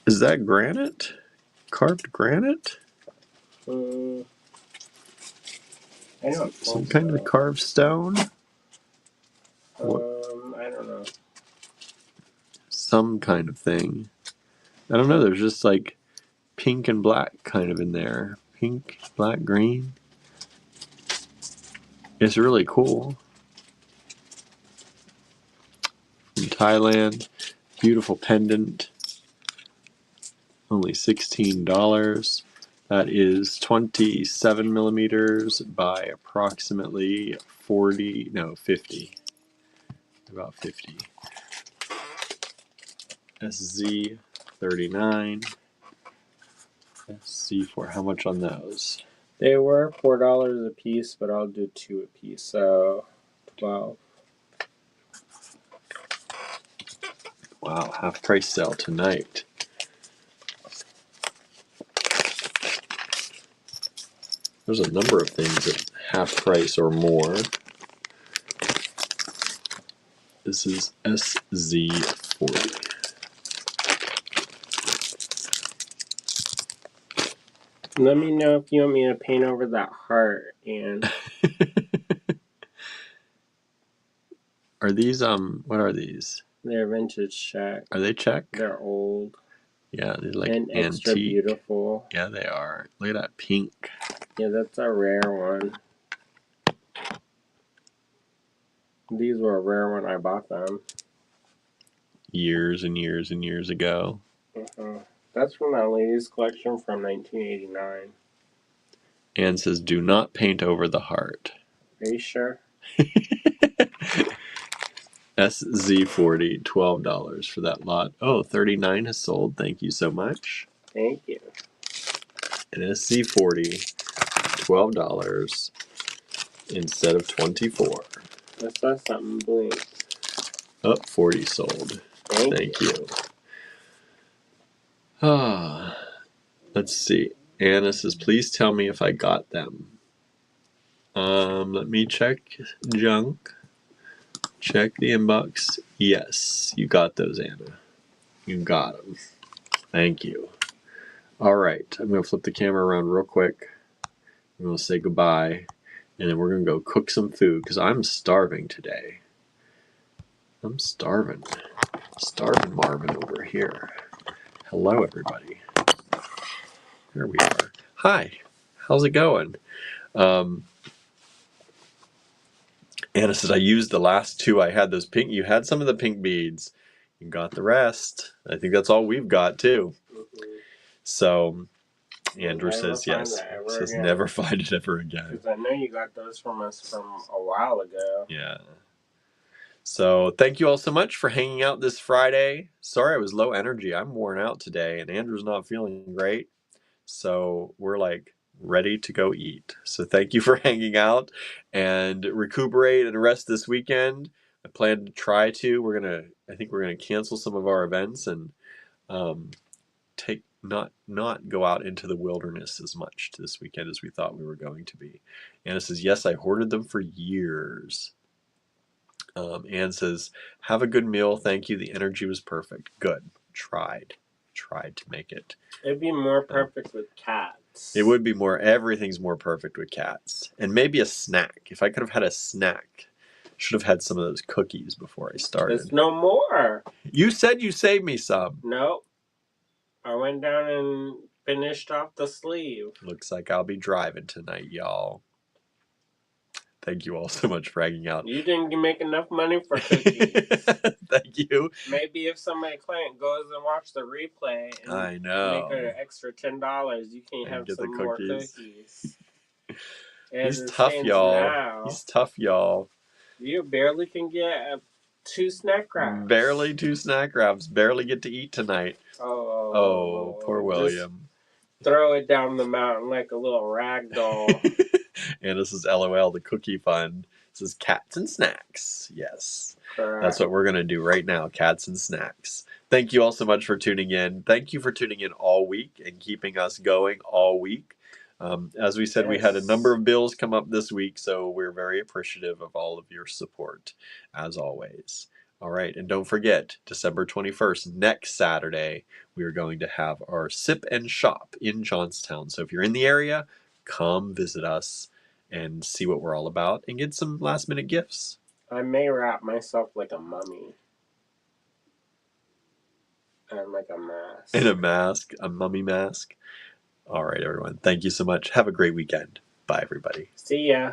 Is that granite? Carved granite? I don't Some think kind so. of carved stone? I don't know. Some kind of thing. I don't know. There's just like pink and black kind of in there. Pink, black, green. It's really cool. From Thailand. Beautiful pendant. Only $16. That is 27 millimeters by approximately 50. About 50. SZ39. SC4. How much on those? They were $4 a piece, but I'll do 2 a piece, so 12. Wow, half price sale tonight. There's a number of things at half price or more. This is SZ40. Let me know if you want me to paint over that heart, and Are these, what are these? they're vintage Czech. Are they Czech? They're old. Yeah, they're like and extra antique. beautiful. Yeah, they are. Look at that pink. Yeah, that's a rare one. These were a rare when I bought them. Years and years and years ago. That's from that ladies' collection from 1989. Anne says, do not paint over the heart. Are you sure? SZ40, $12 for that lot. Oh, 39 has sold. Thank you so much. Thank you. And SZ40, $12 instead of 24. I saw something blink. Oh, 40 sold. Thank you. Ah, let's see. Anna says, please tell me if I got them. Let me check junk. Check the inbox. Yes, you got those, Anna. You got them. Thank you. All right, I'm going to flip the camera around real quick. I'm going to say goodbye, and then we're going to go cook some food because I'm starving today. I'm starving. Starving Marvin over here. Hello, everybody. There we are. Hi. How's it going? And Anna says, I used the last 2 I had. Those pink, you had some of the pink beads. You got the rest. I think that's all we've got too. Mm-hmm. So Andrew Never says, find yes. that ever Says, again. never find it ever again. Because I know you got those from us from a while ago. Yeah. So thank you all so much for hanging out this Friday. Sorry I was low energy. I'm worn out today, and Andrew's not feeling great. So we're like ready to go eat. So thank you for hanging out and recuperate and rest this weekend. I plan to try to. I think we're gonna cancel some of our events and take not go out into the wilderness as much this weekend as we thought we were going to be. Anna says, yes, I hoarded them for years. Anne says, have a good meal. Thank you. The energy was perfect. Good. Tried to make it. It'd be more perfect with cats. It would be more, everything's more perfect with cats. And maybe a snack. If I could have had a snack, should have had some of those cookies before I started. There's no more. You said you saved me some. Nope. I went down and finished off the sleeve. Looks like I'll be driving tonight, y'all. Thank you all so much for hanging out. You didn't make enough money for cookies. Thank you. Maybe if somebody client goes and watch the replay and I know. make an extra $10, you can have some more cookies. He's tough, y'all. Now, He's tough, y'all. You barely can get 2 snack wraps. Barely 2 snack wraps. Barely get to eat tonight. Oh, poor William. Just throw it down the mountain like a little rag doll. And this is LOL, the cookie fund. This is cats and snacks. Yes. Correct. That's what we're going to do right now, cats and snacks. Thank you all so much for tuning in. Thank you for tuning in all week and keeping us going all week. As we said, we had a number of bills come up this week, so we're very appreciative of all of your support, as always. All right, and don't forget, December 21st, next Saturday, we are going to have our Sip and Shop in Johnstown. So if you're in the area, come visit us and see what we're all about and get some last-minute gifts. I may wrap myself like a mummy. And like a mask. In a mask, a mummy mask. All right, everyone. Thank you so much. Have a great weekend. Bye, everybody. See ya.